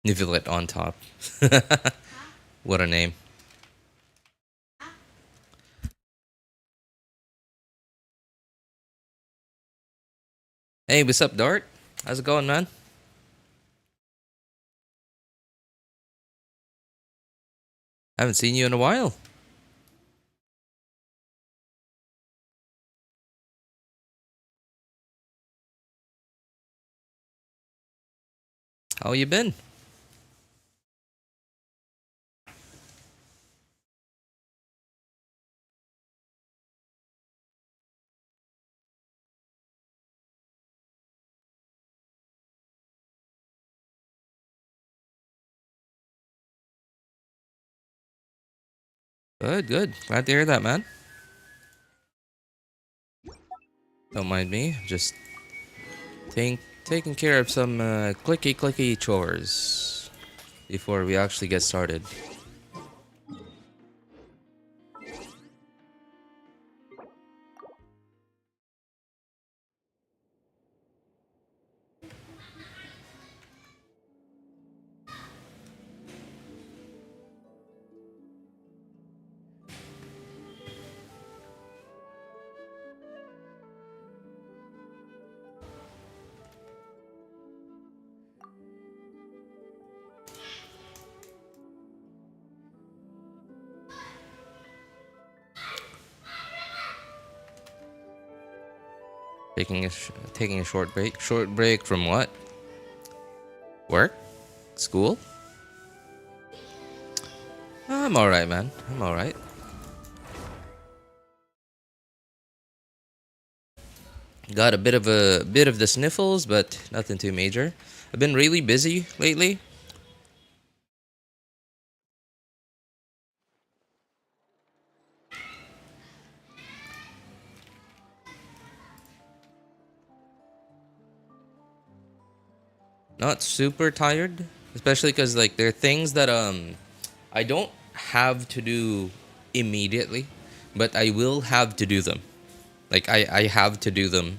Nivelet on top. What a name. Hey, what's up, Dart? How's it going, man? Haven't seen you in a while. How you been? Good, good. Glad to hear that, man. Don't mind me. Just taking care of some clicky chores before we actually get started. Taking a short break. Short break from what? Work? School? I'm all right, man. I'm all right. Got a bit of the sniffles, but nothing too major. I've been really busy lately. Not super tired, especially because like there are things that I don't have to do immediately, but I will have to do them. Like I have to do them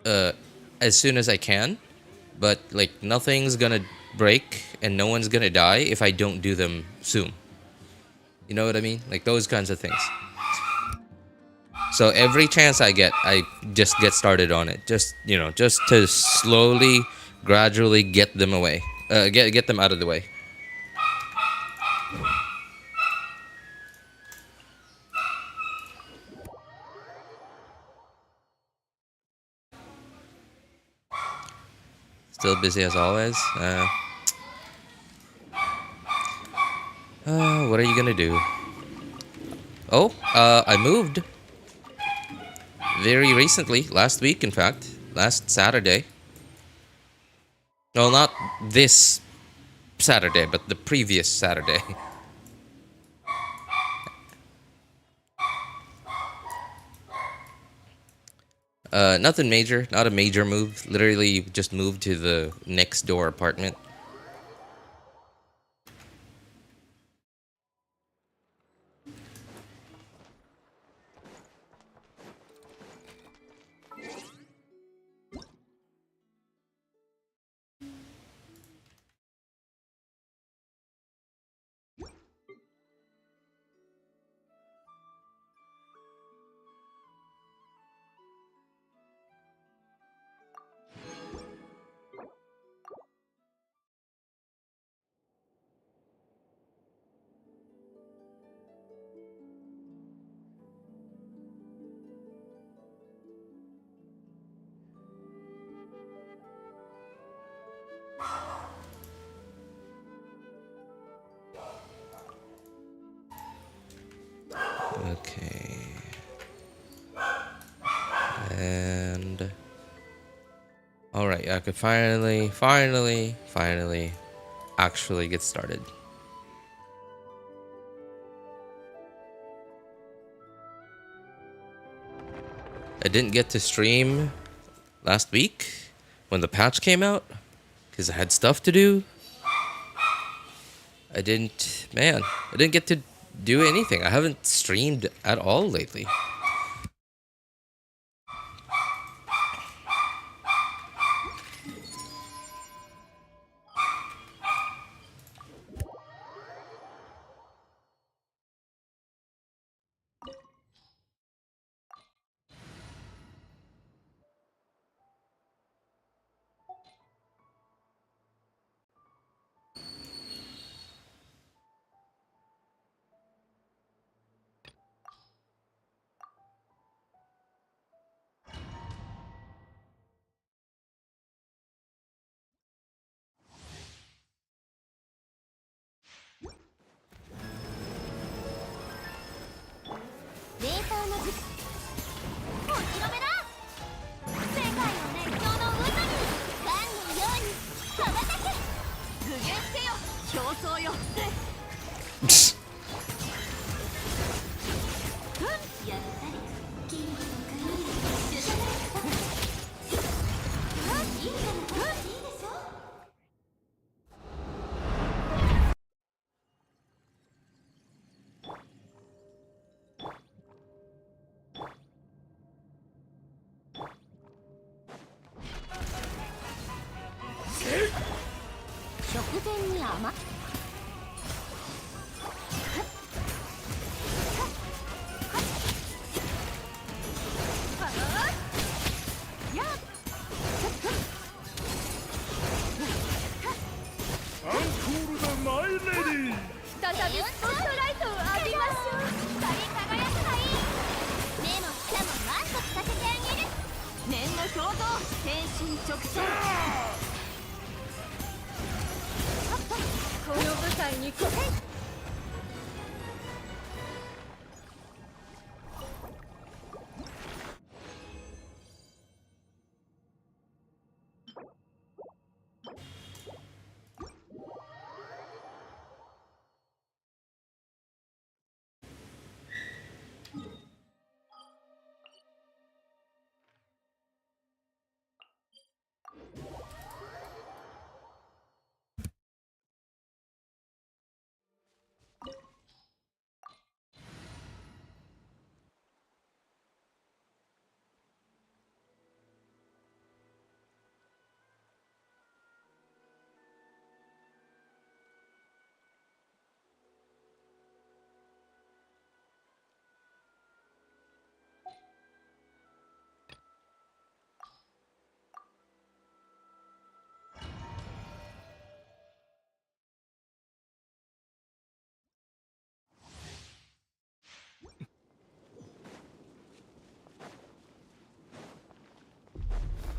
uh as soon as I can, but like nothing's gonna break and no one's gonna die if I don't do them soon. You know what I mean? Like those kinds of things. So every chance I get, I just get started on it. Just, just to slowly, gradually get them away. Get them out of the way. Still busy as always. What are you gonna do? Oh, I moved very recently, last week in fact, last Saturday. No, not this Saturday, but the previous Saturday. Nothing major, not a major move. Literally just moved to the next door apartment. Okay. And alright, I could finally actually get started. I didn't get to stream last week when the patch came out because I had stuff to do. I didn't get to do anything. I haven't streamed at all lately.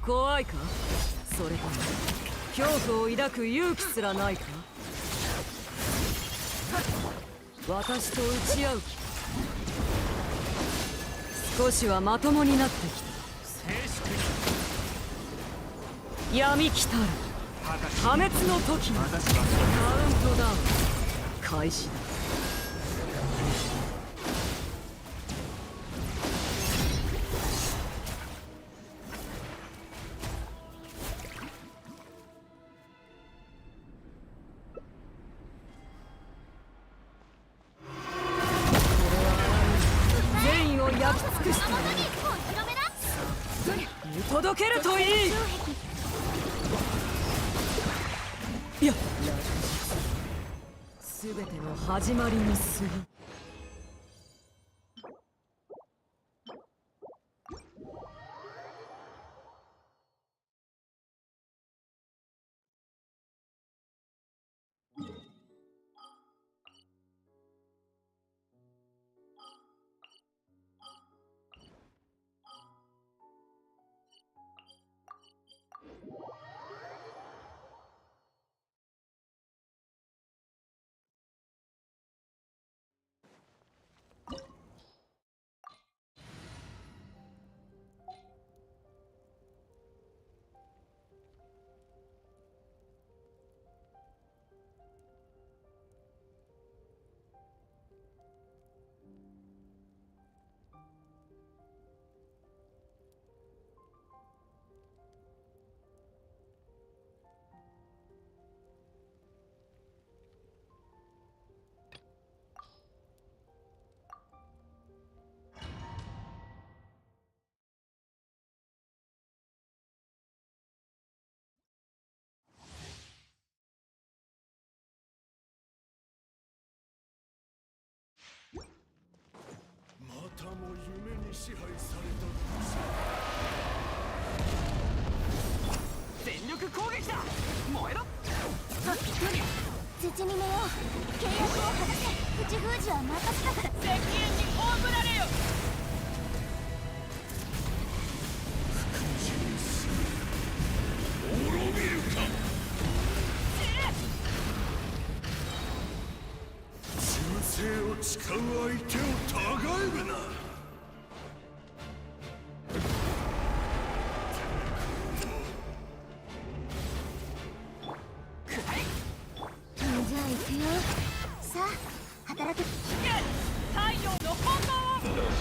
怖いか？それとも恐怖を抱く勇気すらないか？私と打ち合う気？少しはまともになってきた。闇来たる破滅の時のカウントダウン開始だ。届けるといい。いや、全ての始まりにする。またも夢に支配された。全力攻撃だ。燃えろ。土に寝よう。契約を果たせ。口封じは任せたから。責任に葬られよ。滅びるか。忠誠を誓う相手をたがえるな。じゃあ行くよ。さあ働く。太陽の本能を。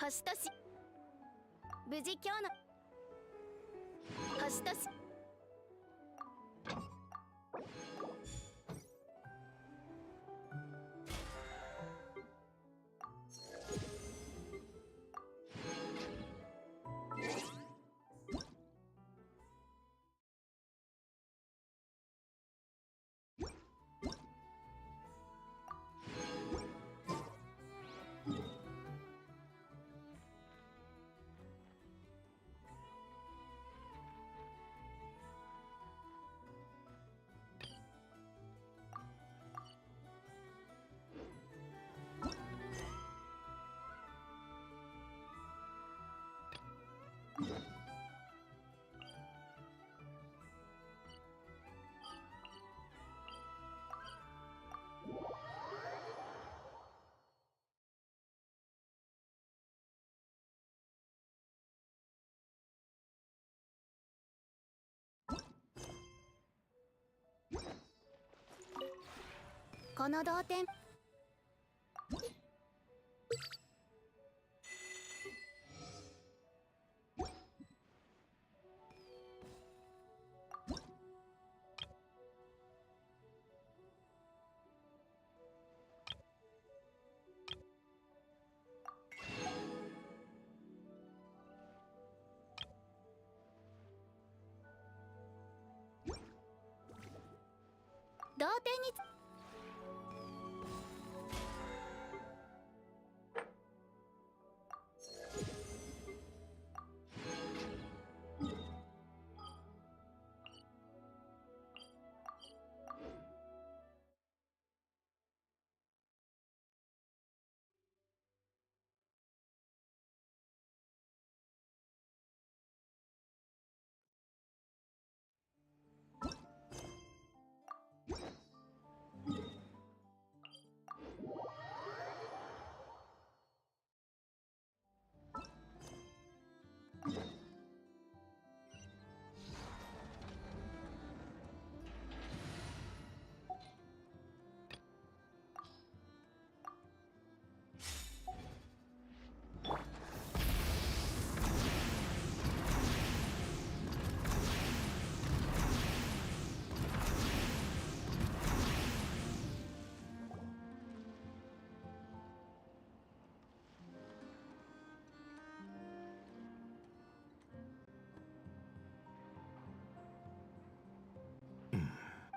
星とし無事今日の星としこの同点同点に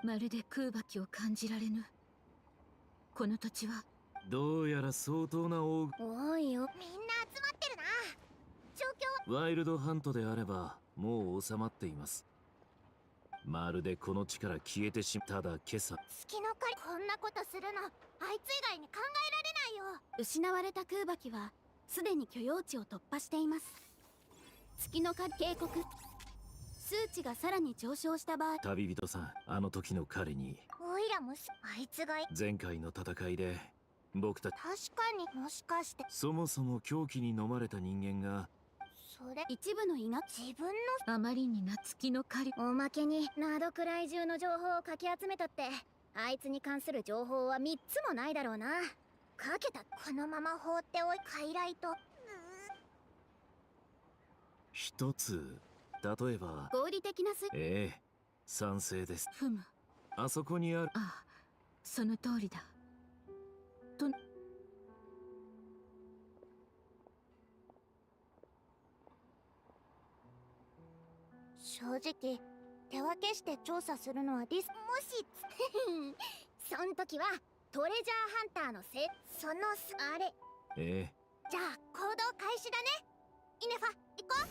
まるで空爆を感じられぬ。この土地はどうやら相当な大多いよ。みんな集まってるな。状況はワイルドハントであればもう収まっています。まるでこの地から消えてしまっただ今朝月の狩りこんなことするのあいつ以外に考えられないよ。失われた空爆はすでに許容値を突破しています。月の狩り警告数値がさらに上昇した場合旅人さん、あの時の彼にオイラもあいつが前回の戦いで僕たち確かにもしかしてそもそも狂気に飲まれた人間がそれ一部の胃が自分のあまりにな月の狩り。おまけにナードくらい中の情報をかき集めたってあいつに関する情報は3つもないだろうな。かけたこのまま放っておい傀儡と一つ、例えば。合理的なええ、賛成です。ふむ。あそこにある。ああ、その通りだ。と正直手分けして調査するのはリスもしそん時はトレジャーハンターのそのあれええ。じゃあ行動開始だね。イネファ行こう。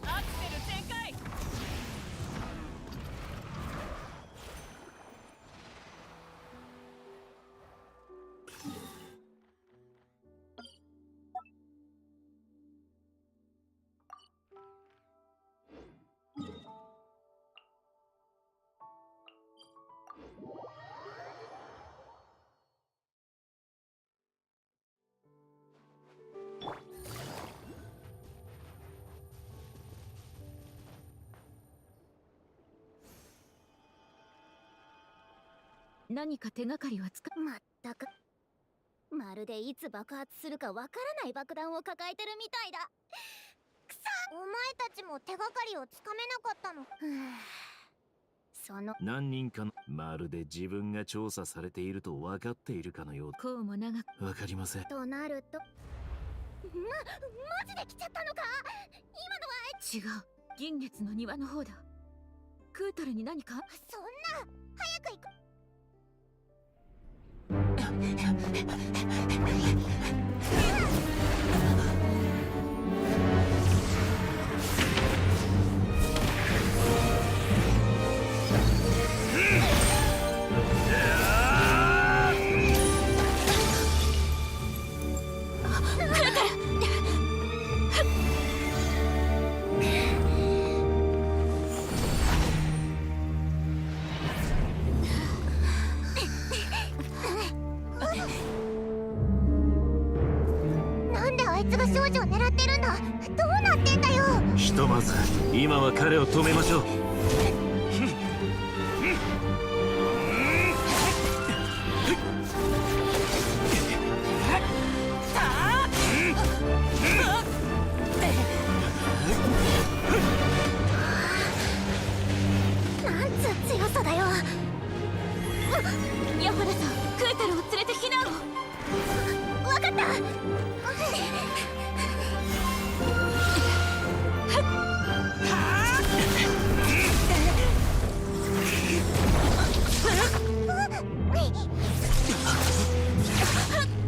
アクセル全開。何か手がかりはつか。まったくまるでいつ爆発するかわからない爆弾を抱えてるみたいだ。くそ、お前たちも手がかりをつかめなかったの。その何人かの。まるで自分が調査されていると分かっているかのようだ。こうも長く。わかりません。となるとマジで来ちゃったのか。今のは違う。銀月の庭の方だ。クータルに何か。そんな早く行く。なんであいつが少女を狙ってるんだ。どうなってんだよ。ひとまず今は彼を止めましょう。なんつう強さだよ。ヤフラさん、クータルを連れて避難を。わかった。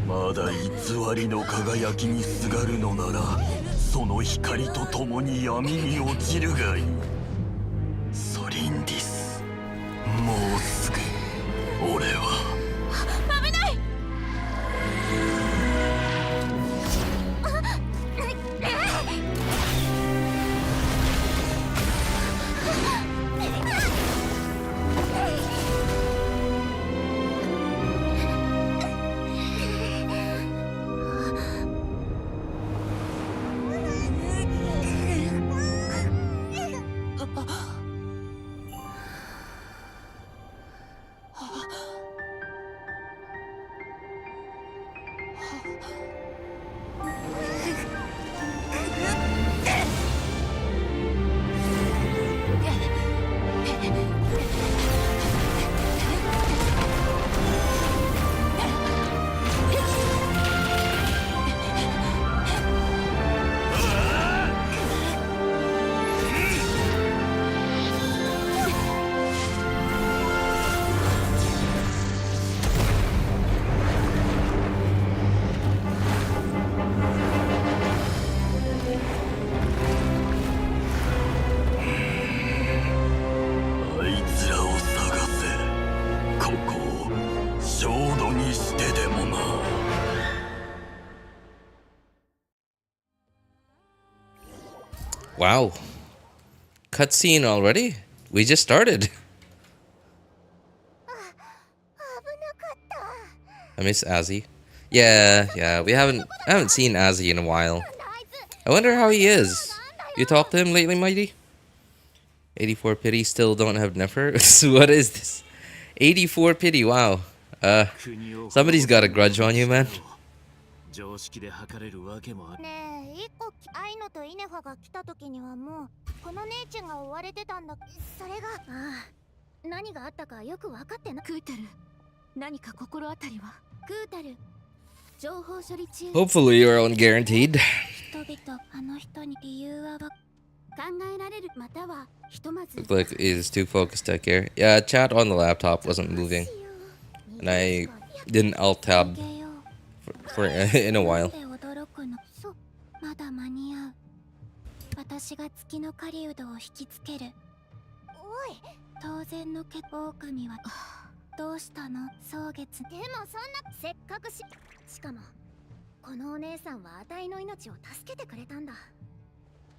まだ偽りの輝きにすがるのなら、その光と共に闇に落ちるがいい。ソリンディス、もうすぐ俺は危ない。Wow. Cutscene already? We just started. I miss Azzy. Yeah, I haven't seen Azzy in a while. I wonder how he is. You talked to him lately, Mighty? 84 pity, still don't have Nefer? What is this? 84 pity, wow. Somebody's got a grudge on you, man. 常識で測れるわけもある。ねえ、一個アイノとイネファが来た時にはもうこの姉ちゃんが追われてたんだ。それが何があったかよく分かってな。クータル、何か心当たりは？クータル、情報処理中。 Hopefully your own guaranteed. 人々、あの人に理由は考えられる。またはひとまず Looked like is too focused to care. Yeah, chat on the laptop wasn't moving. And I didn't alt tab for in a while. そう、まだ間に合う。私が月の狩人を引きつける。おい、当然の狼はどうしたの？蒼月。でもそんな、せっかくしかもこのお姉さんはあたいの命を助けてくれたんだ。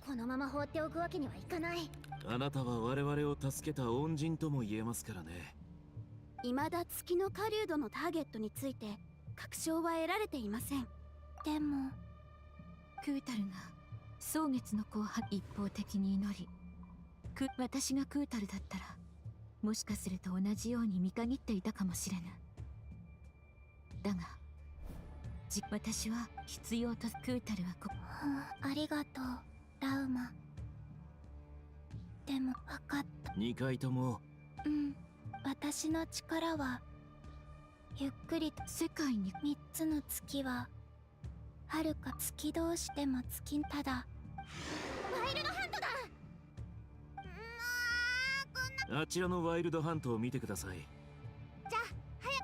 このまま放っておくわけにはいかない。あなたは我々を助けた恩人とも言えますからね。未だ月の狩人のターゲットについて確証は得られていません。でもクータルが蒼月の後輩一方的に祈り、私がクータルだったらもしかすると同じように見限っていたかもしれぬ。だが私は必要と。クータルはありがとうラウマ。でも分かった。2回とも。私の力はゆっくりと。世界に3つの月ははるか月同士でも月。ただワイルドハントだ。あちらのワイルドハントを見てください。じゃあ早く。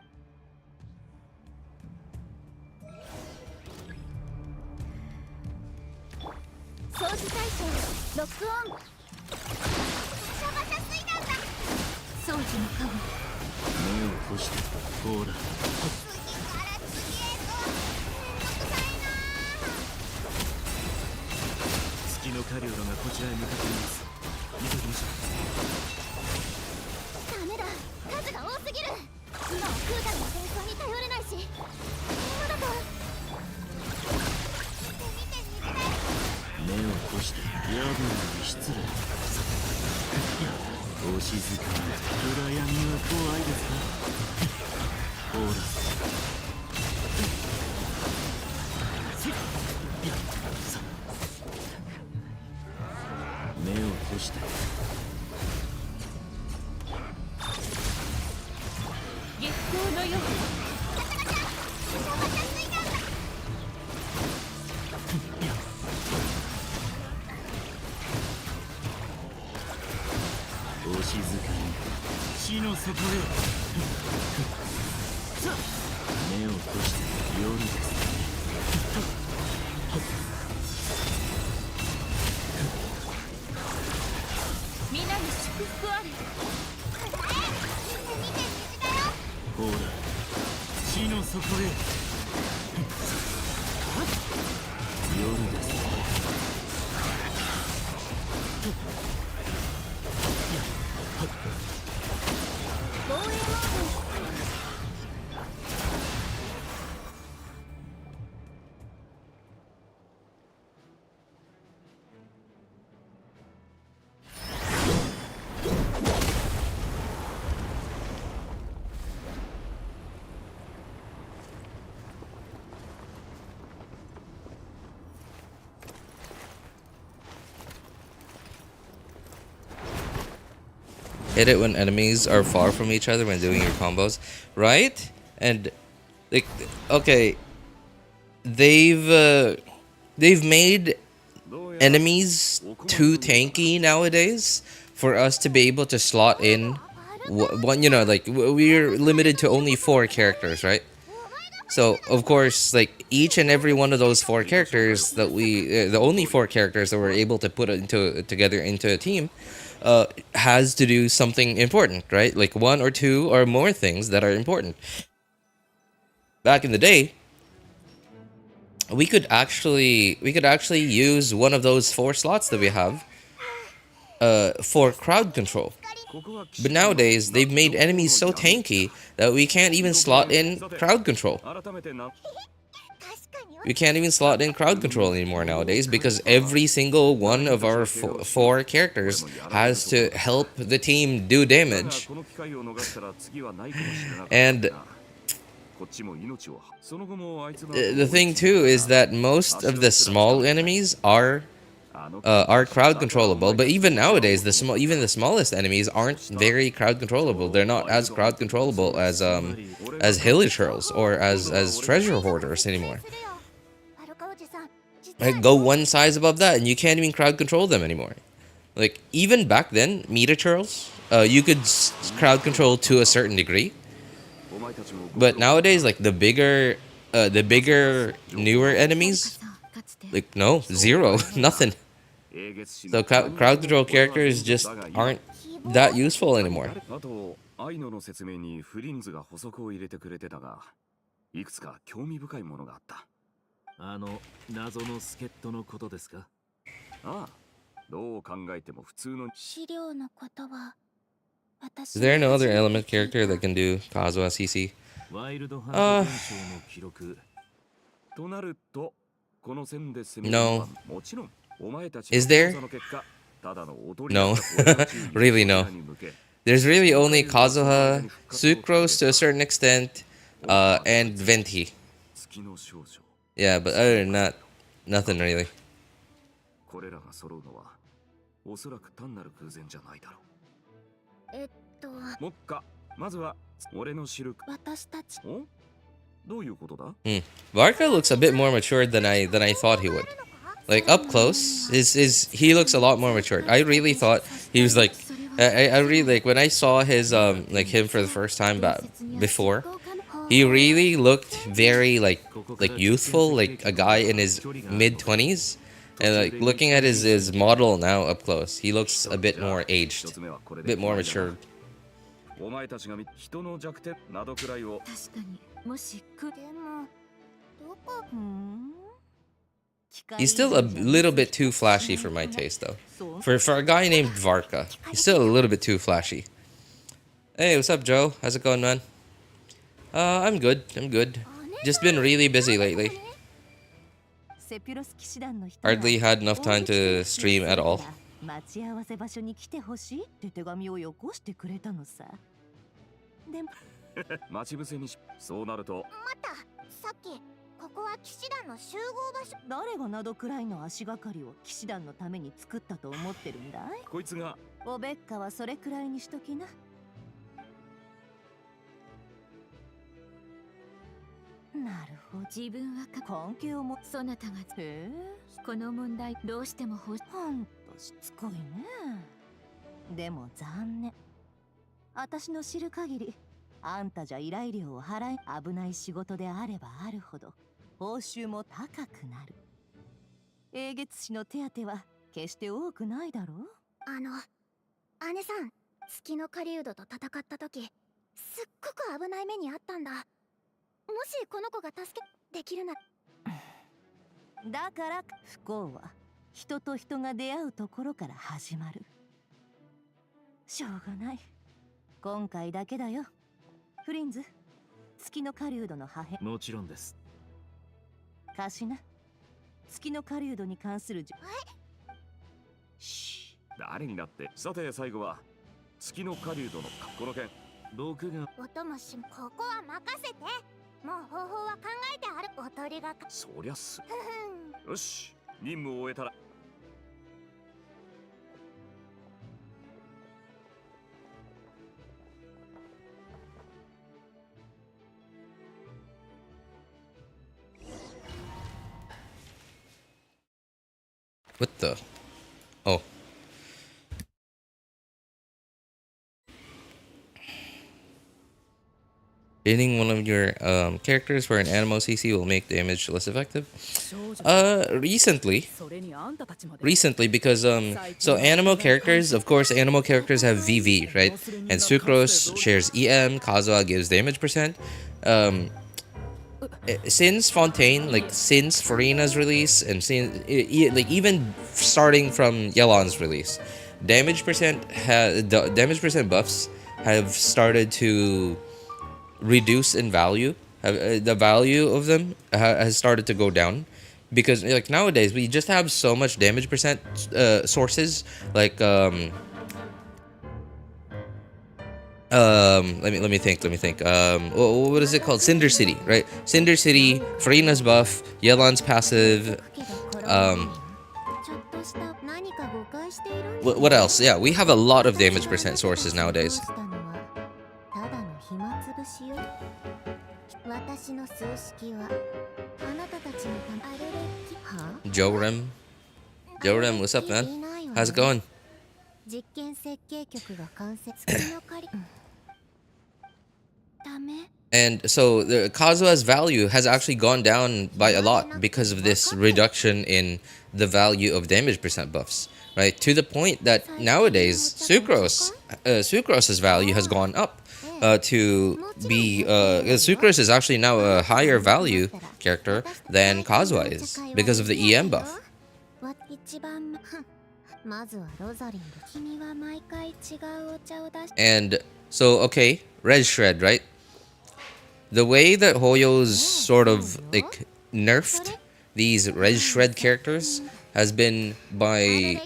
掃除体制ロックオン。シャバシャ水なんだ。掃除の影。目を閉して。ほら。次から次へとめんどくさいな。月の狩人がこちらへ向かっています。見ときましょう。ダメだ、数が多すぎる。今はクータルの戦争に頼れないし、今だと見て目を閉して。夜分に失礼。お静かに。暗闇は怖いですか？ほら。目を閉して。月光のようお静かに。地の底へ。目を閉して。夜です。皆に祝福あれ。ほら。地の底へ。夜です。防衛モード。Hit it when enemies are far from each other when doing your combos, right? And like, okay, they've made enemies too tanky nowadays for us to be able to slot in one. You know, like we're limited to only 4 characters, right? So of course, like each and every one of those 4 characters that the only 4 characters that we're able to put together into a team. Has to do something important, right? Like 1 or 2 or more things that are important. Back in the day, we could actually use one of those 4 slots that we have for crowd control. But nowadays they've made enemies so tanky that we can't even slot in crowd control. We can't even slot in crowd control anymore nowadays because every single one of our 4 characters has to help the team do damage. And the thing too is that most of the small enemies are crowd controllable, but even nowadays even the smallest enemies aren't very crowd controllable. They're not as crowd controllable as hillagers or as treasure hoarders anymore. Like, go one size above that and you can't even crowd control them anymore. Like, even back then, Meta Churls, you could crowd control to a certain degree. But nowadays, like, the bigger, newer enemies, like, no, zero, nothing. So crowd control characters just aren't that useful anymore. 愛野の説明にフリンズが補足を入れてくれてたが、いくつか興味深いものがあった。謎の助っ人のことですか？ああ、どう考えても普通の資料のことは Is there no other element character that can do Kazuha CC? ワイルドハント現象の記録となると、この線で攻めるのはもちろんお前たちの調査の結果、ただの踊り No. Really no. There's really only Kazuha, Sucrose to a certain extent, and Venti. Yeah, but other than that, nothing really. これらが揃うのはおそらく単なる偶然じゃないだろう。もっか、まずは俺の知る私たち。お？どういうことだ？ Varka looks a bit more matured than I thought he would. Like, up close, he looks a lot more matured. I really thought he was like, I really, like, when I saw his like him for the first time before, he really looked very like youthful, like a guy in his mid-20s. And like looking at his model now up close, he looks a bit more aged, a bit more matured. He's still a little bit too flashy for my taste, though. For a guy named Varka, he's still a little bit too flashy. Hey, what's up, Joe? How's it going, man? I'm good. Just been really busy lately. Hardly had enough time to stream at all. 待ち合わせ場所に来てほしいって手紙をよこしてくれたのさ。でも待ち伏せにそうなると。また、さっきここは騎士団の集合場所。誰がなどくらいの足がかりを騎士団のために作ったと思ってるんだい？こいつが。おべっかはそれくらいにしときな。なるほど。自分は関係をもそなたがこの問題どうしてもほんとしつこいね。でも残念。私の知る限りあんたじゃ依頼料を払い危ない仕事であればあるほど報酬も高くなる。英月士の手当は決して多くないだろう。姉さん、月の狩人と戦った時すっごく危ない目にあったんだ。もしこの子が助けできるなだから不幸は人と人が出会うところから始まる。しょうがない。今回だけだよ。フリンズ、月の狩人の破片。もちろんです。貸しな。月の狩人に関する誰になって。さて最後は月の狩人のこの件。僕がお供しここは任せて。もう方法は考えてある。おとりがそりゃすよし、任務を終えたら。What the? Oh. Hitting one of your characters for an Animo CC will make damage less effective. Recently, because so Animo characters, of course, Animo characters have VV, right? And Sucrose shares EM. Kazuha gives damage percent. since Fontaine, like since Furina's release, and since like even starting from Yelan's release, damage percent buffs have started to reduce in value. The value of them has started to go down, because like nowadays we just have so much damage percent sources, like let me think. What is it called? Cinder City, right? Cinder City, Farina's buff, Yelan's passive. What else? Yeah, we have a lot of damage percent sources nowadays. Jorem, what's up, man? How's it going? And so the Kazuha's value has actually gone down by a lot because of this reduction in the value of damage percent buffs, right? To the point that nowadays Sucrose's value has gone up to be Sucrose is actually now a higher value character than Kazuha is because of the EM buff. And so, okay, Red Shred, right? The way that Hoyo's sort of like nerfed these Red Shred characters has been by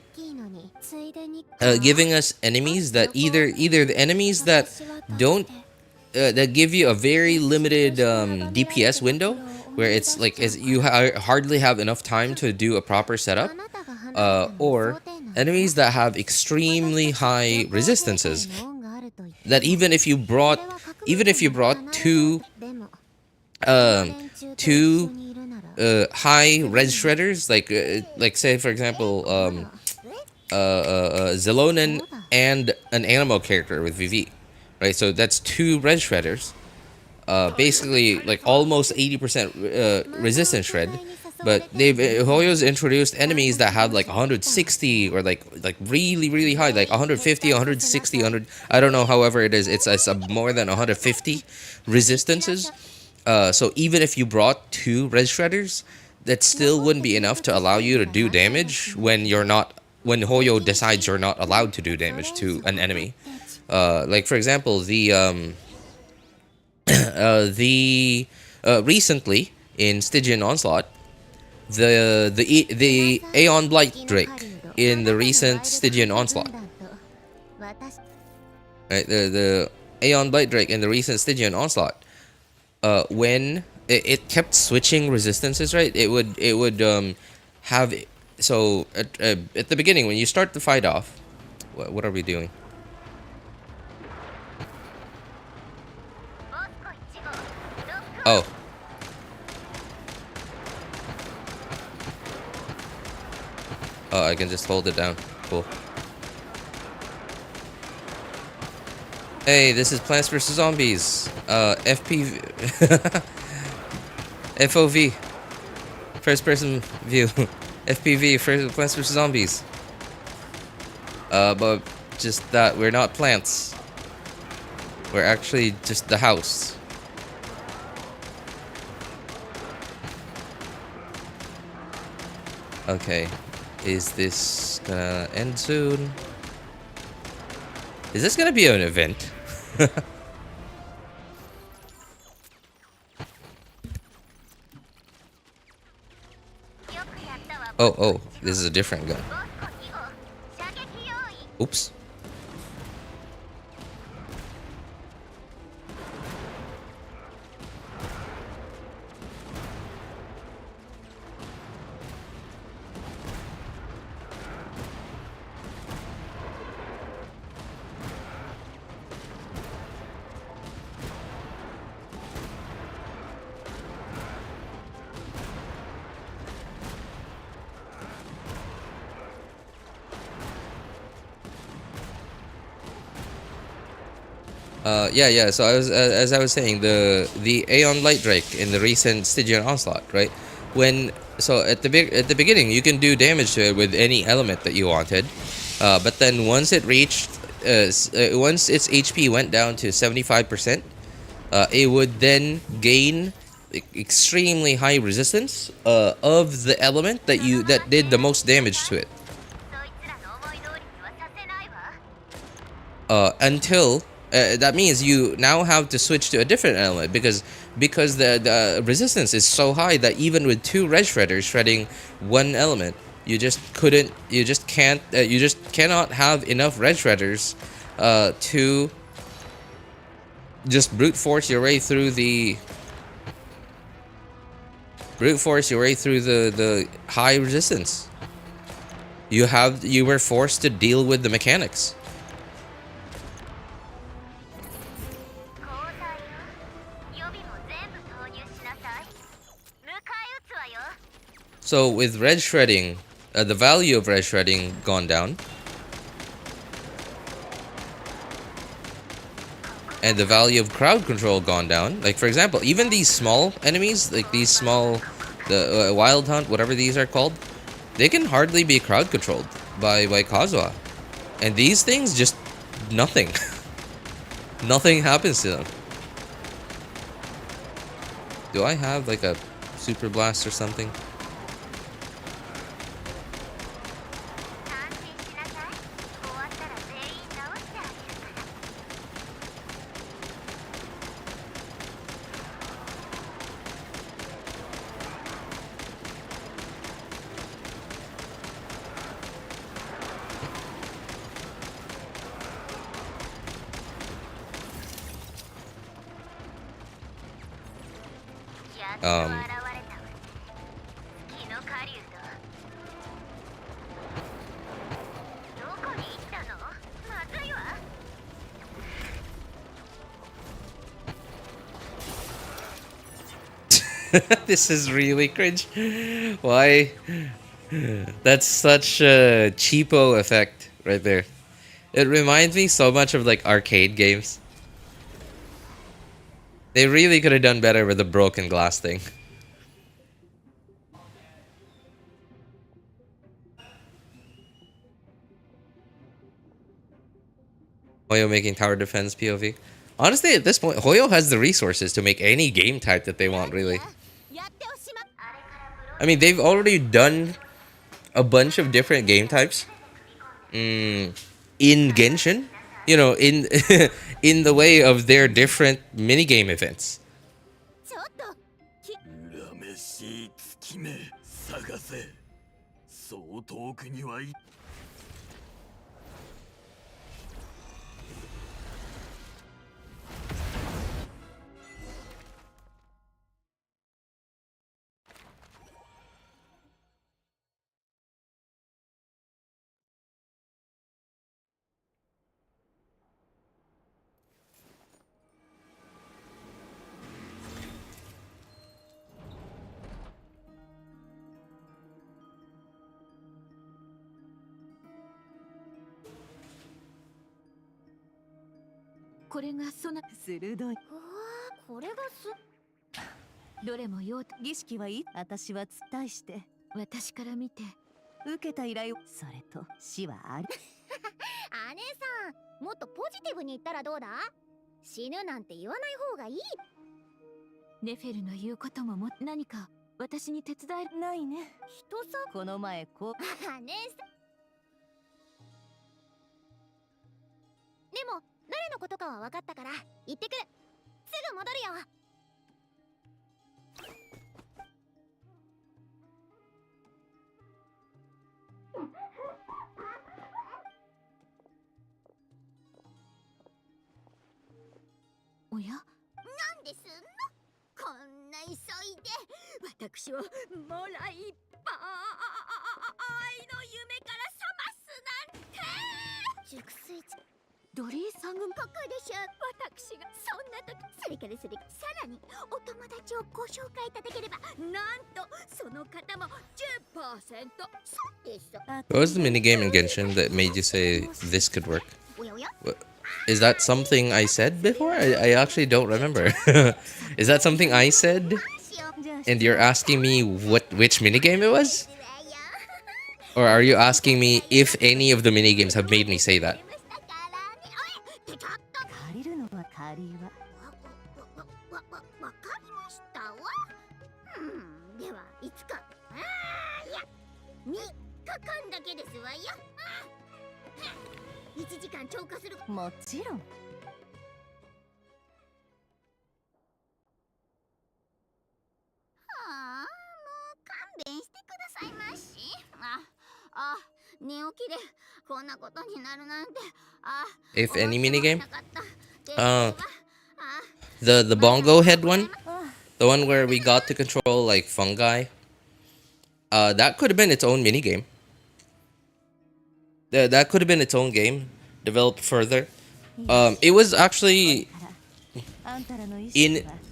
giving us enemies that either the enemies that don't that give you a very limited DPS window, where it's like you hardly have enough time to do a proper setup, or enemies that have extremely high resistances, that even if you brought two high red shredders, like say for example Zelonin and an animal character with VV, right? So that's two red shredders, basically like almost 80% resistance shred. But Hoyo's introduced enemies that have like 160 or like really high, like 150, 160, 100. I don't know. However, it is. It's more than 150 resistances. So even if you brought two red shredders, that still wouldn't be enough to allow you to do damage when Hoyo decides you're not allowed to do damage to an enemy. Like for example, recently in Stygian Onslaught, the Aeon Blight Drake in the recent Stygian Onslaught, right? The Aeon Blight Drake in the recent Stygian Onslaught, when it kept switching resistances, right? It would have, so at the beginning when you start the fight off, what are we doing? Oh. Oh, I can just hold it down. Cool. Hey, this is Plants vs. Zombies. FPV. FOV. First person view. FPV, Plants vs. Zombies. But just that, we're not plants. We're actually just the house. Okay. Is this gonna end soon? Is this gonna be an event? Oh, this is a different gun. Oops. Yeah. So as I was saying, the Aeon Light Drake in the recent Stygian Onslaught, right? At the beginning, you can do damage to it with any element that you wanted, but then once it reached, once its HP went down to 75%, it would then gain extremely high resistance of the element that did the most damage to it. Until that means you now have to switch to a different element because the resistance is so high that even with 2 red shredders shredding one element, you just cannot have enough red shredders to just brute force your way through the high resistance. You were forced to deal with the mechanics. So with red shredding, the value of red shredding gone down, and the value of crowd control gone down. Like for example, even these small enemies, like these small, the wild hunt, whatever these are called, they can hardly be crowd controlled by Kazuha, and these things just nothing, nothing happens to them. Do I have like a super blast or something? This is really cringe. Why? That's such a cheapo effect right there. It reminds me so much of like arcade games. They really could have done better with the broken glass thing. Hoyo making tower defense POV. Honestly, at this point, Hoyo has the resources to make any game type that they want, really. I mean, they've already done a bunch of different game types in Genshin. You know, in in the way of their different minigame events. 恨めしい月目探せそう遠くにはいこれがその鋭い。これがどれも用途儀式はいい。私は対して私から見て受けた依頼を。それと死はあり。姉さん、もっとポジティブに言ったらどうだ？死ぬなんて言わない方がいい。ネフェルの言うことも何か私に手伝えるないね。人さ、この前こう。姉さん。でも誰のことかは分かったから行ってくる。すぐ戻るよ。おや？なんですんの？こんな急いで私をもらいっぱいの夢から覚ますなんて。熟睡中。ドリーさんがここでしょ。私がそんな時、それからさらにお友達をご紹介いただければ、なんとその方も 10% そうです。 What was the minigame in Genshin that made you say this could work? おやおや。 Is that something I said before? I actually don't remember. Is that something I said? And you're asking me which minigame it was? Or are you asking me if any of the minigames have made me say that? 借りるのは借りは。わかりましたわ。ではいつか、いや3日間だけですわよ。1時間超過する。もちろん。もう勘弁してくださいまし。寝起きでこんなことになるなんて。If any minigame, the bongo head one, the one where we got to control like fungi, that could have been its own minigame. That could have been its own game, developed further. It was actually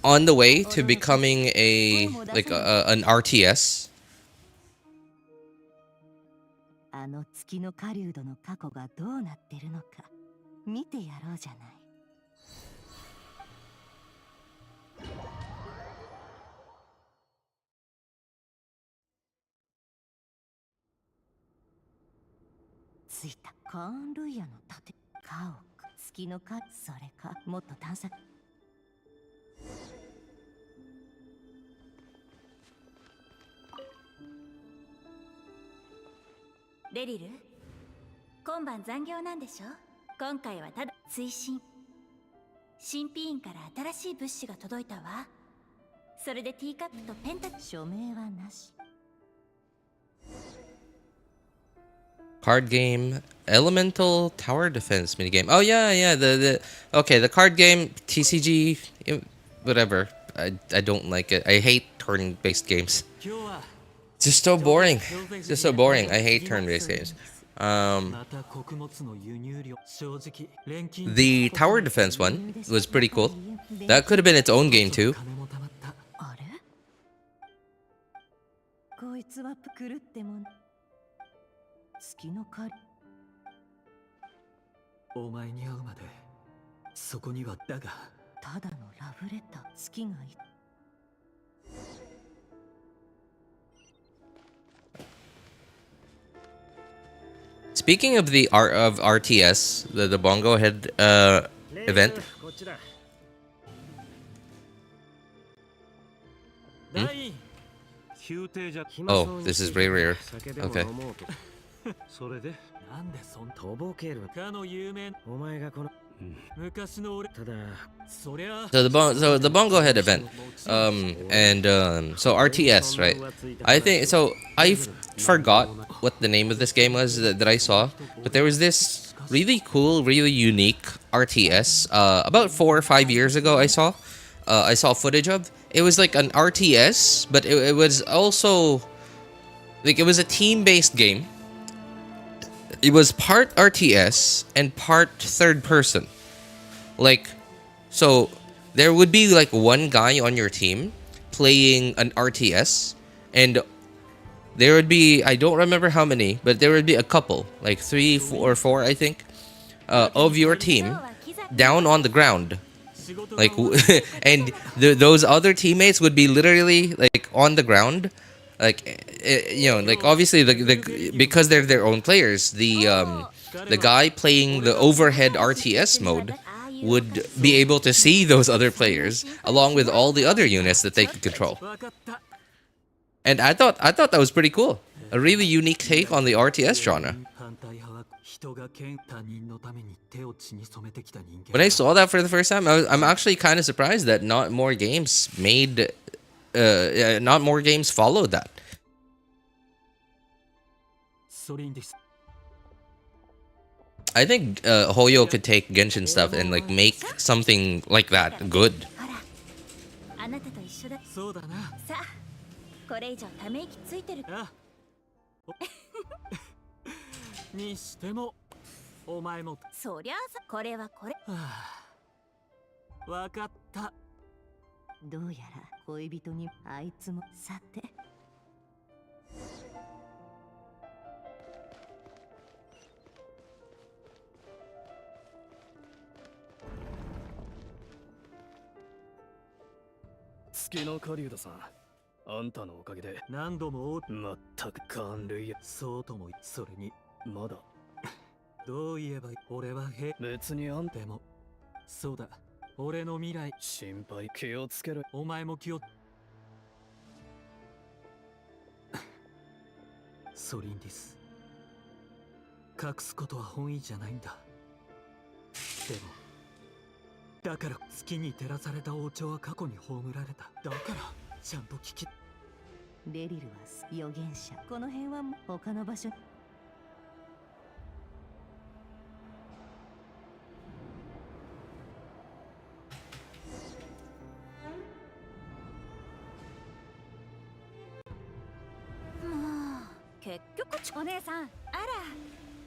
on the way to becoming an RTS. あの月の狩人の過去がどうなってるのか見てやろうじゃない。ついたカーンルイヤの盾、家屋、月の狩り、それかもっと探索。デリル、今晩残業なんでしょ。今回はただ追伸。新品員から新しい物資が届いたわ。それでティーカップとペンタ。署名はなし。Card game, elemental tower defense minigame. Oh yeah, the okay, the card game, TCG, whatever. I don't like it. I hate turn-based games. Just so boring. Just so boring. I hate turn-based games. The tower defense one was pretty cool. That could have been its own game too. あれ？こいつは狂っても月の狩り。お前に会うまでそこにはだがただのラブレター。月がい。Speaking of the art of RTS, the bongo head event. Oh, this is very rare. Okay. So the bongo head event, so RTS, right? I think so. I forgot what the name of this game was that I saw, but there was this really cool, really unique RTS about 4 or 5 years ago. I saw footage of. It was like an RTS, but it was also like it was a team-based game. It was part RTS and part third person. Like, so there would be like one guy on your team playing an RTS, and there would be, I don't remember how many, but there would be a couple, like 3, 4, or 4, I think, of your team down on the ground. Like, and those other teammates would be literally like on the ground. Like, you know, like obviously because they're their own players, the guy playing the overhead RTS mode would be able to see those other players along with all the other units that they could control. And I thought that was pretty cool. A really unique take on the RTS genre. When I saw that for the first time, I'm actually kind of surprised that not more games followed that. I think Hoyo could take Genshin stuff and like make something like that good. 俺の未来心配。気をつけろ。お前も気を。ソリンディス、隠すことは本意じゃないんだ。でもだから月に照らされた王朝は過去に葬られた。だからちゃんと聞き。レリルは預言者。この辺は他の場所。結局お姉さん、あら、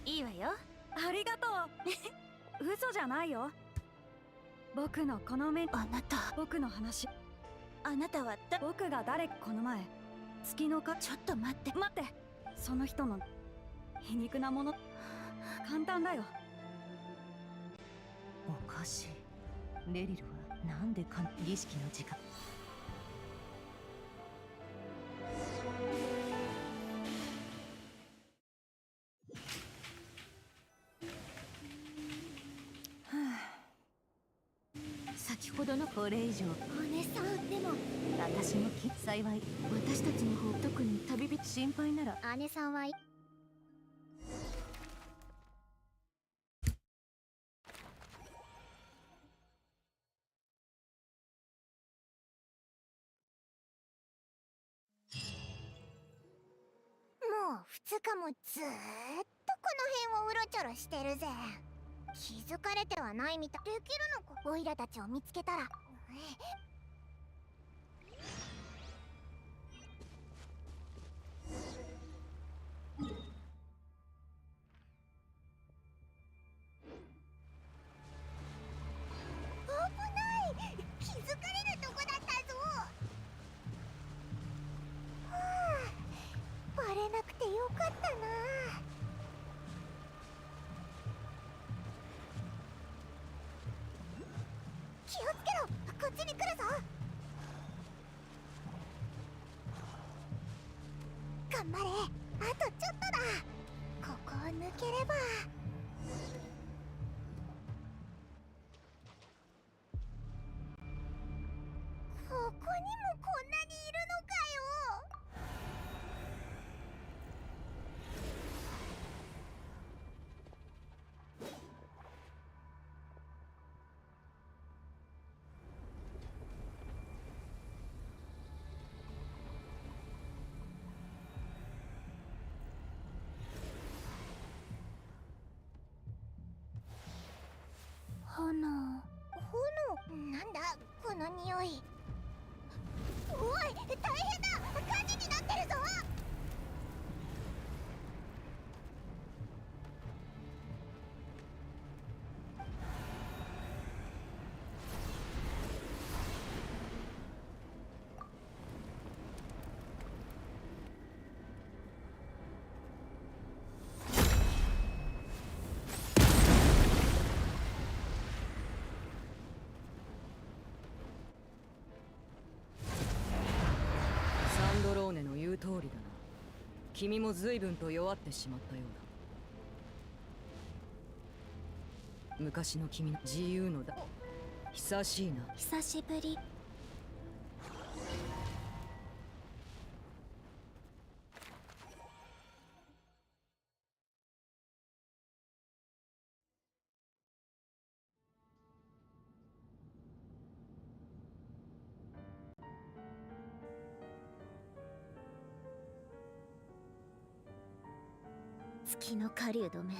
いいわよ。ありがとう嘘じゃないよ。僕のこの目。あなた、僕の話。あなたは僕が誰か。この前月のか。ちょっと待って。待って、その人の皮肉なもの。簡単だよ。おかしい。レリルはなんで儀式の時間。先ほどのこれ以上。お姉さん、でも私の幸い。私たちの方、特に旅人心配なら。姉さんはもう2日もずーっとこの辺をうろちょろしてるぜ。気づかれてはないみたい。できるのか。オイラたちを見つけたら。危ない。気づかれるとこだったぞ。はあ、バレなくてよかったな。気をつけろ。こっちに来るぞ。頑張れ。あとちょっとだ。ここを抜ければ。ここにもこんなにいるのかよ。炎。なんだこの匂い。おい、大変だ。火事になってるぞ。サンドローネの言う通りだな。君も随分と弱ってしまったようだ。昔の君の自由のだ。久しいな。久しぶり。月の狩人め、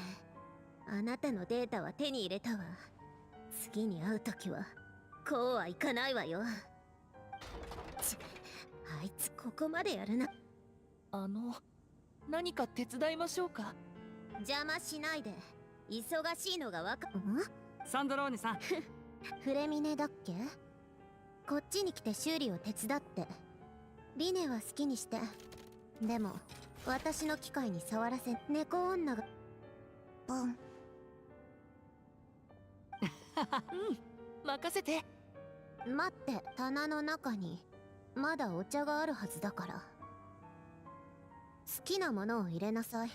あなたのデータは手に入れたわ。次に会うときはこうはいかないわよ。あいつここまでやるな。何か手伝いましょうか。邪魔しないで。忙しいのがわか。サンドローネさんフレミネだっけ。こっちに来て修理を手伝って。リネは好きにして。でも私の機械に触らせ。猫女がボン。任せて。待って、棚の中にまだお茶があるはずだから。好きなものを入れなさい。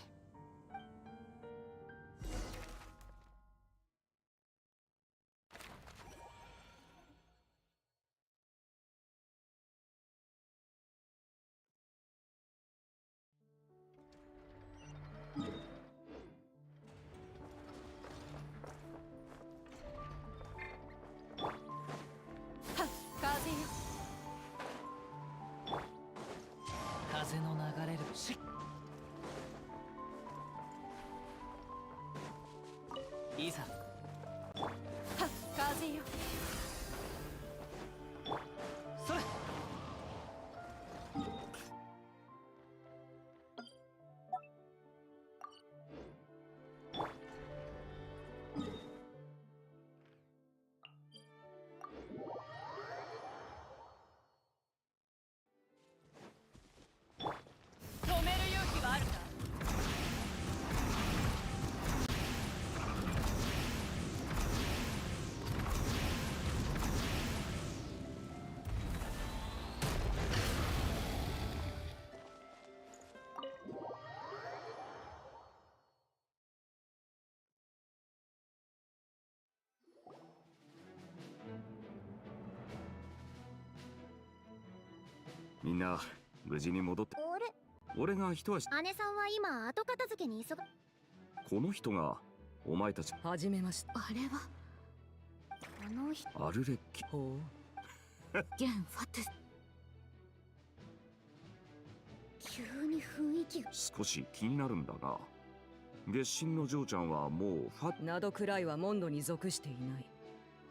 いざ風よそれ止める勇気はあるかみんな無事に戻って。あれ俺が一足。姉さんは今後片付けに急が。この人がお前たち。はじめましてあれはあの人アルレッキ。ほゲンファトゥ急に雰囲気が。少し気になるんだが、月神の嬢ちゃんはもうファ。うなどくらいはモンドに属していない。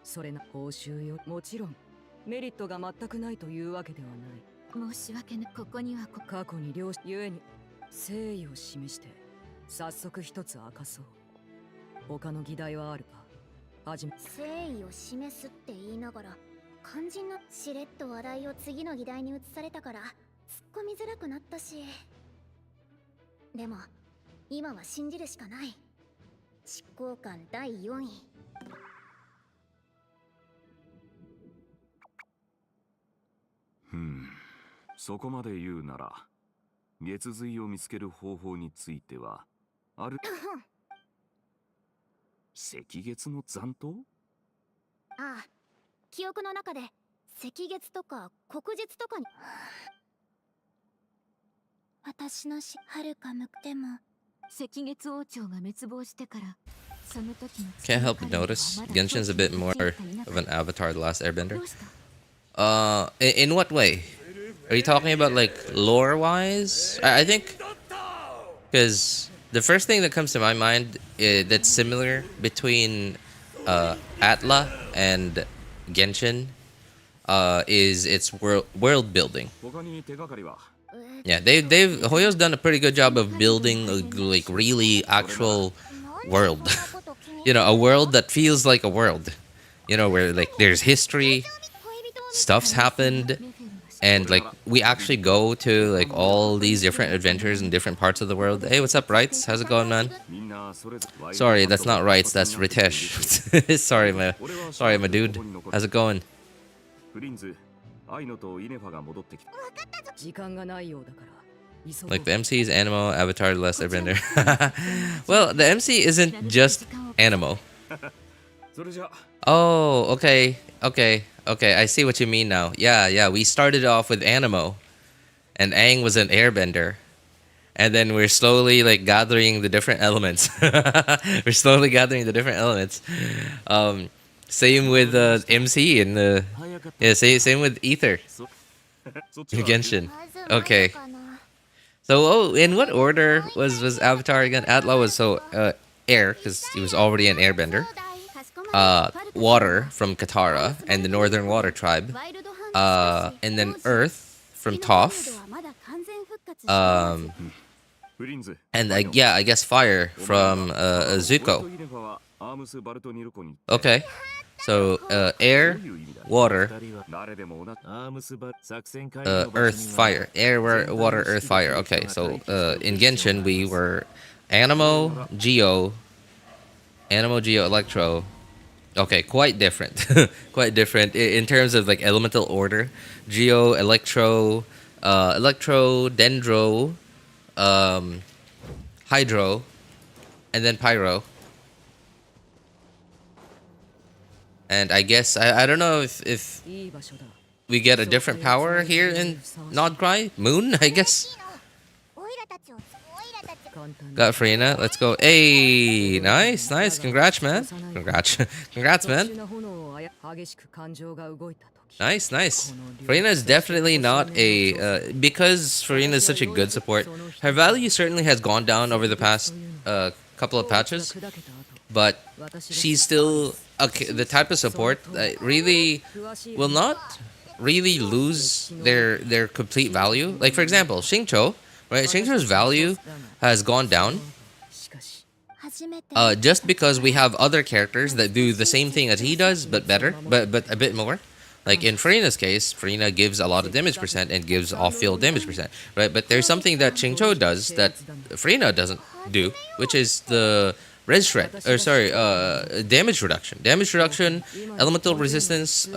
それな報酬よ。もちろんメリットが全くないというわけではない。申し訳ない。ここには過去に両ゆえに誠意を示して早速一つ明かそう。他の議題はあるか。はじめ誠意を示すって言いながら肝心のしれっと話題を次の議題に移されたから突っ込みづらくなったし、でも今は信じるしかない。執行官第4位。そこまで言うなら、月髄を見つける方法についてはある。赤月の残党？ああ、記憶の中で赤月とか黒日とかに。私の遥か向くても赤月王朝が滅亡してからその時の Can't help but notice Genshin's a bit more of an avatar The Last Airbender. In what way? Are you talking about like lore-wise? I think because the first thing that comes to my mind that's similar between Atla and Genshin is its world building. Yeah, they've Hoyo's done a pretty good job of building a like really actual world. You know, a world that feels like a world. You know, where like there's history, stuff's happened, and like we actually go to like all these different adventures in different parts of the world. Hey, what's up, Rights? How's it going, man? Sorry, that's not Rights, that's Ritesh. sorry, my dude. How's it going? 時間がないようだから急ごう。 Like the MC's Animo, Avatar, The Last Airbender. Well, the MC isn't just Animo. Oh, okay. I see what you mean now. Yeah. We started off with Animo, and Aang was an Airbender, and then we're slowly like gathering the different elements. Same with MC and same with Ether. Genshin. Okay. So, in what order was Avatar again? Atla was air, because he was already an airbender. Water from Katara and the Northern Water Tribe. And then Earth from Toph. And I guess fire from Zuko. Okay. So, air, water, earth, fire. Air, water, earth, fire. Okay, so in Genshin we were Animo, Geo, Electro. Okay, quite different. Quite different in terms of like elemental order. Geo, Electro, Dendro, Hydro, and then Pyro. And I guess I don't know if we get a different power here in Nodcry? Moon, I guess. Got Furina. Let's go. Hey, nice. Congrats, man. Congrats, man. Nice. Furina is definitely not a because Furina is such a good support. Her value certainly has gone down over the past couple of patches. but she's still the type of support that really will not really lose their complete value. Like for example, Xingqiu, right? Xingqiu's value has gone down just because we have other characters that do the same thing as he does, but better, but a bit more. Like in Furina's case, Furina gives a lot of damage percent and gives off-field damage percent, right? But there's something that Xingqiu does that Furina doesn't do, which is the res shred, or sorry, damage reduction. Damage reduction, elemental resistance,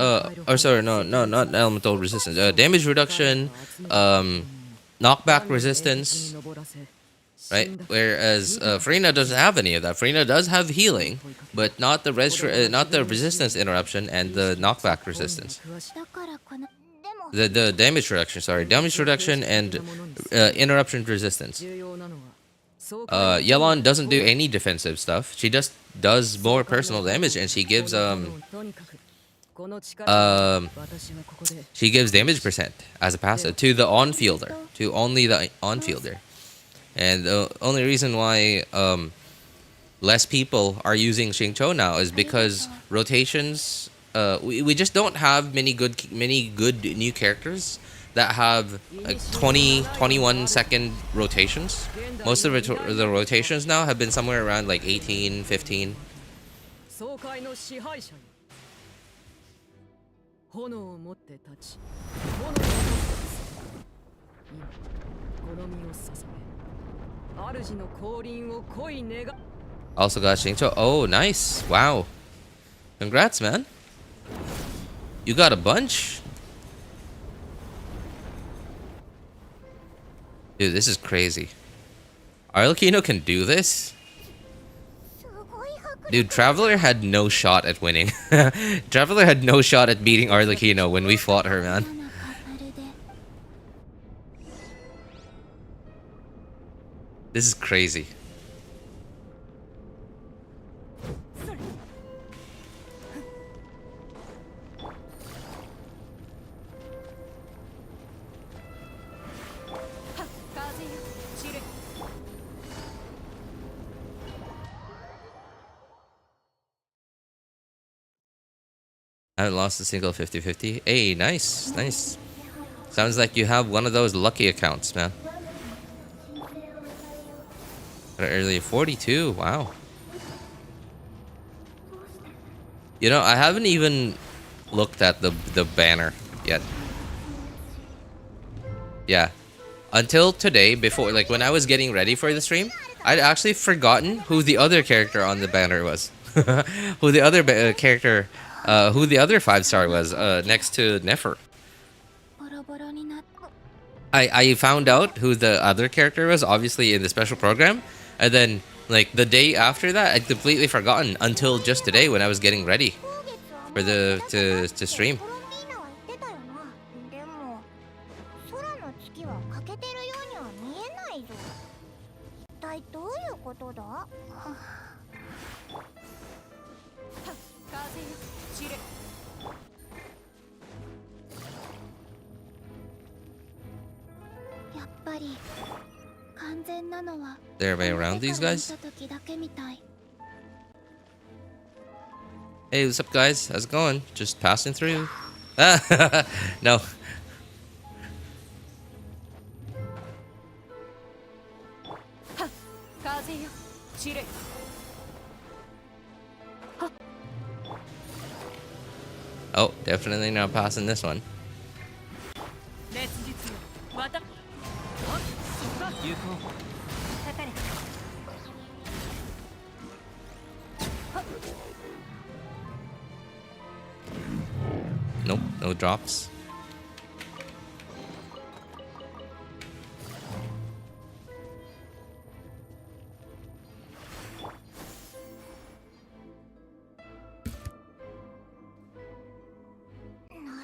or sorry, no, not elemental resistance. Damage reduction, knockback resistance, right? Whereas Furina doesn't have any of that. Furina does have healing, but not the not the resistance interruption and the knockback resistance. The damage reduction, sorry, damage reduction and interruption resistance. Yelan doesn't do any defensive stuff. She just does more personal damage, and she gives damage percent as a passive to the on-fielder, to only the on-fielder. And the only reason why less people are using Xingqiu now is because rotations. We just don't have many good new characters that have like 21 second rotations. Most of the rotations now have been somewhere around like 18, 15. Also got Xingqiu. Oh, nice. Wow. Congrats, man. You got a bunch? Dude, this is crazy. Arlecchino can do this? Dude, Traveler had no shot at winning. Traveler had no shot at beating Arlecchino when we fought her, man. This is crazy. I haven't lost a single 50-50. Hey, nice, nice. Sounds like you have one of those lucky accounts, man. Early 42, wow. You know, I haven't even looked at the banner yet. Yeah. Until today, before, like when I was getting ready for the stream, I'd actually forgotten who the other character on the banner was. Who the other character, who the other 5-star was, next to Nefer. I found out who the other character was, obviously in the special program, and then like the day after that, I'd completely forgotten until just today when I was getting ready for to stream. There everybody around these guys? Hey, what's up, guys? How's it going? Just passing through. No. Oh, definitely not passing this one. Nope, no drops.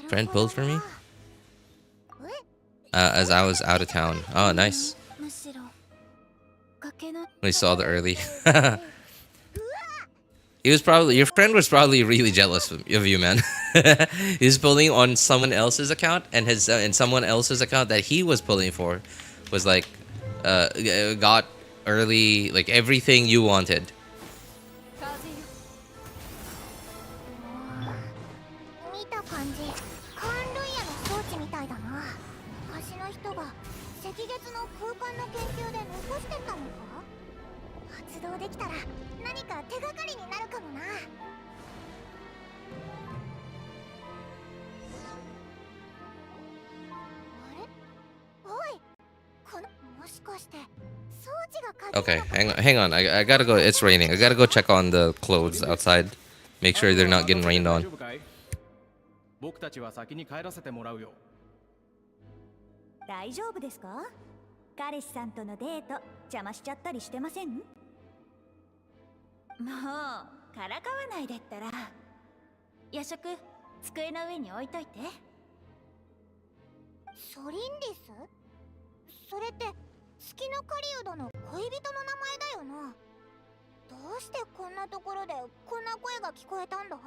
Friend pulled for me? As I was out of town. Oh, nice. We saw the early. He was probably, your friend was probably really jealous of you, man. He was pulling on someone else's account, and his and someone else's account that he was pulling for was like got early, like everything you wanted. 感じカーンルイヤの装置みたいだな。橋の人が赤月の空間の研究で残してったのか。発動できたら何か手がかりになるかもな。あれ、おい、このもしかして装置が鍵なのか。 Okay, hang on. I gotta go. It's raining. I gotta go check on the clothes outside. Make sure they're not getting rained on. 僕たちは先に帰らせてもらうよ。大丈夫ですか？彼氏さんとのデート邪魔しちゃったりしてません？もうからかわないでったら。夜食机の上に置いといて。ソリンディス？それって月の狩人の恋人の名前だよな。どうしてこんなところでこんな声が聞こえたんだ？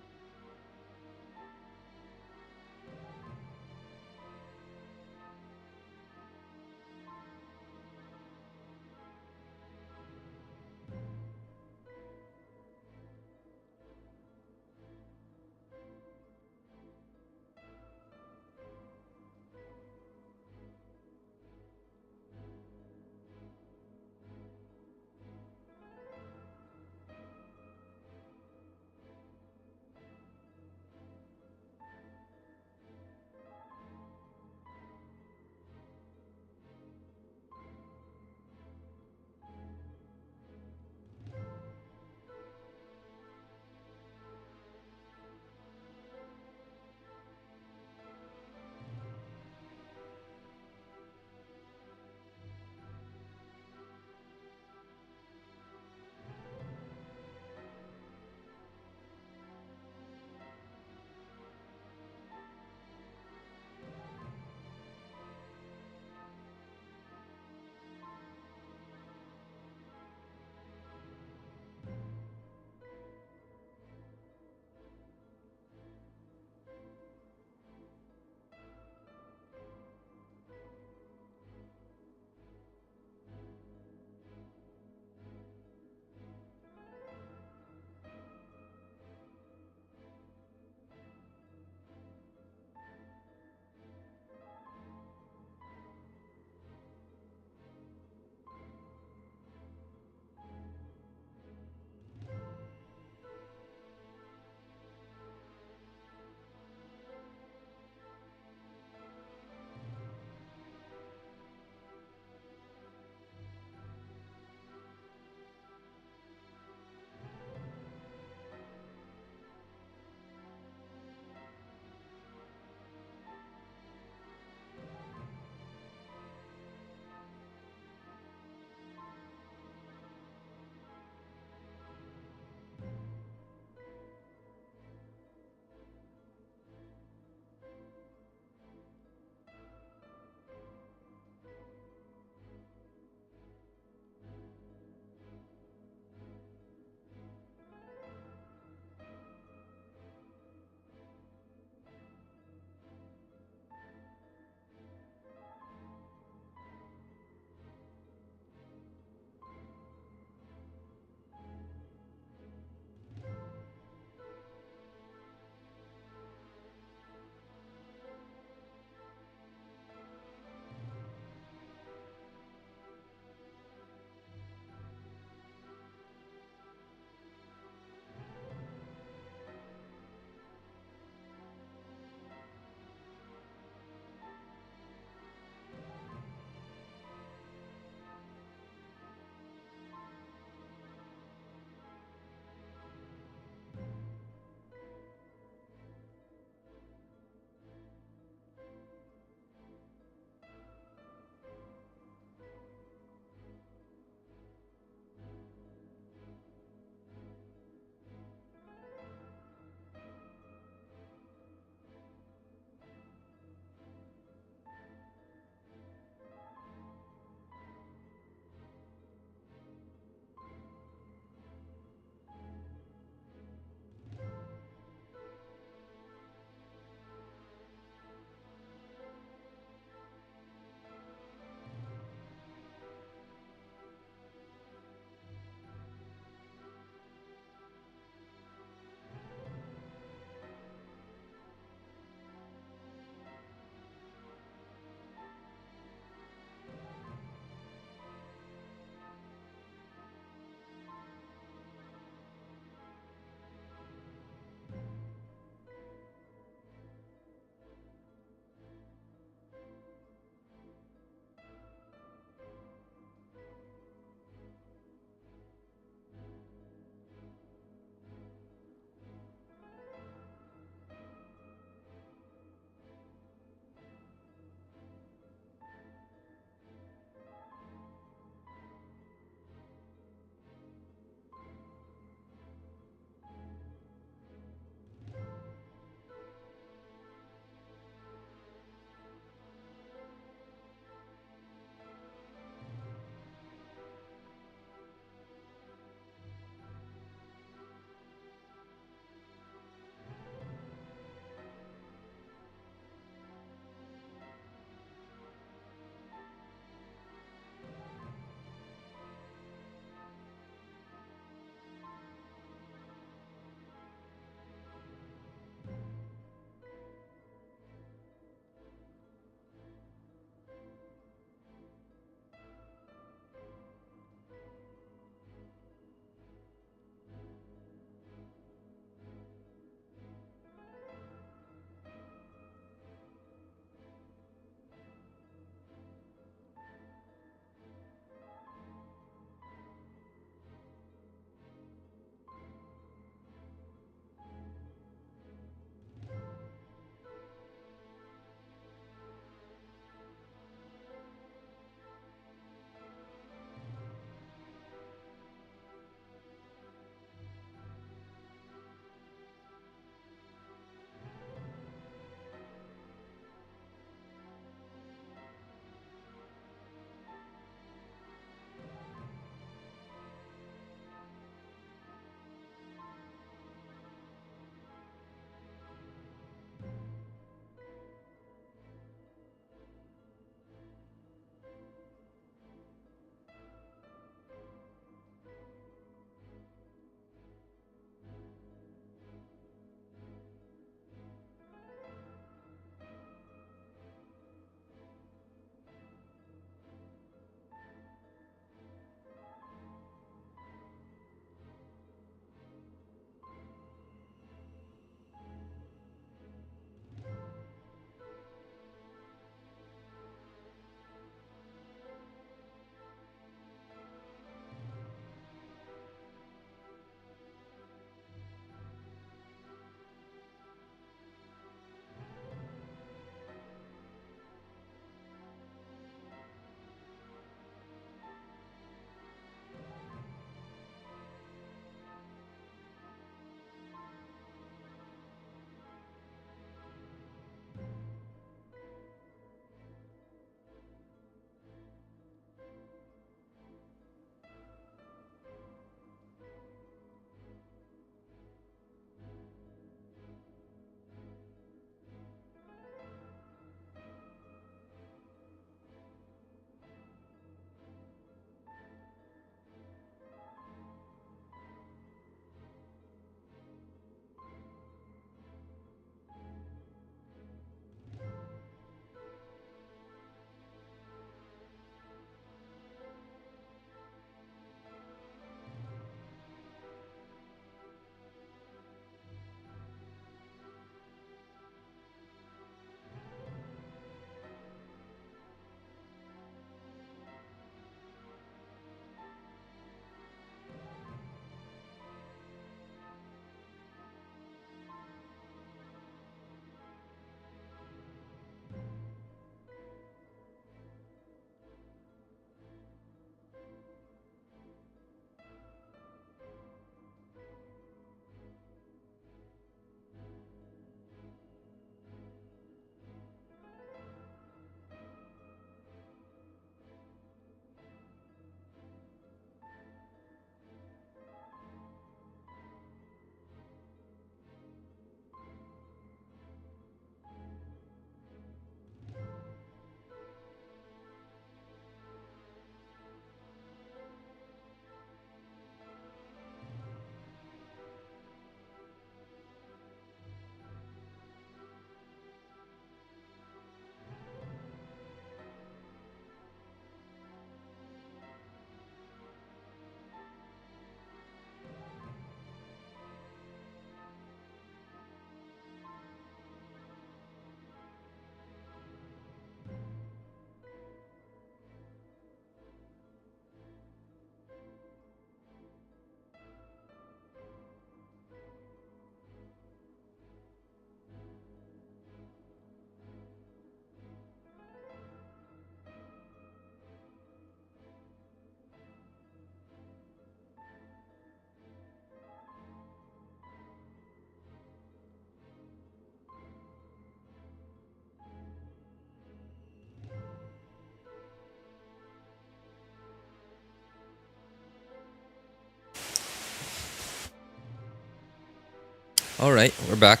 Alright, we're back.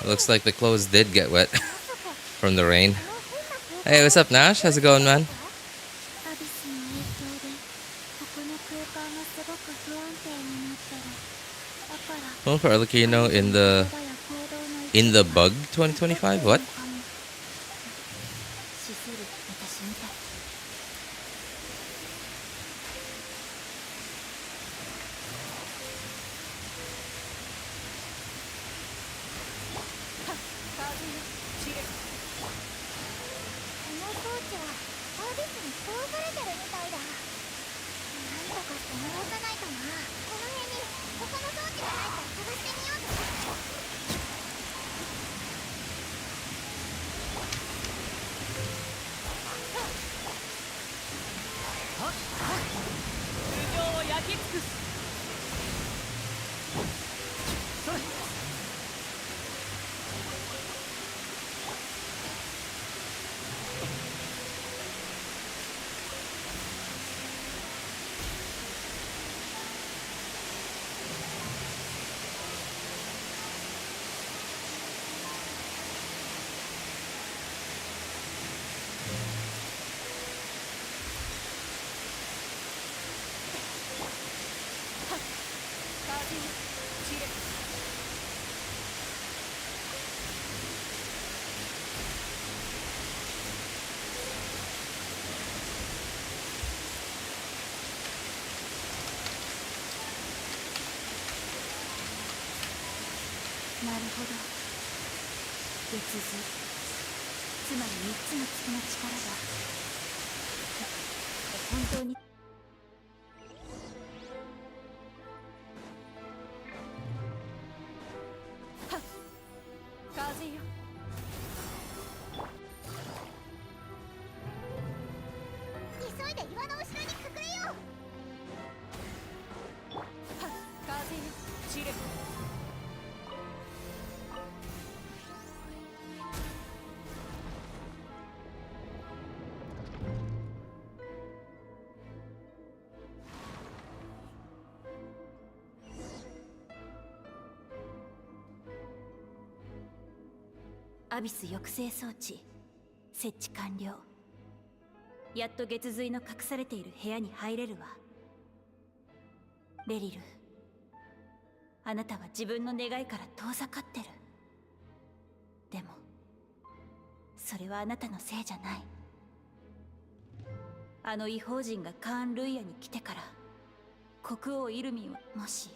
Looks like the clothes did get wet from the rain. Hey, what's up, Nash? How's it going, man? Well, for Arlecchino in the bug 2025? What?アビス抑制装置設置完了。やっと月髄の隠されている部屋に入れるわ。ベリル、あなたは自分の願いから遠ざかってる。でもそれはあなたのせいじゃない。あの異邦人がカーン・ルイヤに来てから国王イルミンはもし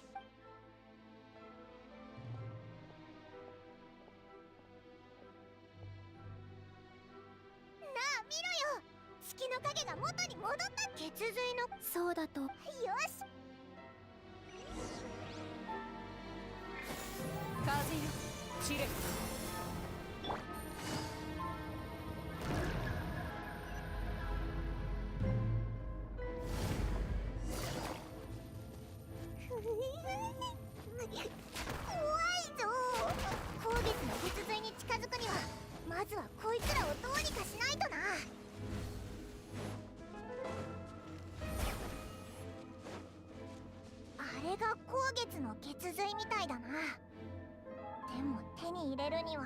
月の影が元に戻った。血髄のそうだとよし。風よ散れ。怖いぞ。鉱月の血髄に近づくにはまずはこいつらをどうにかしないとな。あれが鉱月の血髄みたいだな。でも手に入れるには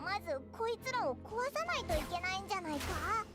まずこいつらを壊さないといけないんじゃないか。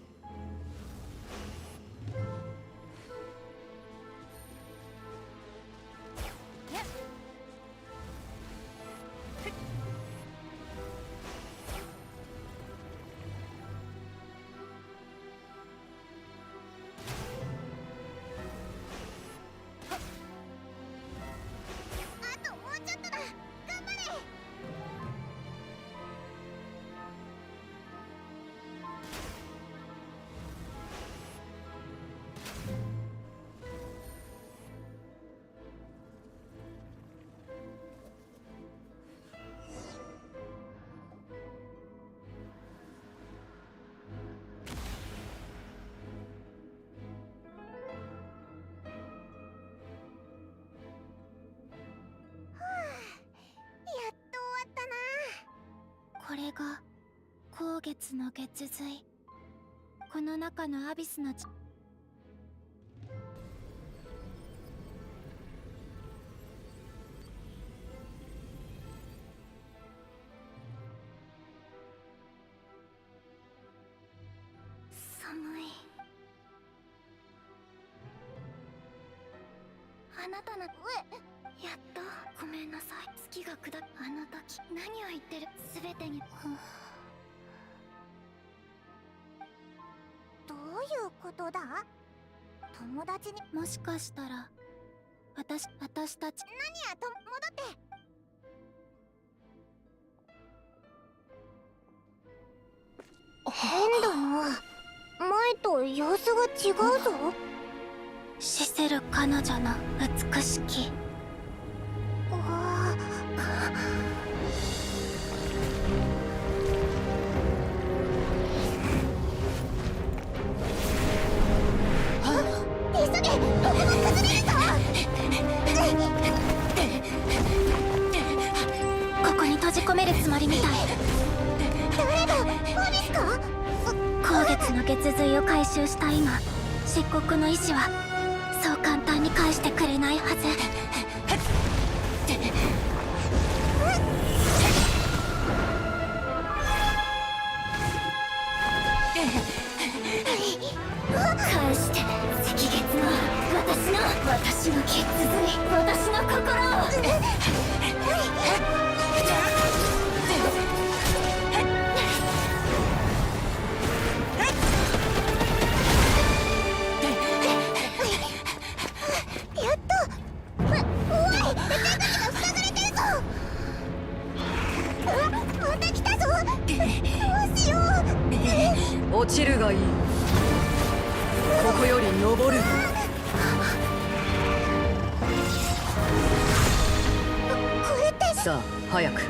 これが鉱月の血髄。この中のアビスのあなたのやっとごめんなさい。月が下っあの時何を言ってる。全てにどういうことだ。友達にもしかしたら私たち何やと戻って変だな。前と様子が違うぞ。死せる彼女の美しき急げ、ここも崩れるぞ。ここに閉じ込めるつもりみたい。誰だ、アビスか。後月の血髄を回収した今、漆黒の意志はそう簡単に返してくれないはず。返して赤月の私の血髄、私の心を。やっと。おい、手先が塞がれてるぞ。また来たぞ。どうしよう。落ちるがいい。ここより登る。これってさあ早く。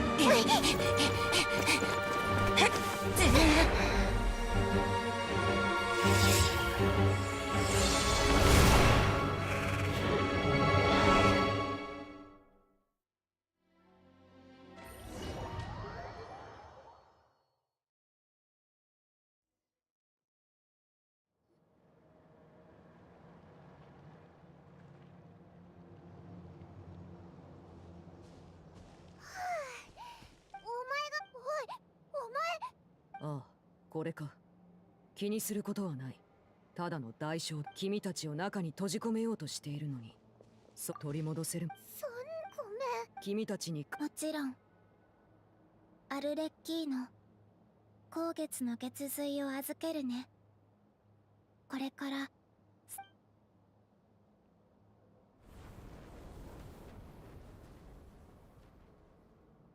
ああ、これか。気にすることはない。ただの代償。君たちを中に閉じ込めようとしているのに取り戻せる。ごめん。君たちにもちろんアルレッキーノ、後月の血髄を預けるね。これから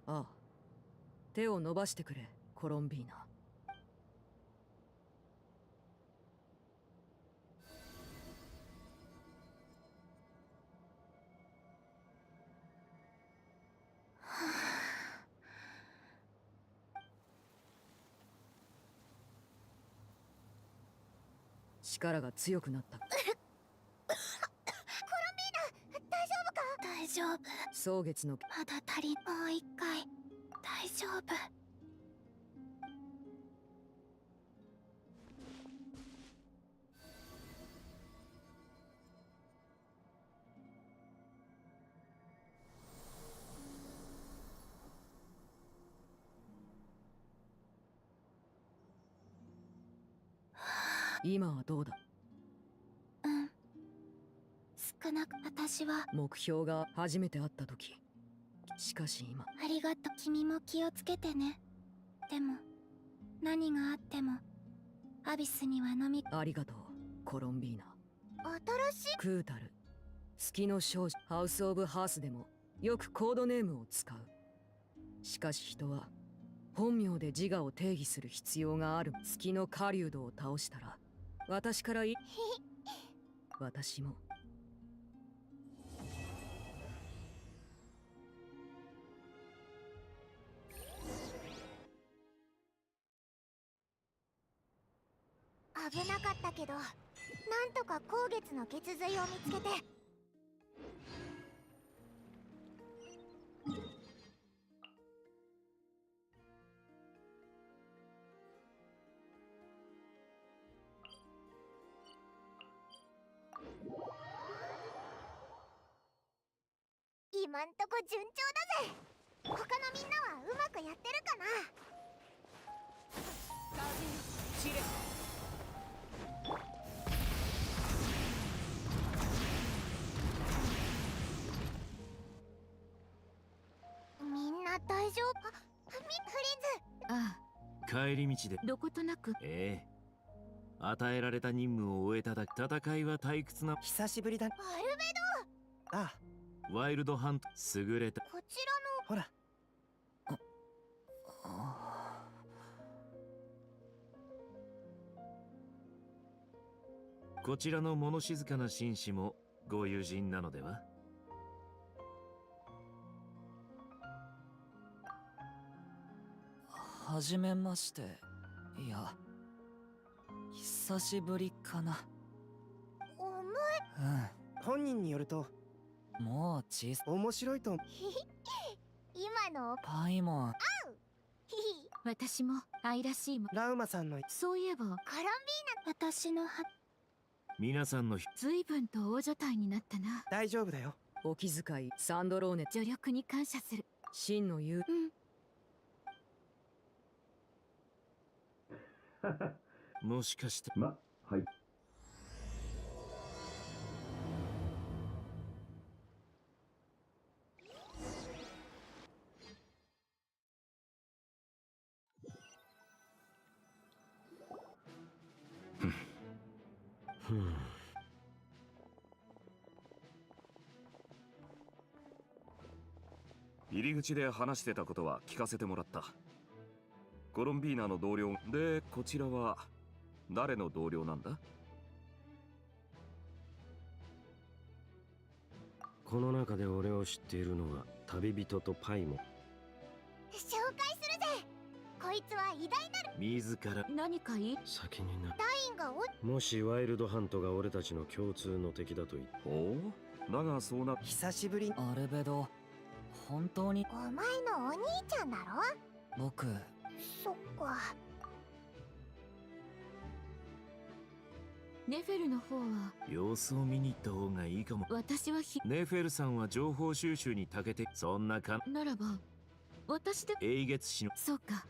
ああ、手を伸ばしてくれコロンビーナ。力が強くなった。コロンビーナ、大丈夫か。大丈夫。蒼月のまだ足り。もう一回。大丈夫。今はどうだ。少なく私は目標が初めて会った時。しかし今。ありがとう。君も気をつけてね。でも何があってもアビスには飲み。ありがとうコロンビーナ。新しいクータル、月の少女。ハウス・オブ・ハースでもよくコードネームを使う。しかし人は本名で自我を定義する必要がある。月の狩人を倒したら私から私も危なかったけど、なんとか後月の血髄を見つけて。今んとこ順調だぜ。他のみんなはうまくやってるかな。帰り道でどことなく。ええ。与えられた任務を終えただけ。戦いは退屈な。久しぶりだ。アルベド。ああ。ワイルドハント。優れた。こちらの。ほら。こちらの物静かな紳士もご友人なのでは？はじめまして。いや、久しぶりかな。重い。本人によるともう面白いと。今のパイモン。私も愛らしいも。ラウマさんの。そういえばコロンビーナ。私の皆さんの随分と大所帯になったな。大丈夫だよ。お気遣いサンドローネ。助力に感謝する。真の言う。もしかして。はい。入り口で話してたことは聞かせてもらった。コロンビーナの同僚で、こちらは誰の同僚なんだ？この中で俺を知っているのは旅人とパイモン。紹介するぜ。こいつは偉大なる。自ら。何かいい？先にな。ダインがもしワイルドハントが俺たちの共通の敵だと言って。おお、だがそうな。久しぶり。アルベド、本当に。お前のお兄ちゃんだろ？僕。そっか。ネフェルの方は様子を見に行った方がいいかも。私はネフェルさんは情報収集に長けて、そんなならば私で。英月氏の。そうか。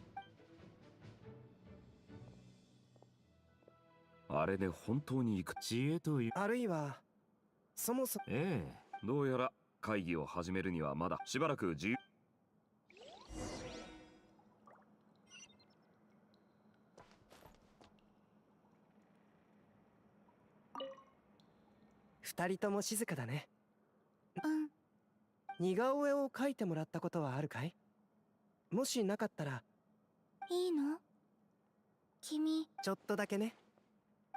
あれで本当に行く知恵という。あるいはそもそも。ええ、どうやら会議を始めるにはまだしばらく2人とも静かだね。似顔絵を描いてもらったことはあるかい？もしなかったら。いいの？君。ちょっとだけね。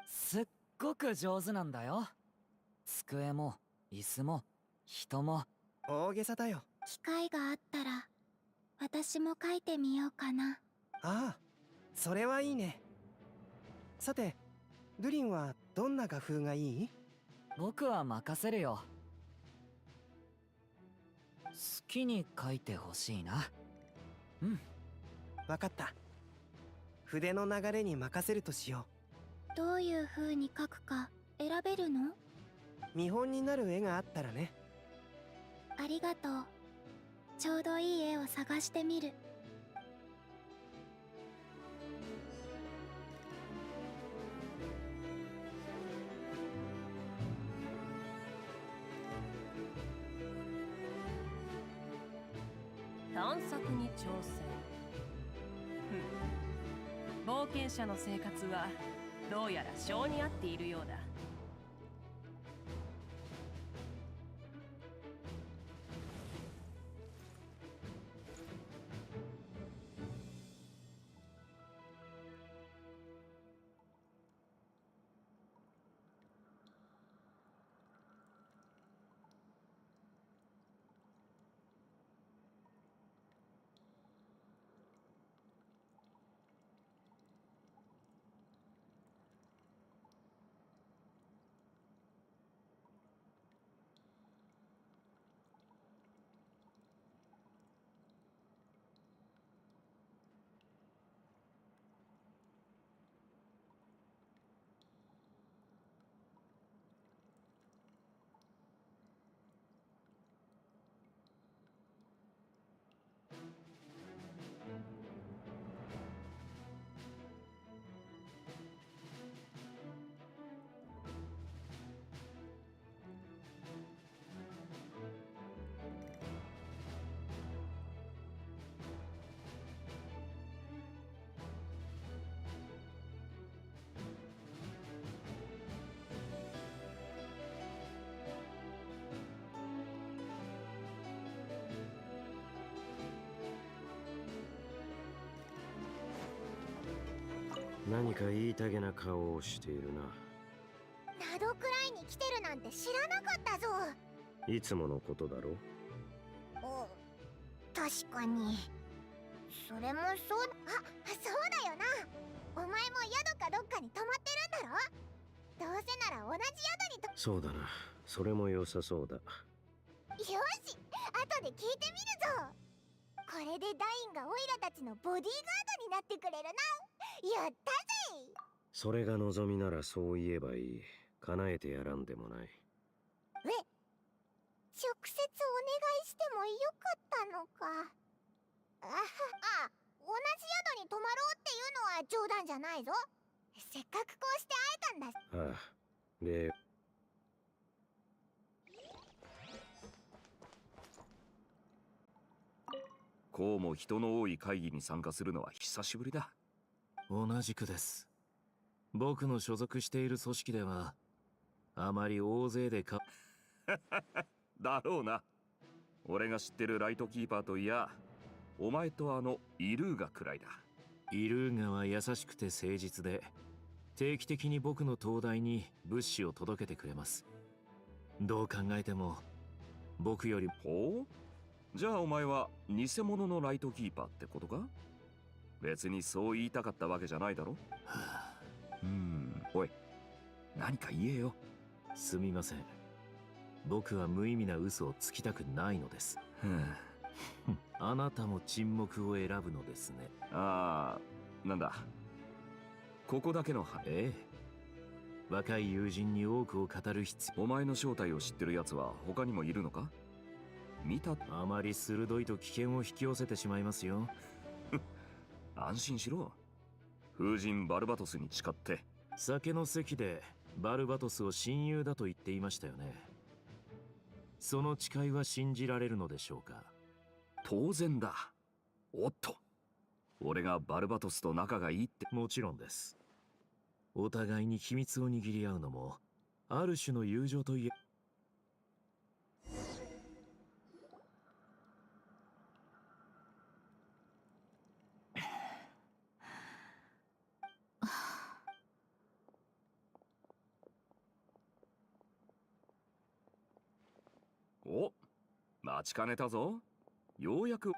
すっごく上手なんだよ。机も椅子も人も。大げさだよ。機会があったら私も描いてみようかな。ああ、それはいいね。さて、ドゥリンはどんな画風がいい？僕は任せるよ。好きに描いてほしいな。わかった。筆の流れに任せるとしよう。どういう風に描くか選べるの？見本になる絵があったらね。ありがとう。ちょうどいい絵を探してみる。探索に挑戦。冒険者の生活はどうやら性に合っているようだ。何か言いたげな顔をしているな。ナドくらいに来てるなんて知らなかったぞ。いつものことだろ。お、確かに。それもそう。あ、そうだよな。お前も宿かどっかに泊まってるんだろ。どうせなら同じ宿にと。そうだな、それも良さそうだ。よし、後で聞いてみるぞ。これでダインがオイラたちのボディーガードになってくれるな。やったぜ。それが望みならそう言えばいい。叶えてやらんでもない。直接お願いしてもよかったのか。同じ宿に泊まろうっていうのは冗談じゃないぞ。せっかくこうして会えたんだ。ああ、で、こうも人の多い会議に参加するのは久しぶりだ。同じくです。僕の所属している組織ではあまり大勢でかだろうな。俺が知ってるライトキーパーといや、お前とイルーガくらいだ。イルーガは優しくて誠実で、定期的に僕の灯台に物資を届けてくれます。どう考えても僕より。ほう、じゃあお前は偽物のライトキーパーってことか。別にそう言いたかったわけじゃないだろ。おい、何か言えよ。すみません、僕は無意味な嘘をつきたくないのです。あなたも沈黙を選ぶのですね。ああ、なんだ。ここだけのええ、若い友人に多くを語る必要。お前の正体を知ってる奴は他にもいるのか。見た。あまり鋭いと危険を引き寄せてしまいますよ。安心しろ。風神バルバトスに誓って。酒の席でバルバトスを親友だと言っていましたよね。その誓いは信じられるのでしょうか。当然だ。おっと、俺がバルバトスと仲がいいって。もちろんです。お互いに秘密を握り合うのもある種の友情といえ。お、待ちかねたぞ。ようやく。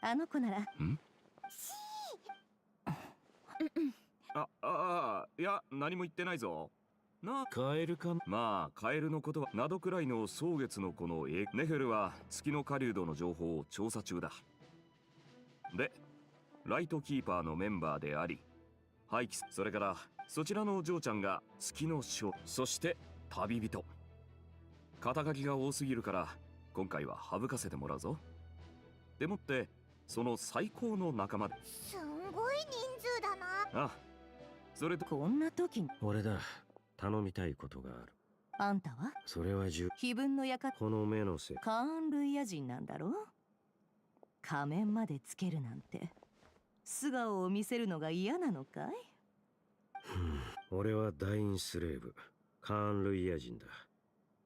あの子なら。いや、何も言ってないぞ。カエルか。まあ、カエルのことはナドくらいの蒼月の子のネフェルは月の狩人の情報を調査中だ。で、ライトキーパーのメンバーであり、廃棄、それからそちらのお嬢ちゃんが月の将、そして旅人。肩書きが多すぎるから今回は省かせてもらうぞ。でもってその最高の仲間。すんごい人数だな。それとこんな時に。俺だ、頼みたいことがある。あんたはそれは碑文の館。この目のせい。カーン・ルイヤ人なんだろ。仮面までつけるなんて素顔を見せるのが嫌なのかい。俺はダインスレーブ、カーン・ルイヤ人だ。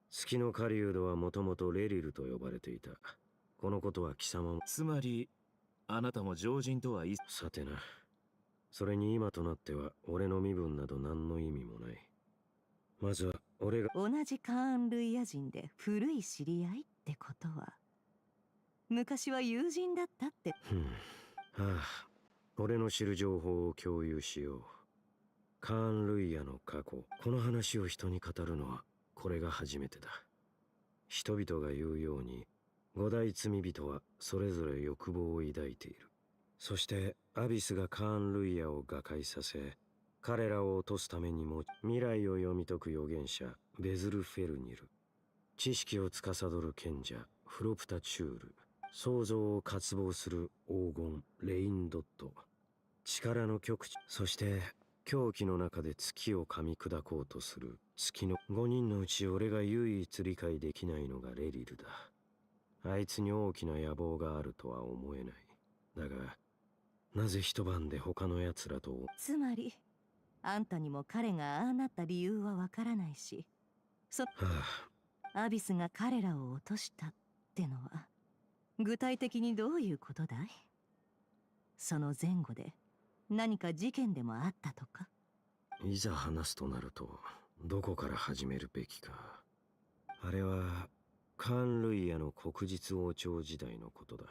月の狩人はもともとレリルと呼ばれていた。このことは貴様も。つまりあなたも常人とは。さてな。それに今となっては俺の身分など何の意味もない。まずは俺が。同じカーン・ルイヤ人で古い知り合いってことは昔は友人だったって。俺の知る情報を共有しよう。カーン・ルイヤの過去。この話を人に語るのはこれが初めてだ。人々が言うように五大罪人はそれぞれ欲望を抱いている。そしてアビスがカーン・ルイヤを瓦解させ、彼らを落とすためにも未来を読み解く預言者ベズル・フェルニル、知識を司る賢者フロプタ・チュール、創造を渇望する黄金レインドット、力の極致、そして狂気の中で月を噛み砕こうとする月の。5人のうち俺が唯一理解できないのがレリルだ。あいつに大きな野望があるとは思えない。だがなぜ一晩で他の奴らと。つまりあんたにも彼がああなった理由はわからないし、アビスが彼らを落としたってのは具体的にどういうことだい。その前後で何か事件でもあったとか？いざ話すとなると、どこから始めるべきか。あれはカーン・ルイヤの国実王朝時代のことだ。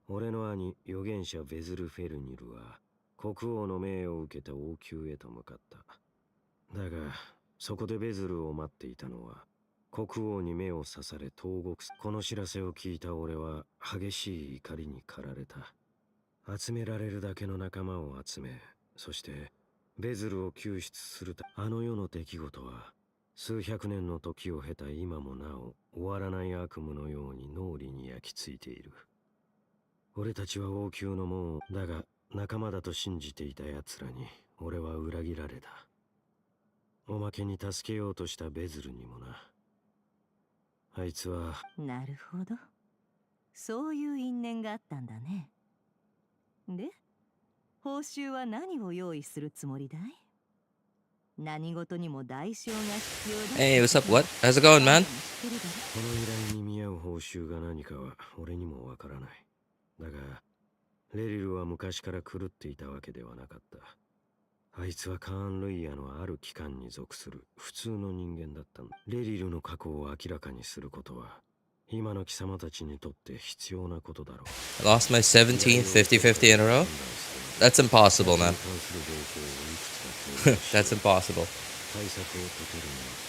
俺の兄預言者ベズル・フェルニルは国王の命を受けた王宮へと向かった。だがそこでベズルを待っていたのは国王に目を刺され投獄。この知らせを聞いた俺は激しい怒りに駆られた。集められるだけの仲間を集め、そしてベズルを救出する。あの世の出来事は数百年の時を経た今もなお終わらない悪夢のように脳裏に焼き付いている。俺たちは王宮の門を、だが仲間だと信じていた奴らに俺は裏切られた。おまけに助けようとしたベズルにもな。あいつは。なるほど。そういう因縁があったんだね。で、報酬は何を用意するつもりだい？何事にも代償が必要だ。Hey, what's up? What? How's it going, man? この依頼に見合う報酬が何かは俺にもわからない。だが、レリルは昔から狂っていたわけではなかった。あいつはカーン・ルイヤのある機関に属する普通の人間だったんだ。レリルの過去を明らかにすることは、今の貴様たちにとって必要なことだろう。I lost my 17th 50-50 in a row? That's impossible, man. That's impossible.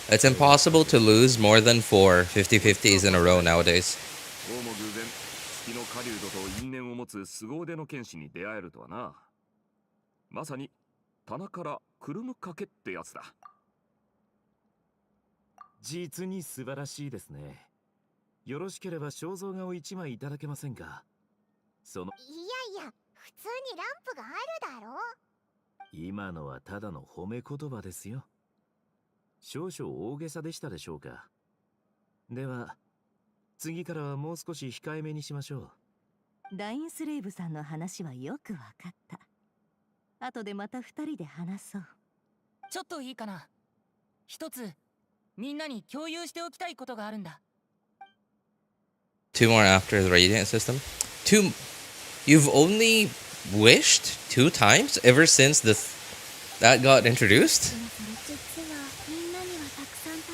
It's impossible to lose more than 4 50-50s in a row nowadays. どうも偶然、月の狩人と因縁を持つ凄腕の剣士に出会えるとはな。まさに棚からくるむかけってやつだ。実に素晴らしいですね。よろしければ肖像画を1枚いただけませんか？その。いやいや、普通にランプがあるだろ。今のはただの褒め言葉ですよ。少々大げさでしたでしょうか。では次からはもう少し控えめにしましょう。ダインスレイブさんの話はよくわかった。後でまた2人で話そう。ちょっといいかな。一つみんなに共有しておきたいことがあるんだ。Two more after the radiant system. You've only wished 2 times ever since that got introduced?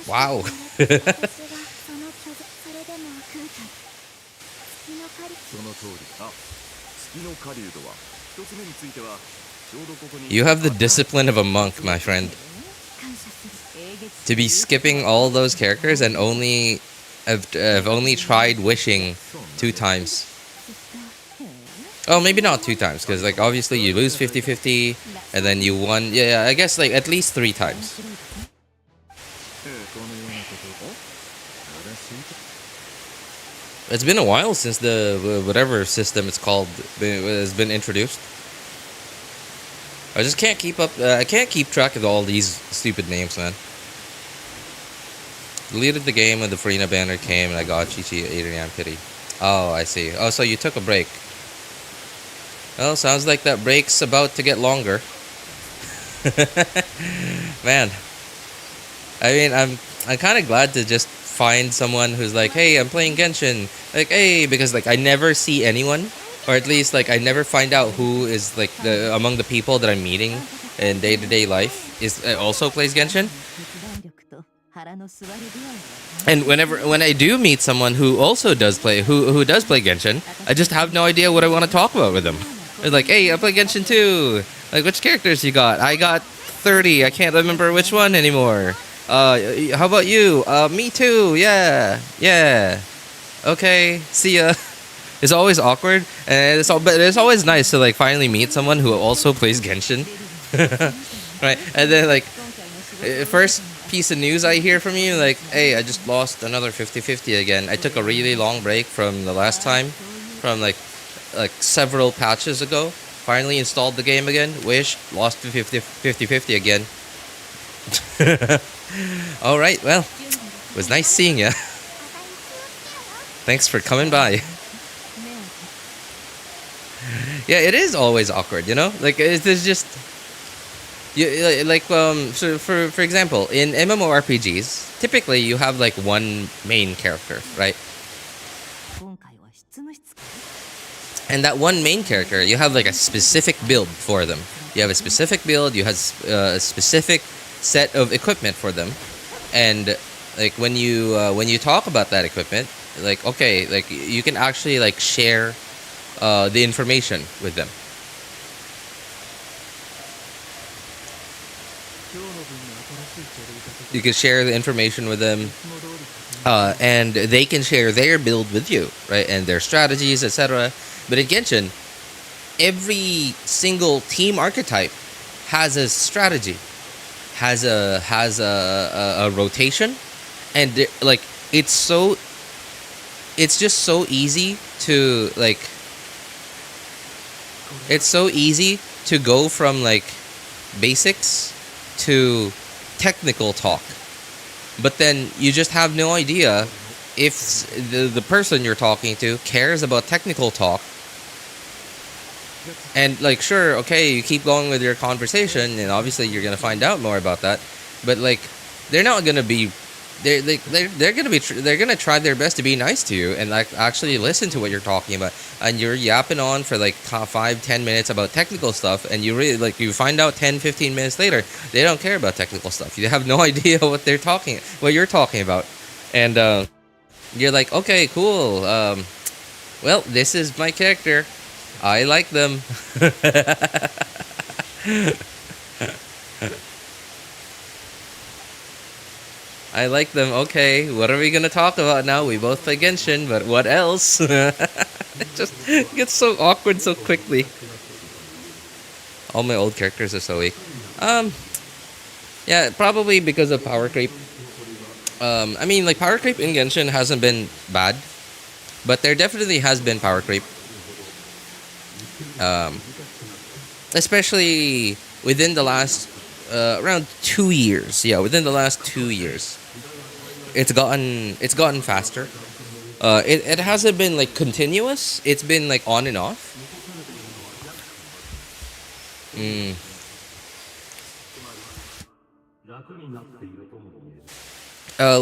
Wow. その通りだ。月の狩人は一つ目についてはちょうどここに。You have the discipline of a monk, my friend. To be skipping all those characters and I've only tried wishing 2 times. Oh, maybe not 2 times, because like obviously you lose 50-50 and then you won. Yeah, I guess like at least 3 times. It's been a while since the whatever system it's called has been introduced. I just can't keep up. I can't keep track of all these stupid names, man. Deleted the game when the Furina banner came and I got Chi-Chi Adrian Pity. Oh, I see. Oh, so you took a break. Well, sounds like that break's about to get longer. Man. I mean, I'm kind of glad to just find someone who's like, hey, I'm playing Genshin. Like, hey, because like I never see anyone, or at least like I never find out who is like among the people that I'm meeting in day-to-day life is also plays Genshin. And when I do meet someone who also does play who does play Genshin, I just have no idea what I want to talk about with them. They're like, hey, I play Genshin too. Like, which characters you got? I got 30. I can't remember which one anymore. How about you? Me too. Yeah. Okay. See ya. It's always awkward, and but it's always nice to like finally meet someone who also plays Genshin. Right? And then like first piece of news I hear from you, like, hey, I just lost another 50-50 again. I took a really long break from the last time, from like several patches ago. Finally installed the game again. Wish, lost 50-50 again. All right, well, it was nice seeing you. Thanks for coming by. Yeah, it is always awkward, you know? Like, there's just... so for example, in MMORPGs, typically you have like one main character, right? And that one main character, you have like a specific build for them. You have a specific build, you have a specific set of equipment for them. And like when you talk about that equipment, like okay, like you can actually like share the information with them. You can share the information with them, and they can share their build with you, right? And their strategies, etc. But in Genshin, every single team archetype has a strategy, has a rotation, and like it's just so easy to like. It's so easy to go from like basics to technical talk, but then you just have no idea if the person you're talking to cares about technical talk. And like sure, okay, you keep going with your conversation and obviously you're gonna find out more about that, but like they're not gonna be they're gonna try their best to be nice to you and like actually listen to what you're talking about. And you're yapping on for like 5-10 minutes about technical stuff, and you really like you find out 10-15 minutes later they don't care about technical stuff. You have no idea what you're talking about, and you're like, okay, cool, well, this is my character, I like them. I like them. Okay, what are we gonna talk about now? We both play Genshin, but what else? It just gets so awkward so quickly. All my old characters are so weak. Yeah, probably because of power creep. I mean, like power creep in Genshin hasn't been bad, but there definitely has been power creep. Especially within the last around 2 years. Yeah, within the last 2 years. It's gotten faster. It hasn't been like continuous. It's been like on and off.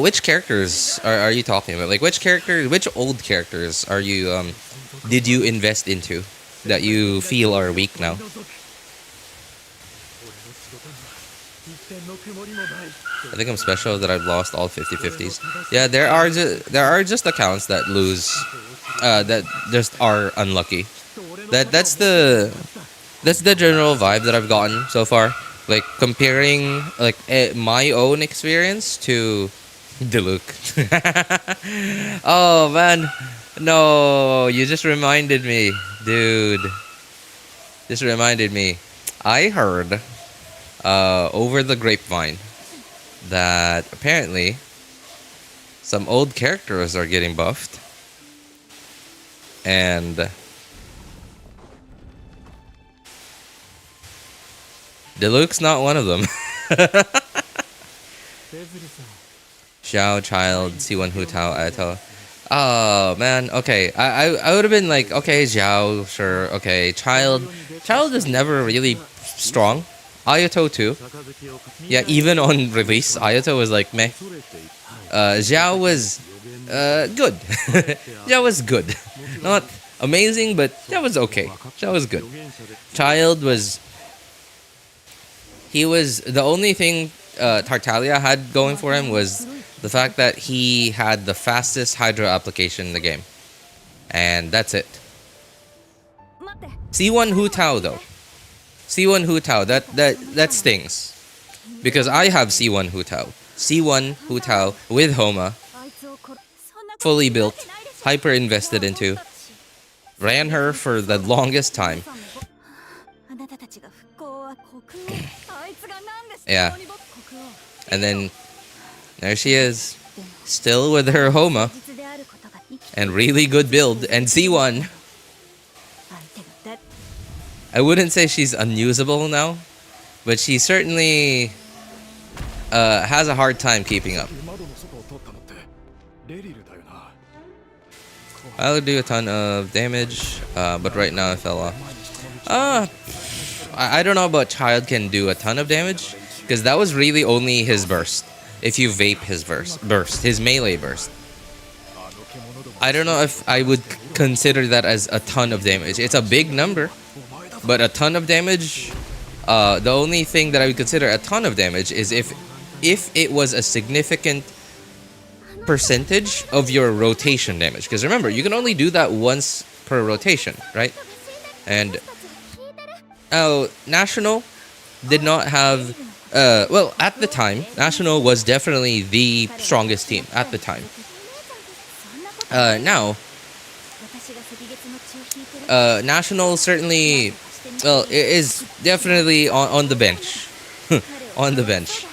Which characters are you talking about? Like which old characters are you did you invest into that you feel are weak now? I think I'm special that I've lost all 50/50s. Yeah, there are just accounts that lose, that just are unlucky. That's the general vibe that I've gotten so far. Like comparing like my own experience to Diluc. Oh man, no! You just reminded me, dude. Just reminded me. I heard over the grapevine that apparently some old characters are getting buffed, and Diluc's not one of them. Xiao, Child, C1 Hu Tao, Aito. Oh man, okay. I would have been like, okay, Xiao, sure, okay. Child is never really strong. Ayato too. Yeah, even on release, Ayato was like meh. Xiao was good. Xiao was good. Not amazing, but that was okay. Xiao was good. Child was... He was... The only thing Tartaglia had going for him was the fact that he had the fastest Hydra application in the game. And that's it. C1 Hu Tao though. C1 Hu Tao, that stings. Because I have C1 Hu Tao. C1 Hu Tao with Homa. Fully built. Hyper invested into. Ran her for the longest time. Yeah. And then there she is. Still with her Homa. And really good build. And C1. I wouldn't say she's unusable now, but she certainly has a hard time keeping up. I'll do a ton of damage, but right now I fell off. I don't know about Child can do a ton of damage, because that was really only his burst. If you vape his burst, his melee burst. I don't know if I would consider that as a ton of damage. It's a big number, but a ton of damage. The only thing that I would consider a ton of damage is if it was a significant percentage of your rotation damage. Because remember, you can only do that once per rotation, right? And National did not have. Well, at the time, National was definitely the strongest team at the time. Now, National certainly, well, it is definitely on the bench. On the bench.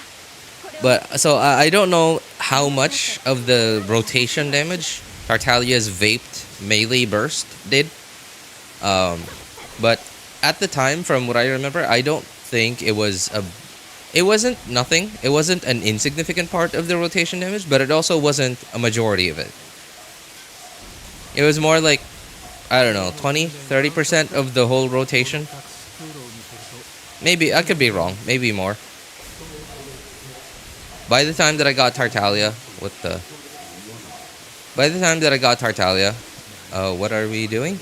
But, so I don't know how much of the rotation damage Tartaglia's Vaped Melee Burst did. But at the time, from what I remember, I don't think it was it wasn't nothing. It wasn't an insignificant part of the rotation damage, but it also wasn't a majority of it. It was more like, I don't know, 20-30% of the whole rotation. Maybe, I could be wrong. Maybe more. By the time that I got Tartaglia, by the time that I got Tartaglia, what are we doing?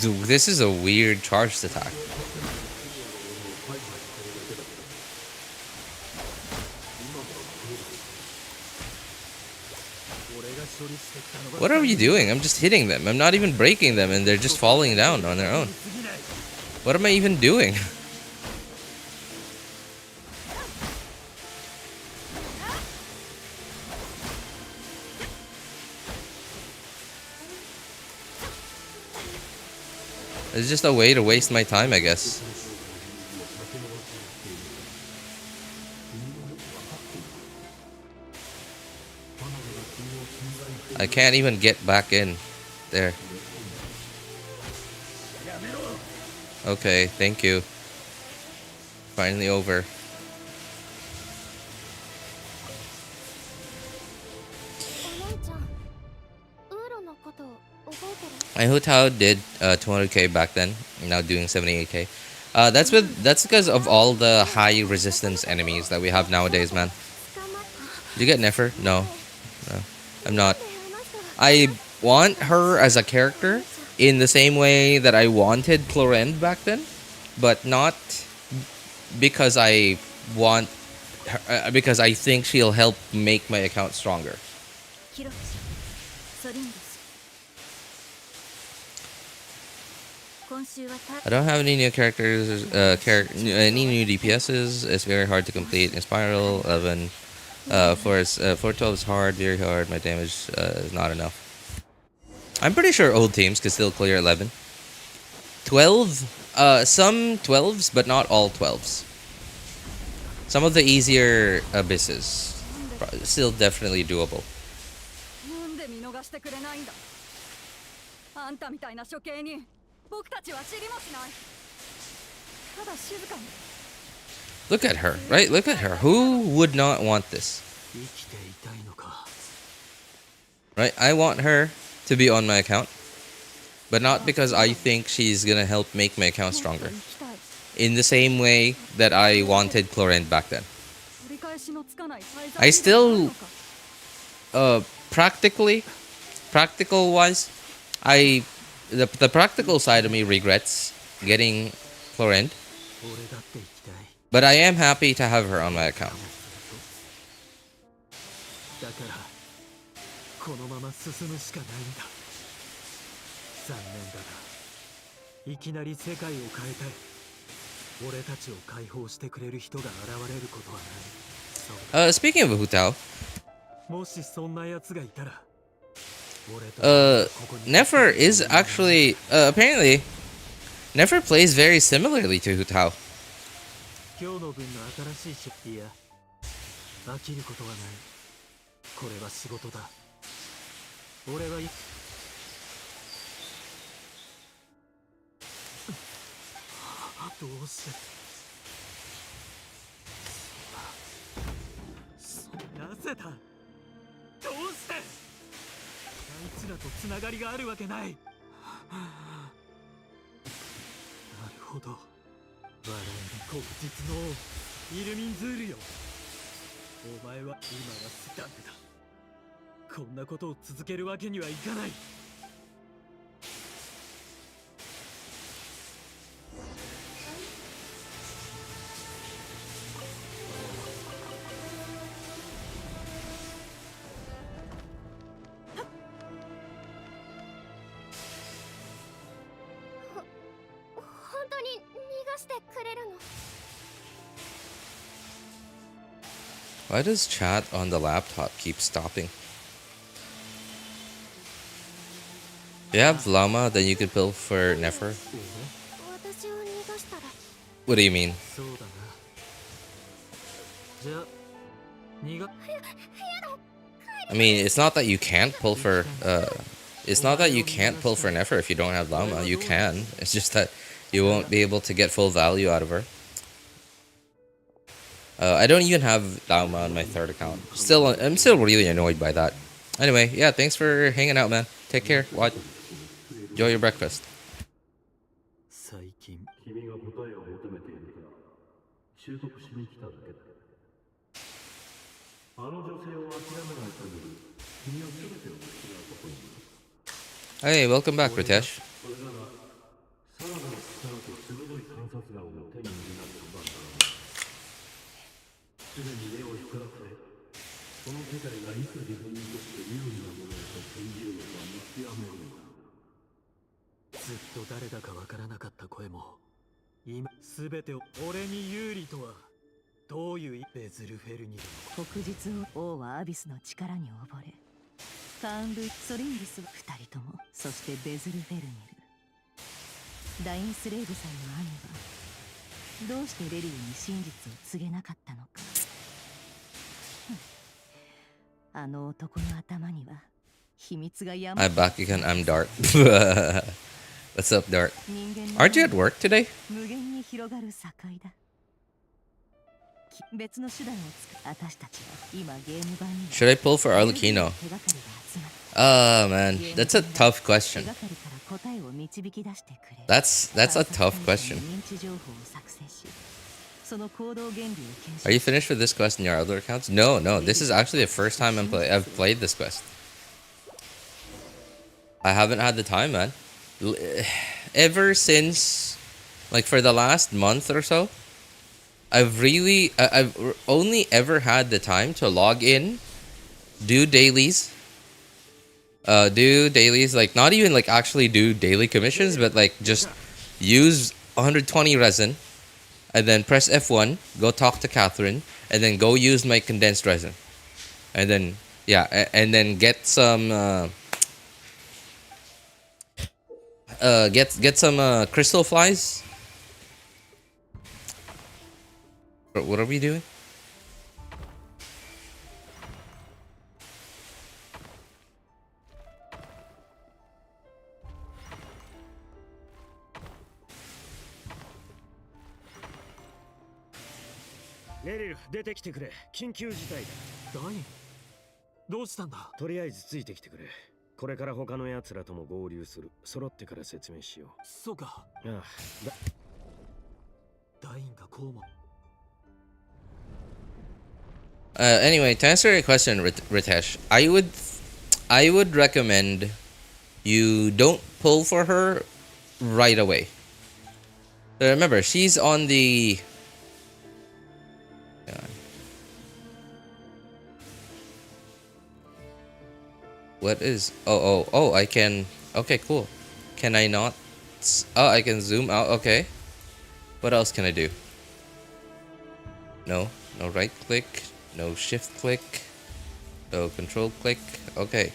Dude, this is a weird charged attack. What are you doing? I'm just hitting them. I'm not even breaking them and they're just falling down on their own. What am I even doing? It's just a way to waste my time, I guess. I can't even get back in there. Okay, thank you. Finally over. I Hutao did 200k back then. I'm now doing 78k. That's because of all the high resistance enemies that we have nowadays, man. Did you get Nefer? No. I'm not. I want her as a character in the same way that I wanted Clorend back then, but not because I want her, because I think she'll help make my account stronger. I don't have any new characters, any new DPSs. It's very hard to complete. In Spiral 11, 412 is hard, very hard. My damage is not enough. I'm pretty sure old teams could still clear 11. 12, some 12s, but not all 12s. Some of the easier abysses, still definitely doable. Look at her, right? Look at her. Who would not want this? Right? I want her to be on my account, but not because I think she's gonna help make my account stronger. In the same way that I wanted Clorend back then. I still, practical wise, the practical side of me regrets getting Clorend, but I am happy to have her on my account. Speaking of Hutao, もしそんな奴がいたら Nefer is actually apparently Nefer plays very similarly to Hutao. 今日の分の新しい出費や飽きることはない。これは仕事だ。俺はいどうしてなぜだ。どうしてあいつらとつながりがあるわけない。なるほど。笑える国実のイルミンズールよ。お前は今はスタンプだ。こんなことを続けるわけにはいかない。本当に逃がしてくれるの？ Why does chat on the laptop keep stopping? If you have Llama, then you could build for Nefer. What do you mean? I mean, it's not that you can't pull for it's not that you can't pull for Nefer if you don't have Llama. You can. It's just that you won't be able to get full value out of her. I don't even have Llama on my third account. I'm still really annoyed by that. Anyway, yeah, thanks for hanging out, man. Take care. Watch. Enjoy your breakfast. 最近君が答えを求めているから習得しに来ただけだ。あの女性を諦めない限り君は全てを失うことになる。 Hey, welcome back, Ritesh. それならさらなる力と鋭い観察眼を手に入れなければならない。すでに目を光らせこの世界がいつ自分にとって有利なものへと転じるのか見極めるのだ。ずっと誰だかわからなかった声も今すべてを俺に有利とはどういうベズルフェルニルの国実を王はアビスの力に溺れカーン・ルイ・ソリンギスは2人ともそしてベズルフェルニルダインスレイブさんの兄はどうしてレリーに真実を告げなかったのか。あの男の頭には秘密が山 I'm back again. I'm Dart. What's up, Dart? Aren't you at work today? 無限に広がる境だ。別の手段を使う私たちは今ゲーム版に Should I pull for Arlecchino? Man, that's a tough question. That's a tough question. Are you finished with this quest in your other accounts? No, this is actually the first time I've played this quest. I haven't had the time, man. Ever since, like, for the last month or so, I've only ever had the time to log in, do dailies, like, not even, like, actually do daily commissions, but, like, just use 120 resin, and then press F1, go talk to Catherine, and then go use my condensed resin. And then, yeah, and then get some, get some crystal flies. What are we doing? Leryl, 出てきてくれ。緊急事態だ。ダイン、どうしたんだ。とりあえずついてきてくれ。これから他の奴らとも合流する。揃ってから説明しよう。そうか。ああ、ダインがこうも。Anyway, to answer your question, Ritesh, I would recommend you don't pull for her right away. Remember, she's on the... What is... Oh, I can... Okay, cool. Can I not... Oh, I can zoom out. Okay. What else can I do? No right click. No shift click. No control click. Okay.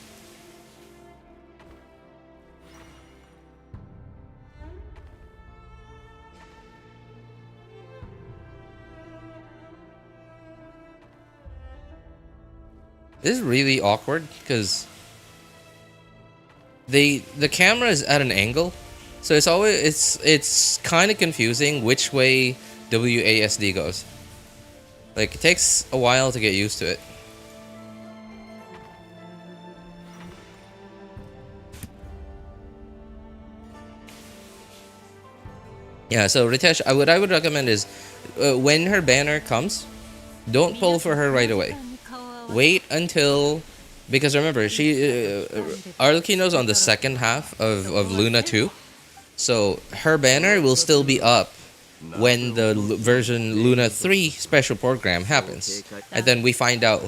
This is really awkward because the camera is at an angle, so it's kind of confusing which way WASD goes. Like, it takes a while to get used to it. Yeah, so Ritesh, what I would recommend is when her banner comes, don't pull for her right away. Wait until, because remember, Arlecchino's on the second half of Luna 2, so her banner will still be up when the version Luna 3 special program happens, and then we find out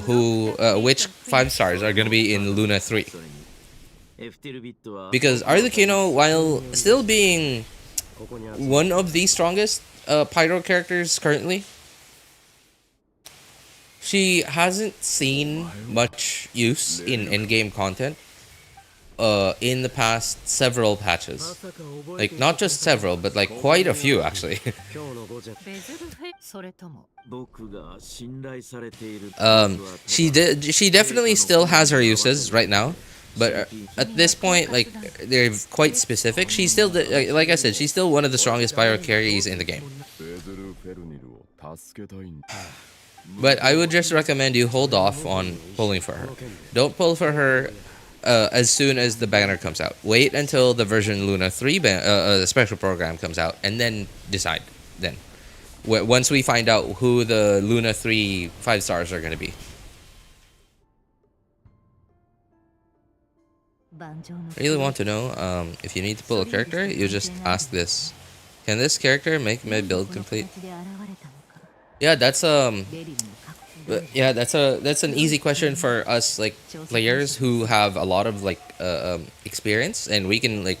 which 5 stars are going to be in Luna 3. Because Arlecchino, while still being one of the strongest Pyro characters currently, she hasn't seen much use in endgame content in the past several patches. Like, not just several, but like quite a few actually. She definitely still has her uses right now, but at this point, like, they're quite specific. She's still, like I said, she's still one of the strongest pyro carries in the game. But I would just recommend you hold off on pulling for her. Don't pull for her as soon as the banner comes out. Wait until the version Luna 3 special program comes out, and then decide. Then, once we find out who the Luna 3 5 stars are going to be. Really want to know if you need to pull a character, you just ask this: can this character make my build complete? Yeah, that's an easy question for us, like, players who have a lot of like experience, and we can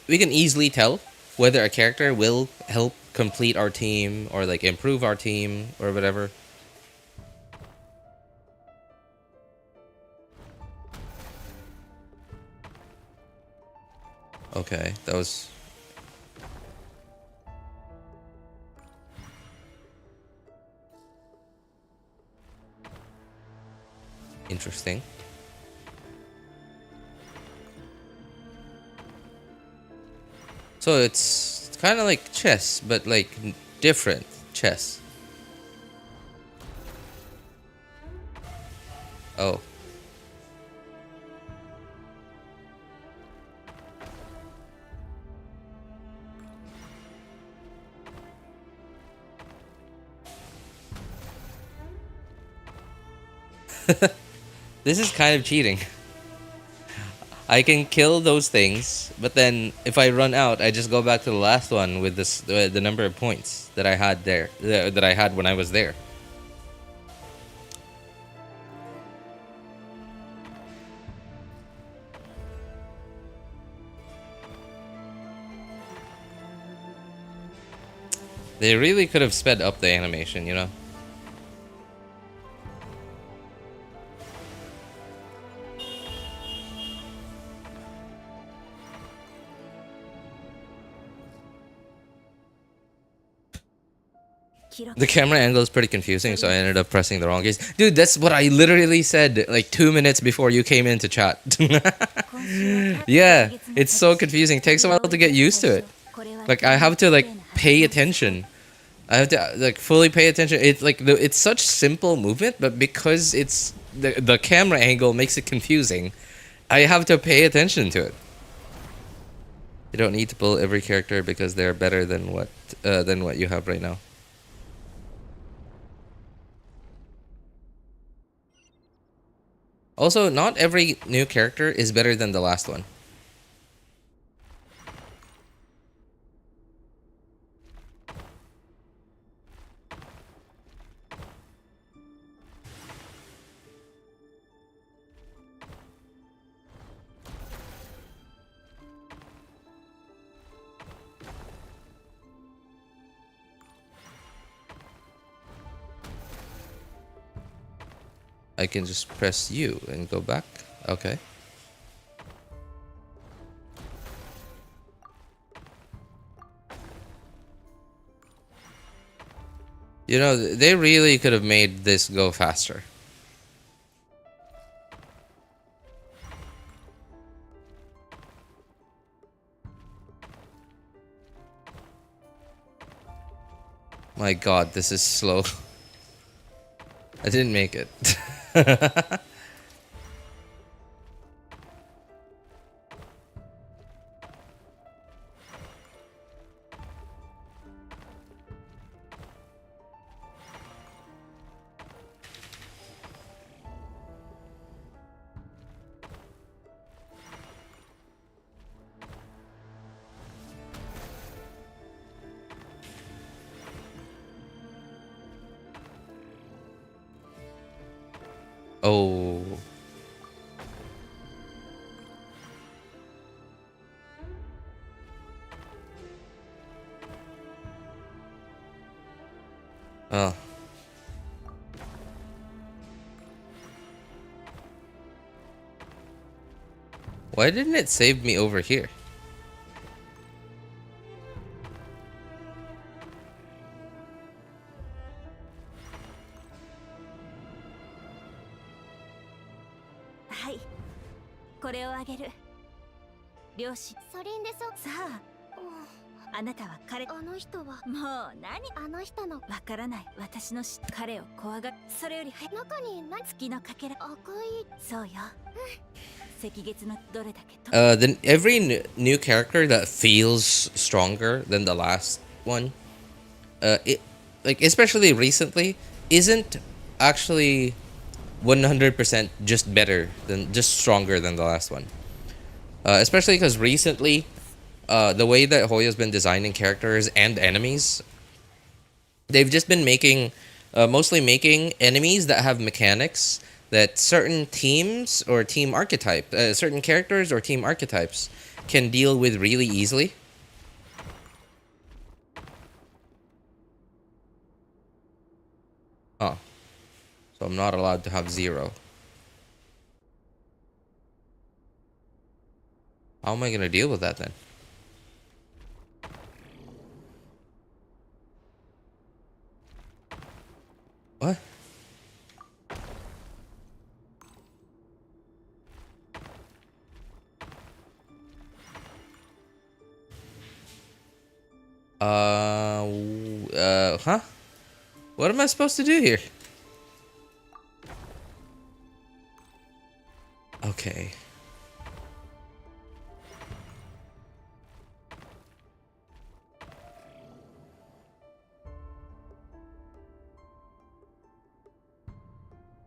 easily tell whether a character will help complete our team or like improve our team or whatever. Okay, that was interesting. So it's kind of like chess, but like different chess. Oh. This is kind of cheating. I can kill those things, but then if I run out, I just go back to the last one with this the number of points that I had there, that I had when I was there. They really could have sped up the animation, you know? The camera angle is pretty confusing, so I ended up pressing the wrong keys. Dude, that's what I literally said like 2 minutes before you came into chat. Yeah, it's so confusing. It takes a while to get used to it. Like, I have to like pay attention. I have to like fully pay attention. It's like it's such simple movement, but because it's the camera angle makes it confusing, I have to pay attention to it. You don't need to pull every character because they're better than what you have right now. Also, not every new character is better than the last one. I can just press U and go back. Okay. You know, they really could have made this go faster. My god, this is slow. I didn't make it. Oh. Oh. Why didn't it save me over here? Hi. これをあげる。両親。ソリンでそ。さあ。あなたは彼。あの人は。もう何？あの人の。わからない。私の彼を怖が。それより中に何？月のかけら。赤い。そうよ。赤月のどれだけ。Then every new character that feels stronger than the last one, like especially recently, isn't actually 100% just better than just stronger than the last one. Especially because recently, the way that Hoyo's been designing characters and enemies, they've just been making, mostly making enemies that have mechanics that certain teams or team archetype, certain characters or team archetypes can deal with really easily. Huh. So I'm not allowed to have 0. How am I going to deal with that then? What? Huh? What am I supposed to do here? Okay.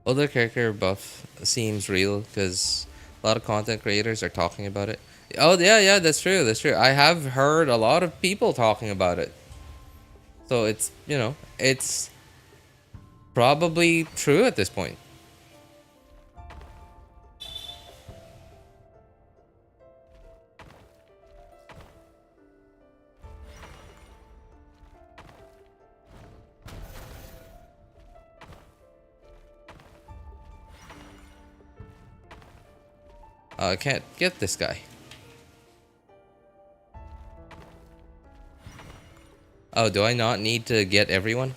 Other character buff seems real because a lot of content creators are talking about it. Oh yeah, that's true. That's true. I have heard a lot of people talking about it. So it's, you know, it's probably true at this point. I can't get this guy. Oh, do I not need to get everyone?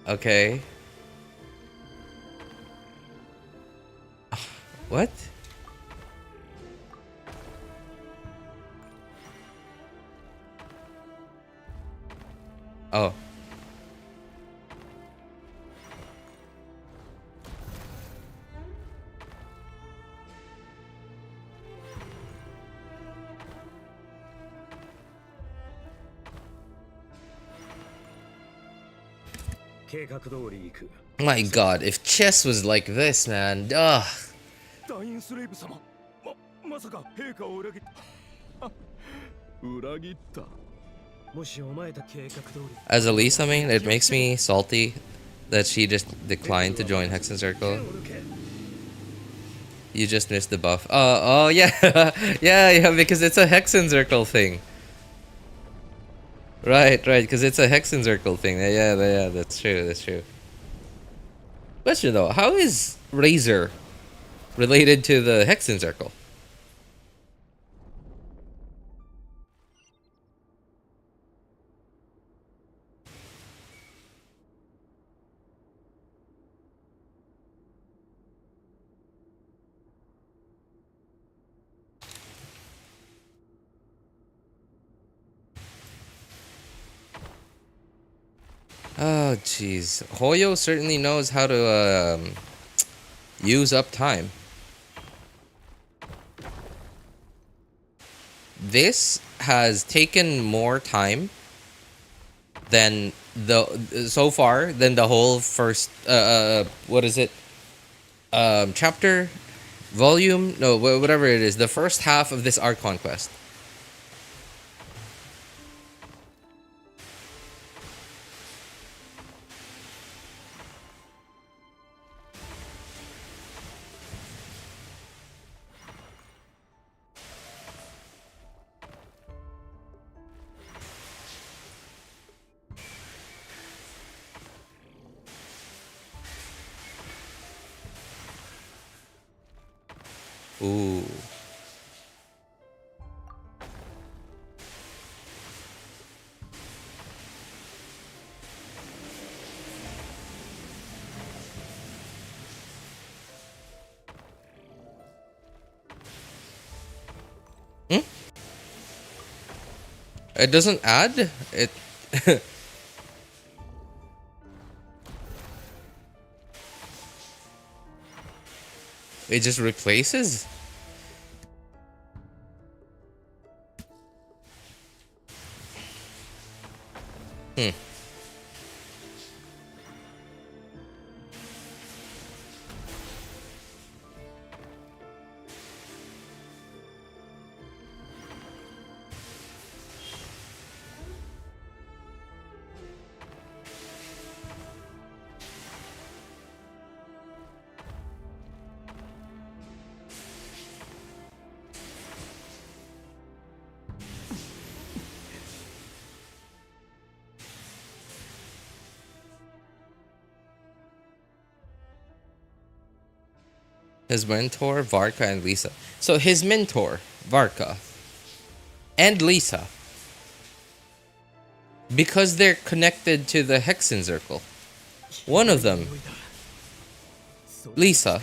Okay. What? Oh. My god, if chess was like this, man. Ugh. As Elise, I mean, it makes me salty that she just declined to join Hexen Circle. You just missed the buff. Oh yeah, yeah, because it's a Hexen Circle thing. Right, because it's a Hexen Circle thing. Yeah, that's true. Question though, how is Razor related to the Hexen Circle? Oh, jeez. Hoyo certainly knows how to use up time. This has taken more time than so far than the whole first what is it? Chapter, volume? No, whatever it is. The first half of this Archon quest. Ooh. It doesn't add it. It just replaces. His mentor, Varka and Lisa. So his mentor, Varka, and Lisa, because they're connected to the Hexen Circle, one of them, Lisa,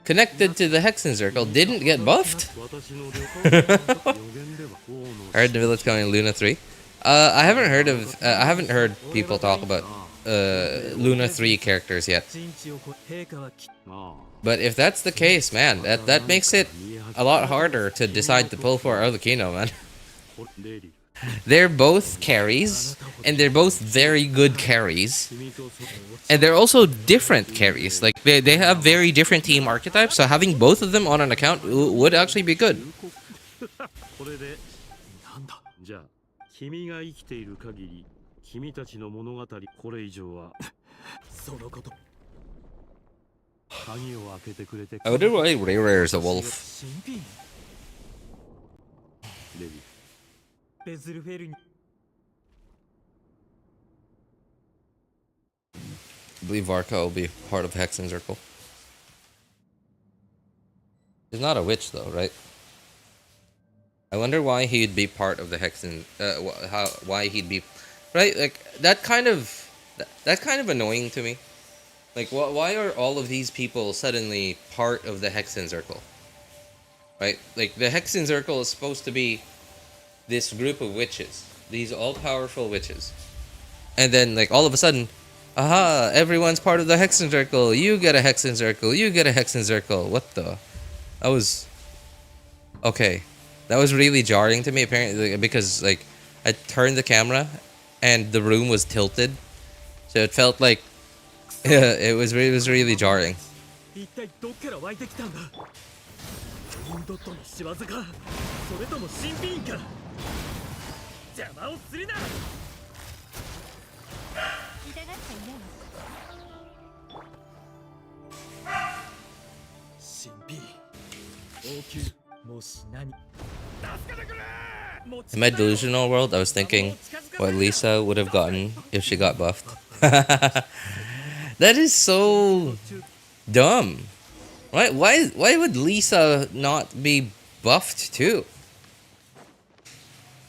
connected to the Hexen Circle, didn't get buffed. Heard the village coming in Luna 3. I haven't heard people talk about Luna 3 characters yet. But if that's the case, man, that makes it a lot harder to decide to pull for Arlecchino, man. They're both carries, and they're both very good carries. And they're also different carries. Like, they have very different team archetypes, so having both of them on an account would actually be good. I wonder why Rare is a wolf. I believe Varka will be part of Hexen Circle. He's not a witch though, right? I wonder why he'd be part of the Hexen. Why he'd be, right? Like that's kind of annoying to me. Like, why are all of these people suddenly part of the Hexen Circle? Right? Like, the Hexen Circle is supposed to be this group of witches. These all-powerful witches. And then, like, all of a sudden, aha, everyone's part of the Hexen Circle. You get a Hexen Circle. You get a Hexen Circle. What the? That was... Okay. That was really jarring to me, apparently, because, like, I turned the camera, and the room was tilted. So it felt like... it was really jarring. In my delusional world, I was thinking what Lisa would have gotten if she got buffed. That is so dumb. Why would Lisa not be buffed too?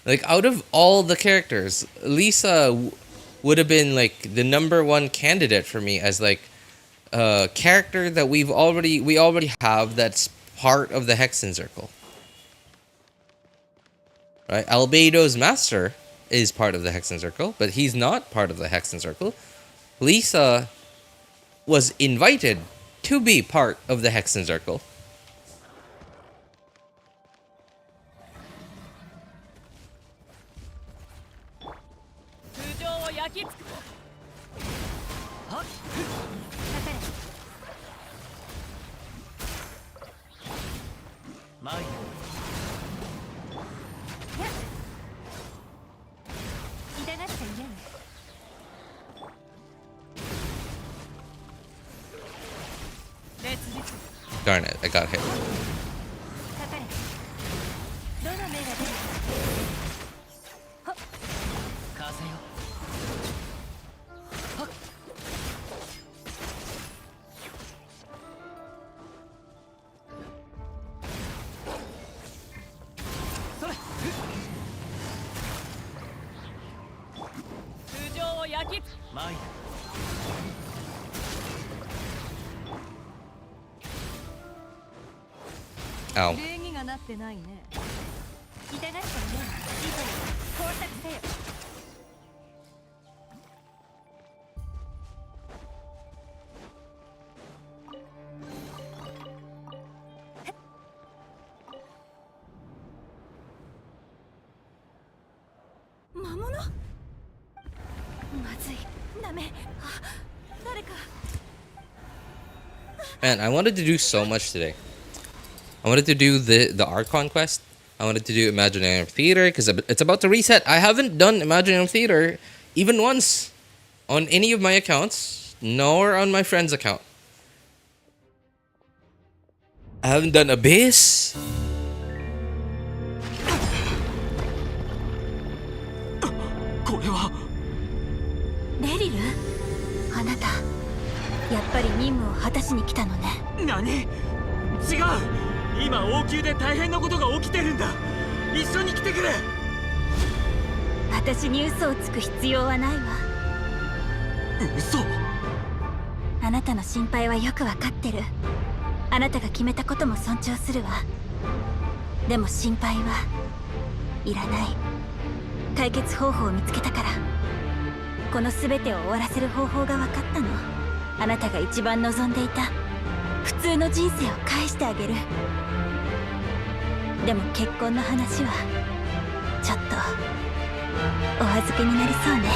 Like, out of all the characters, Lisa would have been like the #1 candidate for me as like a character that we already have that's part of the Hexen Circle. Right? Albedo's master is part of the Hexen Circle, but he's not part of the Hexen Circle. Lisa was invited to be part of the Hexen Circle. Darn it, I got hit. Ow. Man, I wanted to do so much today. I wanted to do the Archon quest. I wanted to do Imaginary Theater because it's about to reset. I haven't done Imaginary Theater even once on any of my accounts, nor on my friend's account. I haven't done Abyss. Leryl? あなた、やっぱり任務を果たしに来たのね。何？違う！今王宮で大変なことが起きてるんだ。一緒に来てくれ。私に嘘をつく必要はないわ。嘘？あなたの心配はよくわかってる。あなたが決めたことも尊重するわ。でも心配はいらない。解決方法を見つけたから。この全てを終わらせる方法が分かったの。あなたが一番望んでいた普通の人生を返してあげる。でも結婚の話はちょっとお預けになりそうね。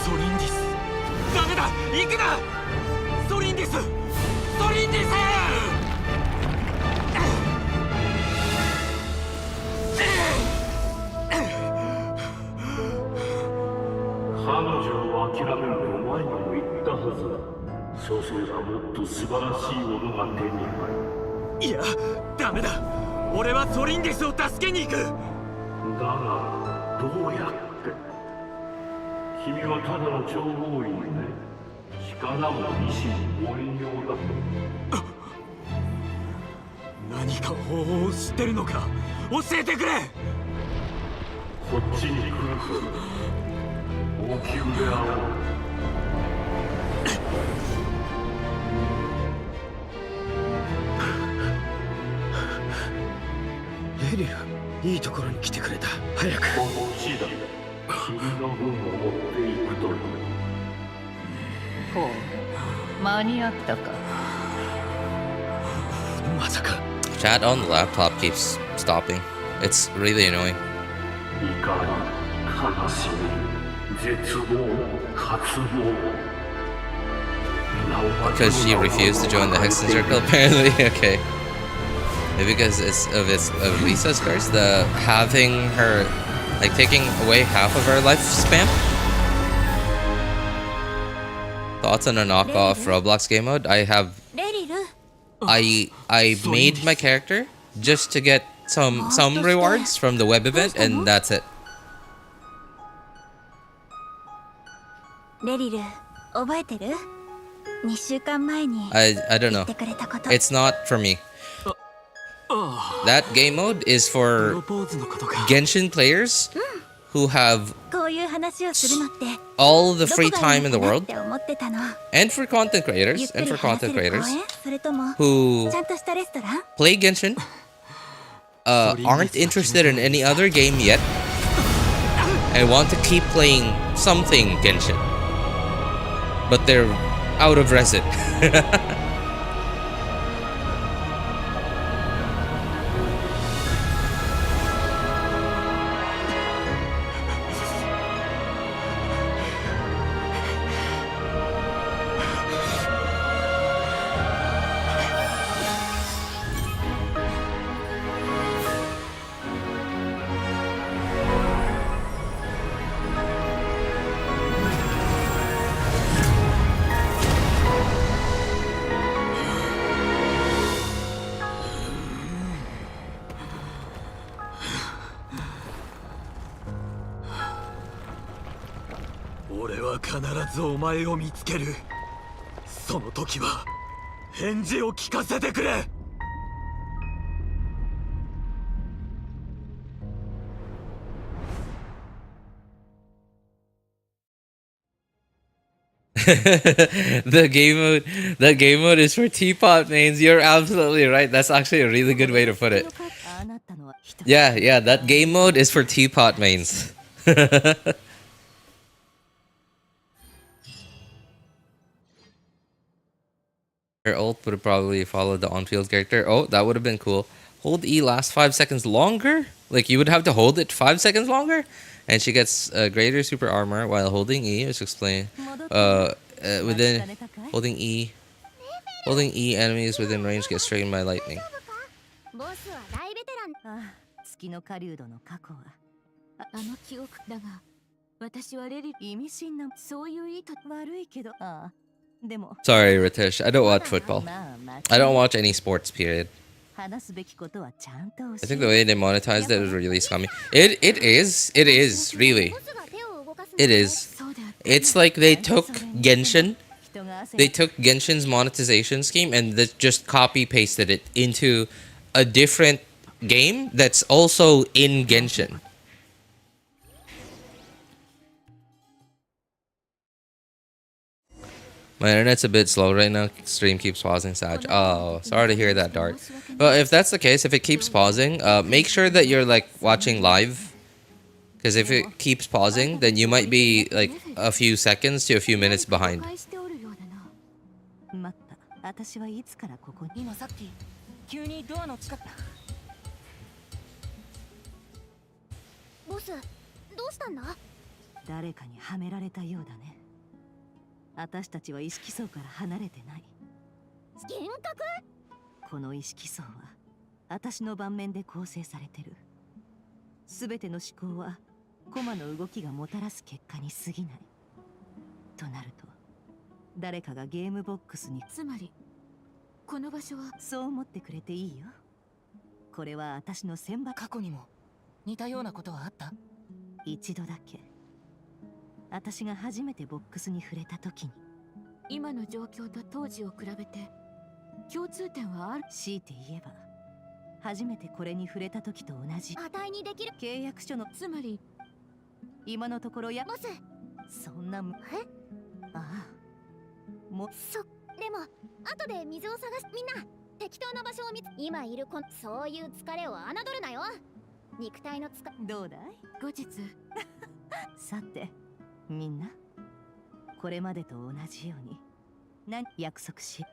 ソリンディス、ダメだ、行くな。ソリンディス、ソリンディス。彼女を諦めると前にも言ったはずだ。そうすればもっと素晴らしいものが手に入る。いや、ダメだ。俺はソリンディスを助けに行く。だがどうやって？君はただの諜報員ね。力も意志も凡庸だ。何か方法を知ってるのか？教えてくれ。こっちに来るぞ。王宮で会おう。レリル、いいところに来てくれた。早く。この地だ。君の分を持っていくという。ほう、間に合ったか。まさか。Chat on the laptop keeps stopping. It's really annoying. 怒り、悲しみ。絶望、渇望。Because she refused to join the Hexen Circle, apparently. Okay. Maybe because it's of Lisa's curse, the having her, like taking away half of her lifespan. thoughts on a knockoff Roblox game mode? I made my character just to get some rewards from the web event, and that's it. レリル、覚えてる？ 2週間前に I don't know. It's not for me. That game mode is for Genshin players who have こういう話をするのって all the free time in the どこがいい world, かなって思ってたの。 and for content creators ゆっく and り for 話せ content る公 creators 園？それとも who ちゃんとしたレストラン？ play Genshin, aren't interested in any other game yet, and want to keep playing something Genshin, but they're out of resin. The game mode is for teapot mains. You're absolutely right. That's actually a really good way to put it. Yeah, that game mode is for teapot mains. Her ult would have probably followed the on-field character. Oh, that would have been cool. Hold E lasts 5 seconds longer? Like, you would have to hold it 5 seconds longer? And she gets greater super armor while holding E, which explain within holding E, enemies within range get strained by lightning. 月の狩人の過去はあの記憶だが、私はレリ意味深なそういう意図悪いけど、でも Sorry, Ritesh, I don't watch football. I don't watch any sports, period. 話すべきことはちゃんと I think the way they monetized it was really scummy. It is really. It is. It's like they took Genshin's monetization scheme and just copy pasted it into a different game that's also in Genshin. My internet's a bit slow right now. Stream keeps pausing, Sag. Oh, sorry to hear that, Dart. But if that's the case, if it keeps pausing, make sure that you're like watching live. Because if it keeps pausing, then you might be like a few seconds to a few minutes behind. 私はいつからここに今さっき急にドアの近くボス、どうしたんだ？誰かにはめられたようだね。私たちは意識層から離れてない。幻覚？この意識層は私の盤面で構成されてる。すべての思考はコマの動きがもたらす結果に過ぎない。となると、誰かがゲームボックスにつまりこの場所はそう思ってくれていいよ。これは私の選抜過去にも似たようなことはあった？一度だけ。私が初めてボックスに触れた時に今の状況と当時を比べて共通点はある。強いて言えば初めてこれに触れた時と同じ値にできる契約書のつまり今のところやボスそんなああもでも後で水を探す。みんな適当な場所を見つ今いるそういう疲れを侮るなよ。肉体のどうだい後日さてみんなこれまでと同じように約束し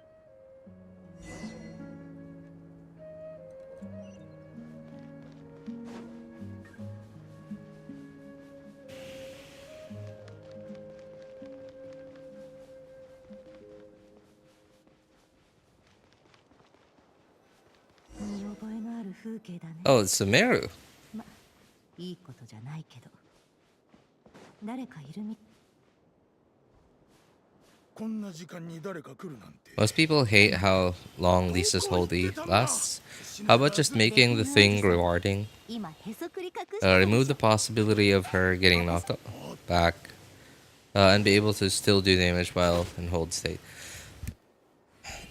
見覚えのある風景だね。Oh, it's Sumeru. ま、いいことじゃないけど誰かいるみ Most people hate how long Lisa's Holy lasts. How about just making the thing rewarding? Remove the possibility of her getting knocked back, and be able to still do damage while in hold state.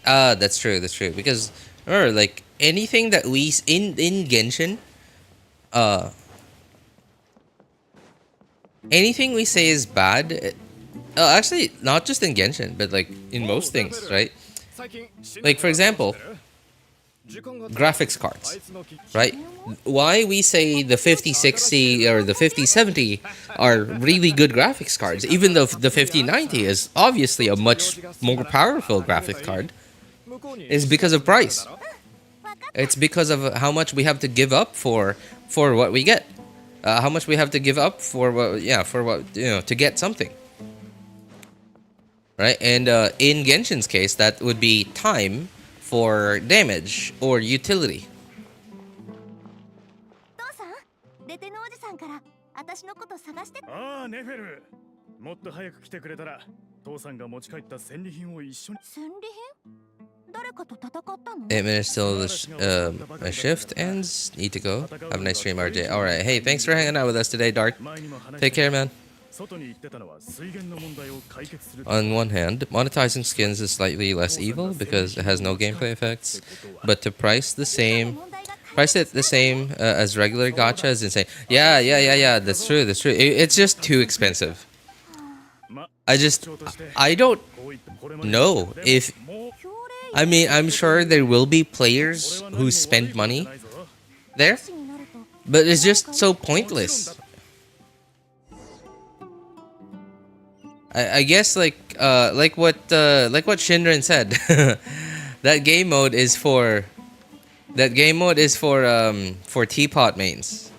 That's true. That's true. Because remember, like anything that we in Genshin, anything we say is bad. Actually, not just in Genshin, but like in most things, right? Like for example, graphics cards, right? Why we say the 5060 or the 5070 are really good graphics cards, even though the 5090 is obviously a much more powerful graphics card, is because of price. It's because of how much we have to give up for what we get. How much we have to give up for what, to get something. Right? And in Genshin's case, that would be time for damage or utility. Eight minutes till a shift ends. Need to go. Have a nice stream, RJ. Alright, hey, thanks for hanging out with us today, Dark. Take care, man. On one hand, monetizing skins is slightly less evil because it has no gameplay effects, but to price it the same as regular gacha is insane. Yeah. That's true. It's just too expensive. I don't know if. I mean, I'm sure there will be players who spend money there, but it's just so pointless. I guess like what Shinran said, that game mode is for teapot mains.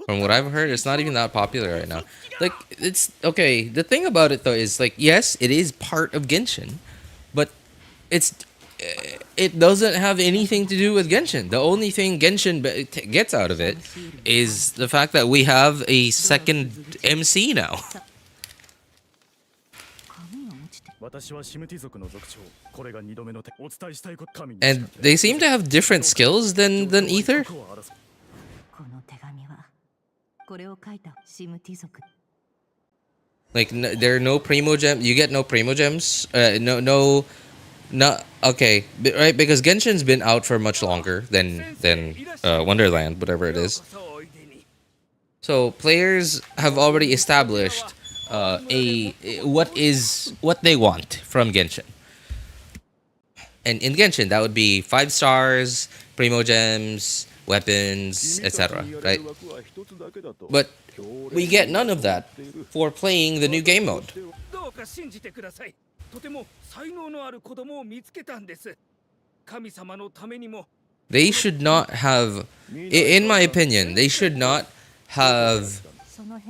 From what I've heard, it's not even that popular right now. Like, it's okay. The thing about it though is like, yes, it is part of Genshin, but it doesn't have anything to do with Genshin. The only thing Genshin gets out of it is the fact that we have a second MC now. And they seem to have different skills than Ether. Like there are no primo gems. You get no primo gems. Not okay, right? Because Genshin's been out for much longer than Wonderland, whatever it is. So players have already established what they want from Genshin. And in Genshin, that would be 5 stars, primo gems, weapons, etc. Right? But we get none of that for playing the new game mode. They should not have, in my opinion, they should not have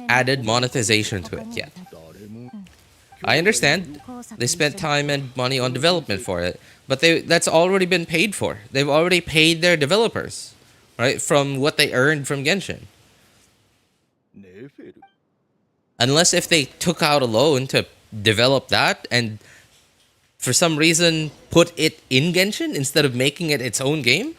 added monetization to it yet. I understand they spent time and money on development for it, but that's already been paid for. They've already paid their developers, right, from what they earned from Genshin. Unless if they took out a loan to develop that and for some reason put it in Genshin instead of making it its own game.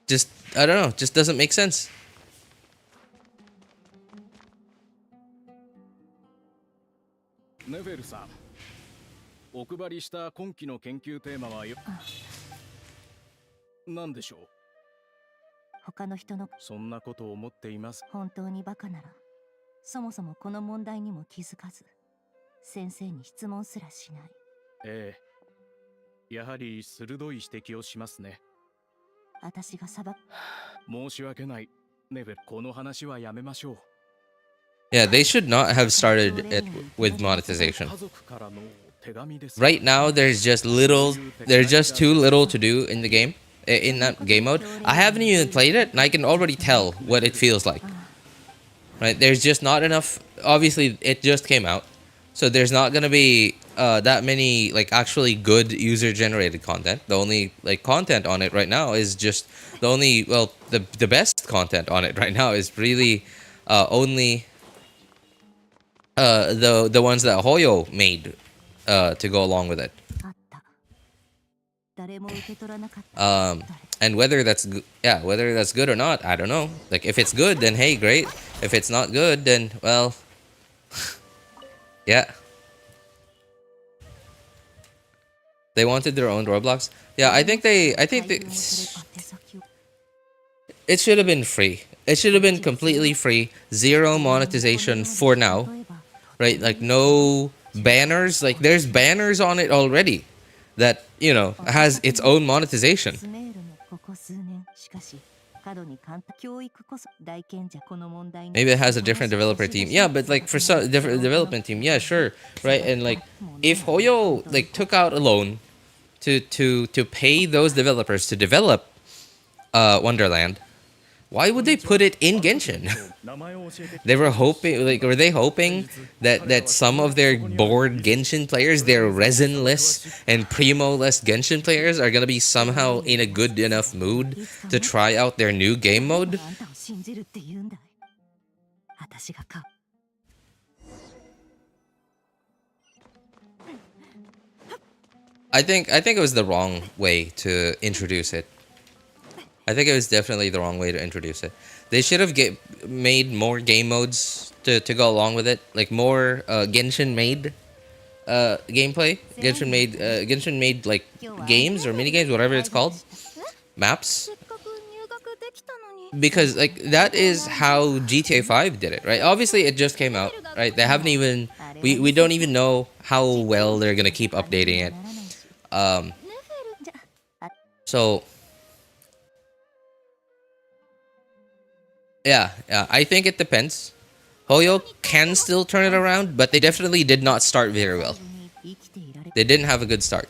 Just, I don't know, just doesn't make sense. Nefer-san, お配りした今期の研究テーマは何でしょう？他の人のそんなことを思っています。本当にバカなら、そもそもこの問題にも気づかず、先生に質問すらしない。ええ、やはり鋭い指摘をしますね。私が裁く。申し訳ない。Yeah, they should not have started it with monetization. Right now, there's just too little to do in the game, in that game mode. I haven't even played it, and I can already tell what it feels like. Right? There's just not enough. Obviously, it just came out, so there's not gonna be that many like actually good user-generated content. The only like content on it right now is just the best content on it right now is really only the ones that Hoyo made to go along with it. And whether that's good or not, I don't know. Like if it's good, then hey, great. If it's not good, then well, yeah. They wanted their own Roblox. Yeah, I think they. It should have been free. It should have been completely free, zero monetization for now, right? Like no banners. Like there's banners on it already, that has its own monetization. Maybe it has a different developer team. Yeah, but like for some different development team, yeah, sure, right? And like if Hoyo like took out a loan to pay those developers to develop Wonderland, why would they put it in Genshin? They were hoping, like, were they hoping that some of their bored Genshin players, their resinless and primo-less Genshin players, are gonna be somehow in a good enough mood to try out their new game mode? I think it was the wrong way to introduce it. I think it was definitely the wrong way to introduce it. They should have made more game modes to go along with it, like more Genshin made gameplay. Genshin made like games or mini games, whatever it's called, maps. Because like that is how GTA 5 did it, right? Obviously, it just came out, right? They haven't even we don't even know how well they're gonna keep updating it. So. Yeah, I think it depends. Hoyo can still turn it around, but they definitely did not start very well. They didn't have a good start.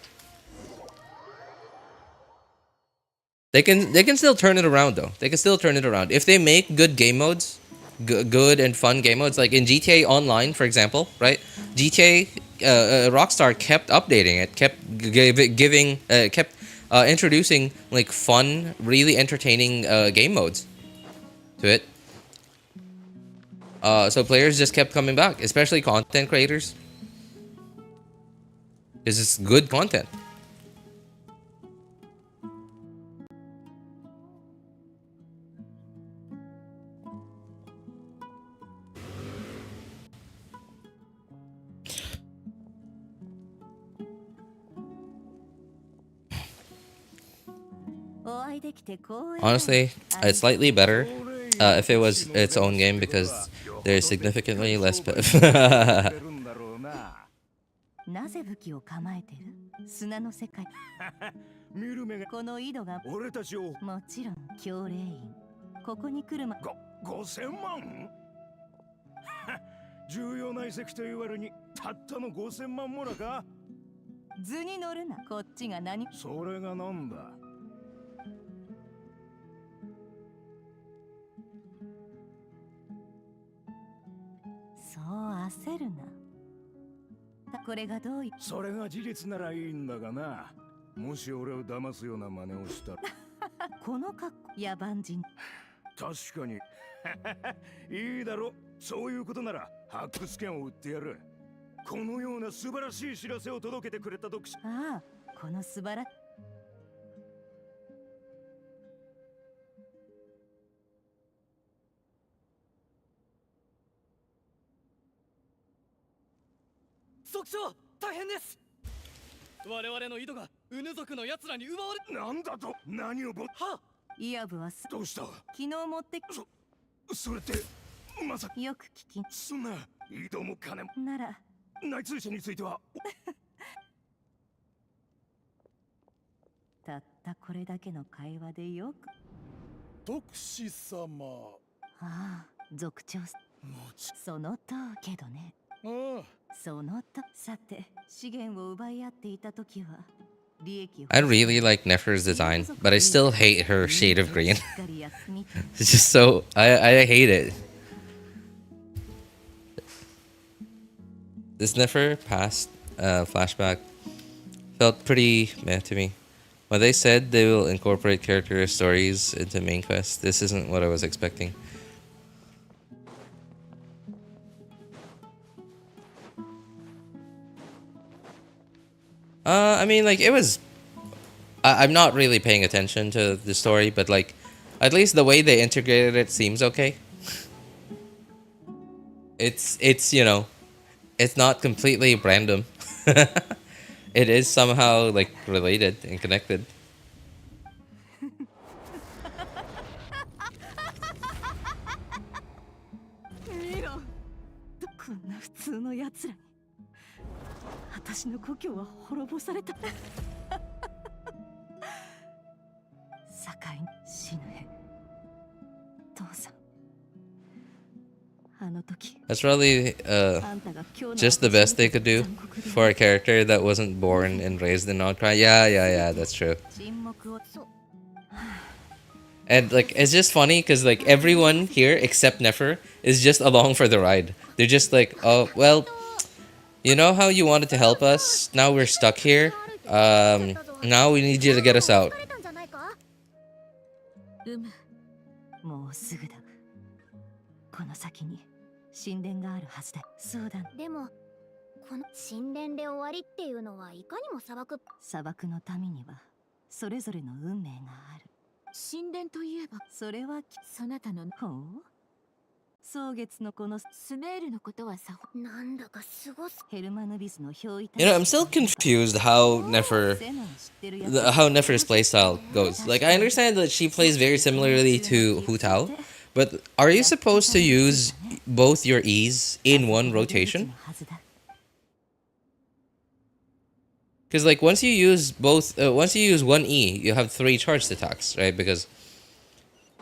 They can still turn it around though. They can still turn it around if they make good game modes, good and fun game modes. Like in GTA Online, for example, right? GTA Rockstar kept updating it, kept introducing like fun, really entertaining game modes to it. So players just kept coming back, especially content creators. Because it's good content. Honestly, it's slightly better if it was its own game because there's significantly less. なぜ武器を構えてる？砂の世界。見る目がこの井戸が俺たちをもちろん教令員。ここに来るま5000万？重要な遺跡と言われにたったの5000万もらか？図に乗るな。こっちが何？それがなんだ？そう焦るな。これがどういうそれが事実ならいいんだがな。もし俺を騙すような真似をしたらこの格好野蛮人。確かにいいだろ。そういうことなら発掘権を売ってやる。このような素晴らしい知らせを届けてくれた読者。ああ、この素晴ら族長、大変です。我々の井戸がウヌ族の奴らに奪われ。なんだと？何をはイヤブはどうした？昨日持ってそれってまさよく聞きそんな井戸も金もなら内通者についてはたったこれだけの会話でよく特使様ああ、族長。そのとけどね。そのと、さて、資源を奪い合っていた時は、利益を。I really like Nefer's design, but I still hate her shade of green. It's just so I hate it. This Nefer past flashback felt pretty meh to me. When they said they will incorporate character stories into main quest, this isn't what I was expecting. I mean, like, it was... I'm not really paying attention to the story, but, like, at least the way they integrated it seems okay. It's you know, it's not completely random. It is somehow, like, related and connected. That's really just the best they could do for a character that wasn't born and raised in Outcry. Yeah, that's true. And like, it's just funny because like everyone here except Nefer is just along for the ride. They're just like, oh well, you know how you wanted to help us? Now we're stuck here. Now we need you to get us out. もうすぐだ。この先に神殿があるはずだ。そうだ。でもこの神殿で終わりっていうのはいかにも砂漠の民にはそれぞれの運命がある。神殿といえばそれはそなたのほう蒼月のこのスメールのことはさほなんだかすごすヘルマヌビスの憑依 You know, I'm still confused how Nefer's playstyle goes. Like, I understand that she plays very similarly to Hu Tao, but are you supposed to use both your E's in one rotation? Because like once you use one E, you have 3 charged attacks, right? Because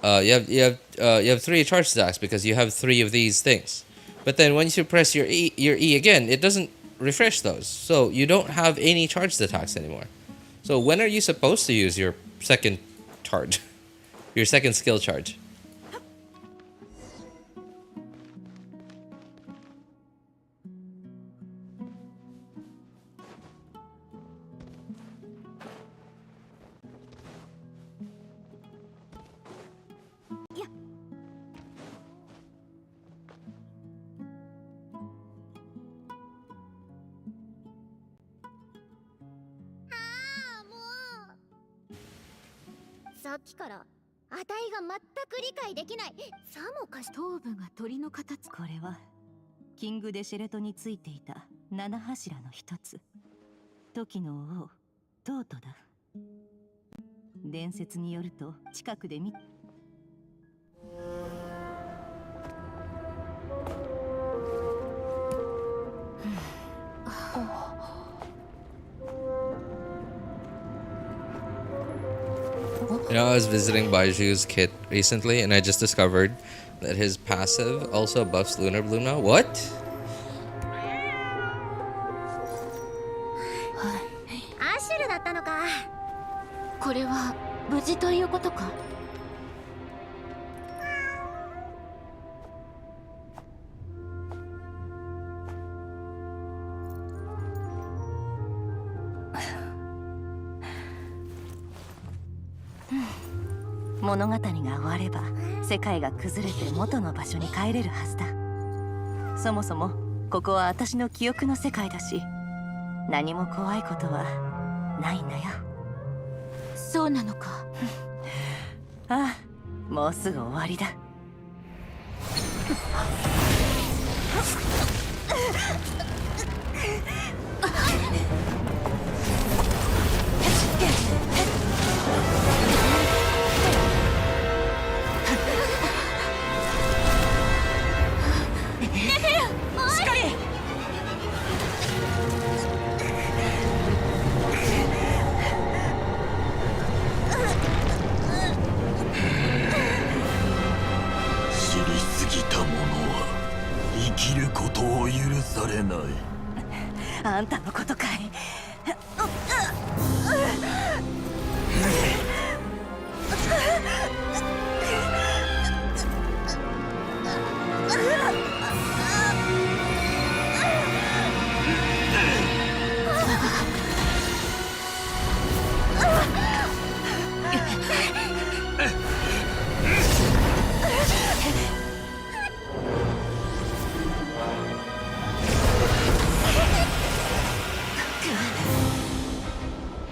you have 3 charged attacks because you have 3 of these things. But then once you press your E again, it doesn't refresh those, so you don't have any charged attacks anymore. So when are you supposed to use your second charge, your second skill charge?さっきから値が全く理解できない。さもかし頭部が鳥の形。これはキング・デシェレトについていた7柱の一つ、時の王トートだ。伝説によると近くで見You know, I was visiting Baiju's kit recently, and I just discovered that his passive also buffs Lunar Bloom now. What? アシュルだったのか。これは無事ということか。物語が終われば世界が崩れて元の場所に帰れるはずだ。そもそもここは私の記憶の世界だし、何も怖いことはないんだよ。そうなのか。ああ、もうすぐ終わりだ。私利生きることを許されない。あんたのことかい。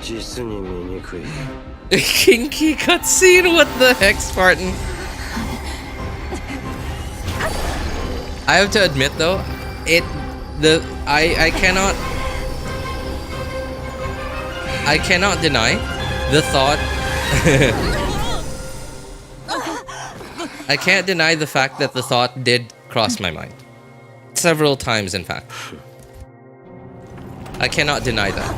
実に醜い。Kinky cutscene? What the heck, Spartan? I have to admit though, I cannot deny the thought. I can't deny the fact that the thought did cross my mind. Several times, in fact. I cannot deny that.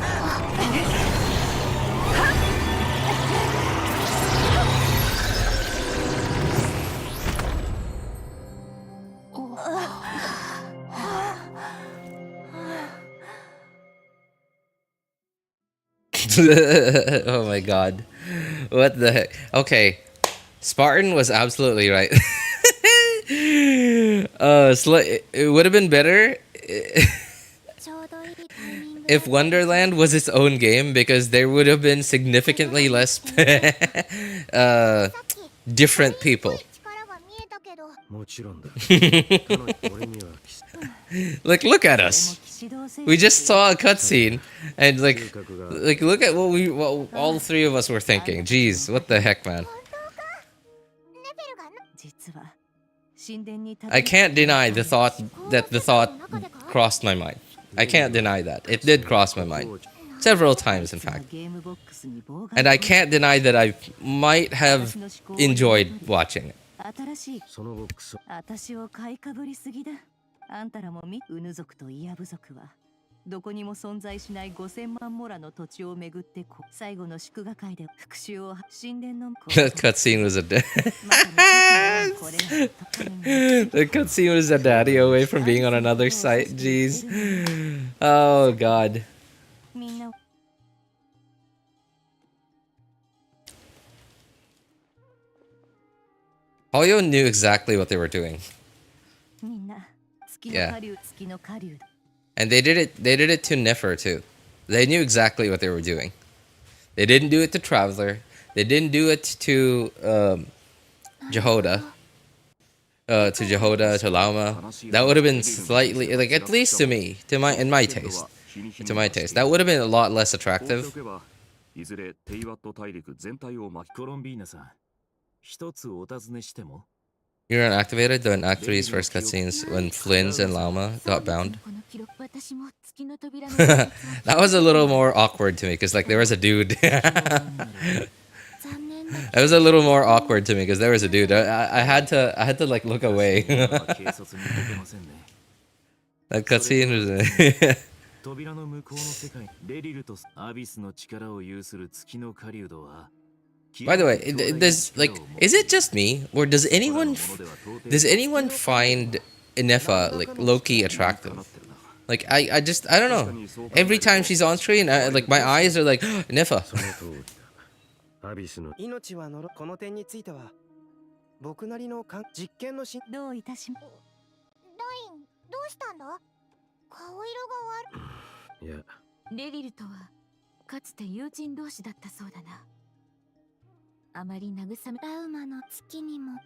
Oh my god. What the heck? Okay. Spartan was absolutely right. It would have been better if Wonderland was its own game, because there would have been significantly less different people. Like, look at us. We just saw a cutscene, and like look at what all three of us were thinking. Jeez, what the heck, man. I can't deny the thought crossed my mind. I can't deny that. It did cross my mind. Several times, in fact. And I can't deny that I might have enjoyed watching it. 私を買いかぶりすぎだ。あんたらもウヌ族とイヤ部族はどこにも存在しない5000万モラの土地をめぐって最後の祝賀会で復讐を神殿の That cutscene was a The cutscene was a daddy away from being on another site. Jeez. Oh god. Hoyo knew exactly what they were doing. Yeah. And they did it to Nefer too. They knew exactly what they were doing. They didn't do it to Traveler. They didn't do it to Jehoda. To Lauma. That would have been slightly, like, at least to me, in my taste. To my taste. That would have been a lot less attractive. You're unactivated during Act 3's first cutscenes when Flynn's and Lauma got bound. That was a little more awkward to me, because like there was a dude. That was a little more awkward to me because there was a dude. I had to like look away. That cutscene was. By the way, is it just me, or does anyone find Nefa like low-key attractive? Like I don't know. Every time she's on screen, like my eyes are like Nefa. 命はこの点については僕なりの実験のどういたしま。ラインどうしたんだ？顔色が悪い。いや。レリルとはかつて友人同士だったそうだな。あまり慰めラウマの月にも。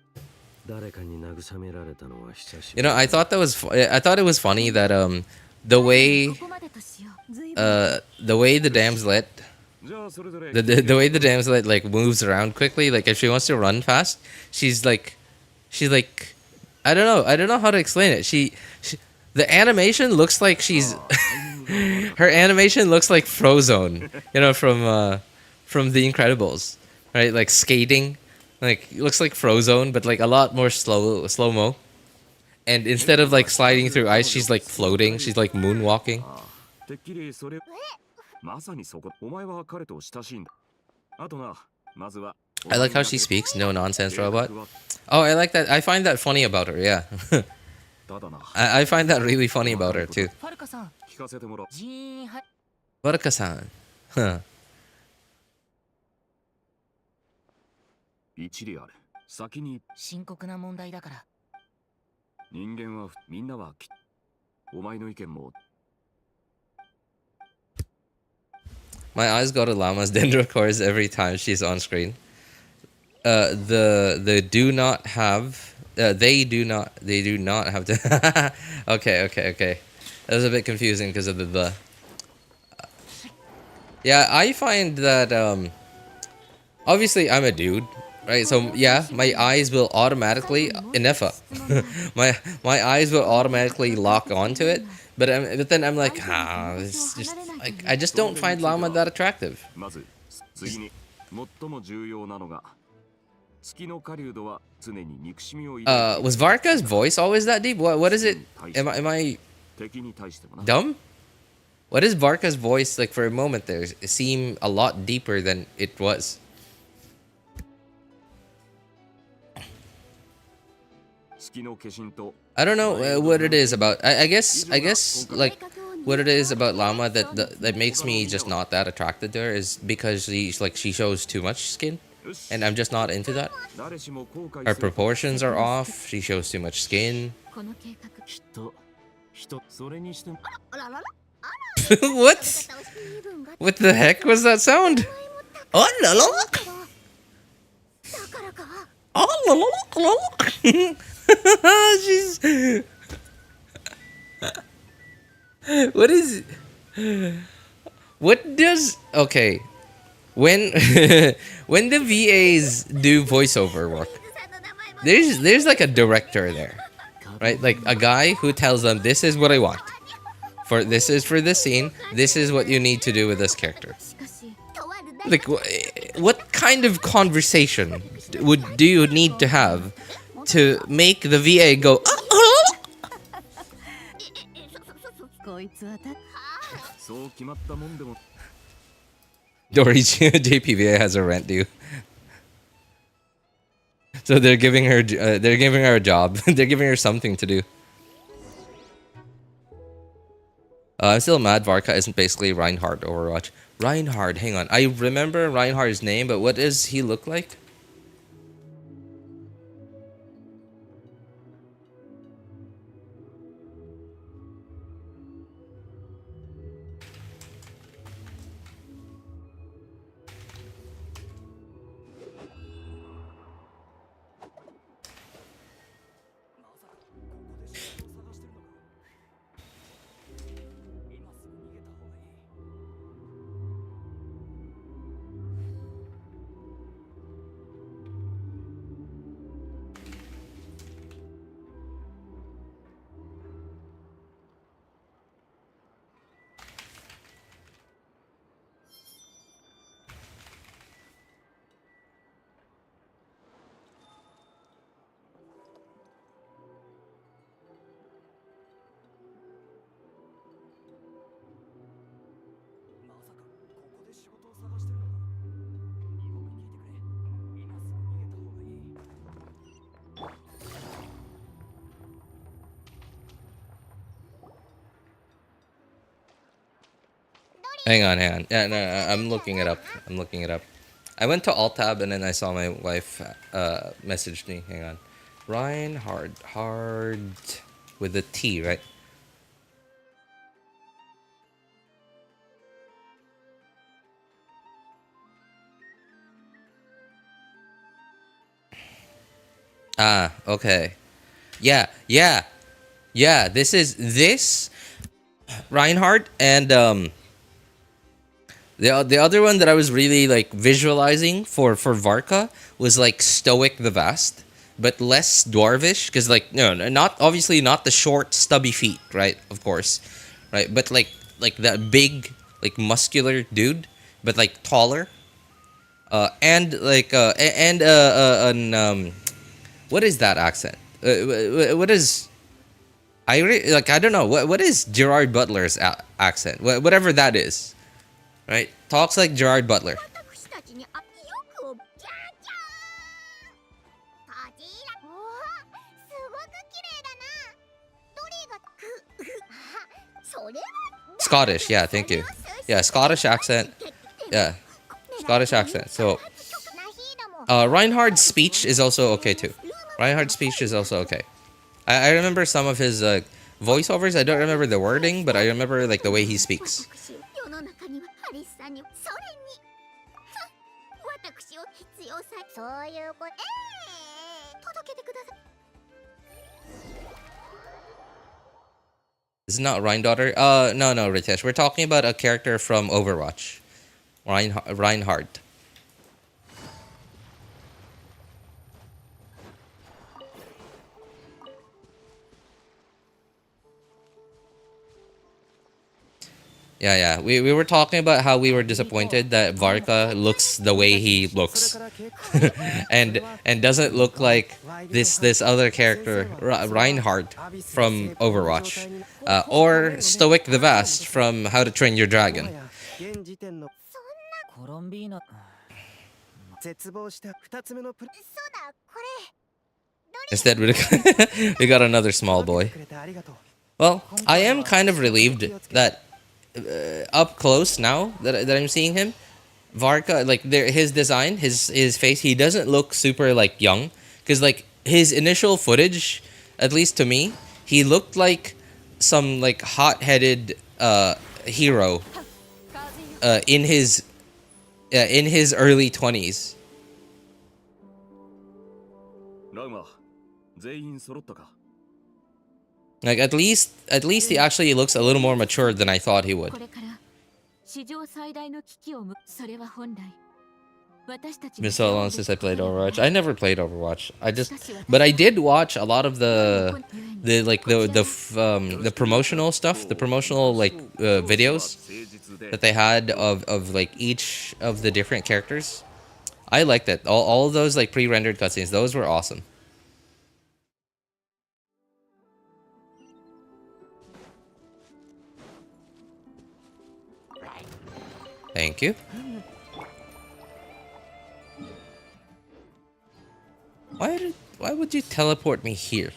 誰かに慰められたのは久しぶ You know, I thought it was funny that the way the damslet the way the damslet like moves around quickly, like if she wants to run fast, she's like I don't know how to explain it. The animation looks like she's her animation looks like Frozone, you know, from The Incredibles, right? Like skating, like it looks like Frozone, but like a lot more slow-mo. And instead of like sliding through ice, she's like floating. She's like moonwalking. I like how she speaks, no nonsense robot. Oh, I like that. I find that funny about her, yeah. I find that really funny about her too. ファルカさん、聞かせてもらう。人員は Baraka-san. Huh. 一理ある。先に深刻な問題だから。人間はみんなはお前の意見も。 My eyes go to Llama's dendrochores every time she's on screen. The do not have they do not have to okay. That was a bit confusing because of the. Yeah, I find that obviously I'm a dude, right? So yeah, my eyes will automatically Nefa. my eyes will automatically lock onto it, but then I'm like, it's just like I just don't find Llama that attractive. まず次に最も重要なのが月の狩人は常に憎しみを Was Varka's voice always that deep? What is it? Am I dumb? What is Varka's voice like? For a moment there, it seemed a lot deeper than it was. I don't know what it is about. I guess like what it is about Llama that makes me just not that attracted to her is because she shows too much skin, and I'm just not into that. Her proportions are off. She shows too much skin. What? What the heck was that sound? Oh la la! Oh la la la! She's. What is? What does? Okay, when when the VAs do voiceover work, there's like a director there, right? Like a guy who tells them this is what I want. This is for this scene. This is what you need to do with this character. Like, what kind of conversation do you need to have to make the VA go? Dory JPVA has a rent due. So they're giving her a job. They're giving her something to do. I'm still mad Varka isn't basically Reinhardt Overwatch. Reinhardt, hang on. I remember Reinhardt's name, but what does he look like? Hang on. Yeah, no, I'm looking it up. I went to Alt Tab and then I saw my wife message me. Hang on. Reinhardt, hard with a T, right? Ah, okay. Yeah. This Reinhardt and the other one that I was really like visualizing for Varka was like Stoic the Vast, but less dwarvish because like not obviously not the short stubby feet, right? Of course, right? But like that big like muscular dude, but like taller, and what is that accent? What is I don't know what is Gerard Butler's accent? Whatever that is. Right? Talks like Gerard Butler. Scottish, yeah, thank you. Yeah, Scottish accent. Yeah, Scottish accent. So, Reinhardt's speech is also okay too. Reinhardt's speech is also okay. I remember some of his voiceovers. I don't remember the wording, but I remember like the way he speaks. Is it not Rhine-daughter? No, Ritesh. We're talking about a character from Overwatch. Reinhardt. Yeah. We were talking about how we were disappointed that Varka looks the way he looks, and doesn't look like this other character Reinhardt from Overwatch, or Stoic the Vast from How to Train Your Dragon. Instead, we got another small boy. Well, I am kind of relieved that up close now that I'm seeing him, Varka, like his design, his face, he doesn't look super like young, because like his initial footage, at least to me, he looked like some like hot-headed hero in his early 20s. Like at least he actually looks a little more mature than I thought he would. Been so long since I played Overwatch. I never played Overwatch. But I did watch a lot of the promotional stuff, the promotional like videos that they had of like each of the different characters. I liked it. All of those like pre-rendered cutscenes, those were awesome. Thank you. Why would you teleport me here?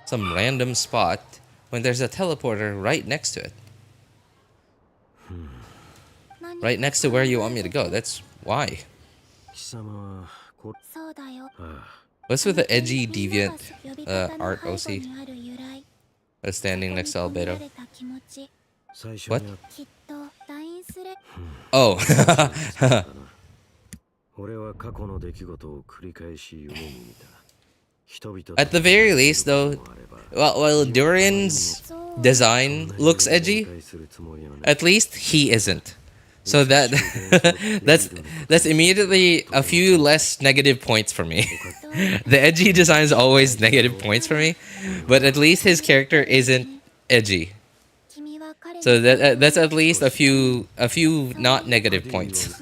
Some random spot when there's a teleporter right next to it. Right next to where you want me to go. That's why. What's with the edgy deviant art OC? Standing next to Albedo. What? Oh. At the very least, though, while Durian's design looks edgy, at least he isn't. So that's immediately a few less negative points for me. The edgy design is always negative points for me, but at least his character isn't edgy. So that's at least a few not negative points.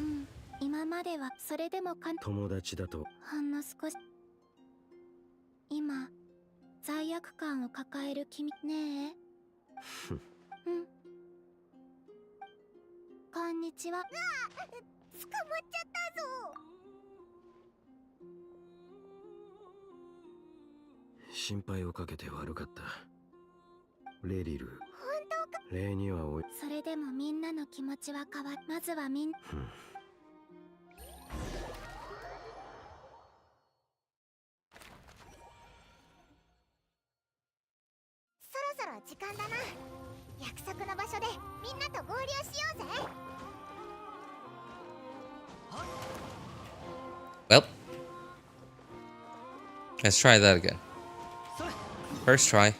Well, let's try that again. First try.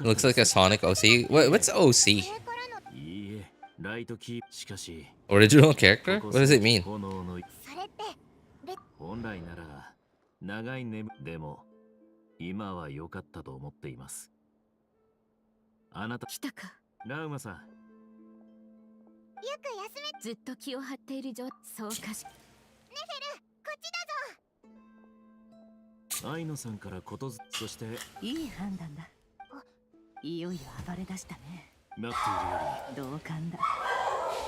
Looks like a Sonic OC. What's OC? Original character? What does it mean? いよいよ暴れ出したね。なっているよ同感だ。は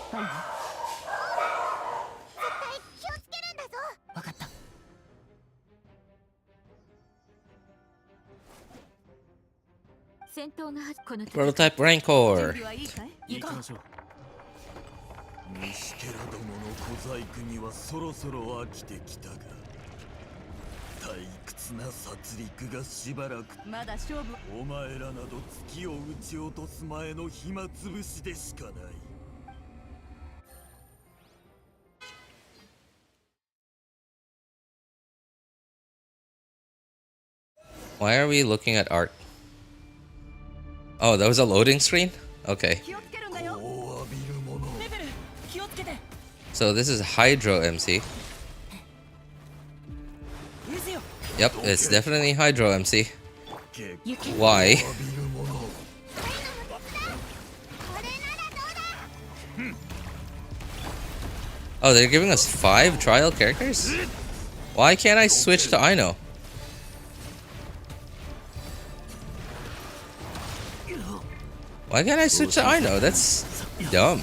い。絶対気をつけるんだぞ。わかった。戦闘がこの Prototype Rancor. り行きましょう。虫けらどもの小細工にはそろそろ飽きてきたが、退屈な殺戮がしばらく。まだ勝負。お前らなど月を撃ち落とす前の暇つぶしでしかない。Why are we looking at art? Oh, that was a loading screen? Okay. So this is Hydro MC. Yep, it's definitely Hydro MC. Why? Oh, they're giving us 5 trial characters? Why can't I switch to Aino? Why can't I switch to Aino? That's dumb.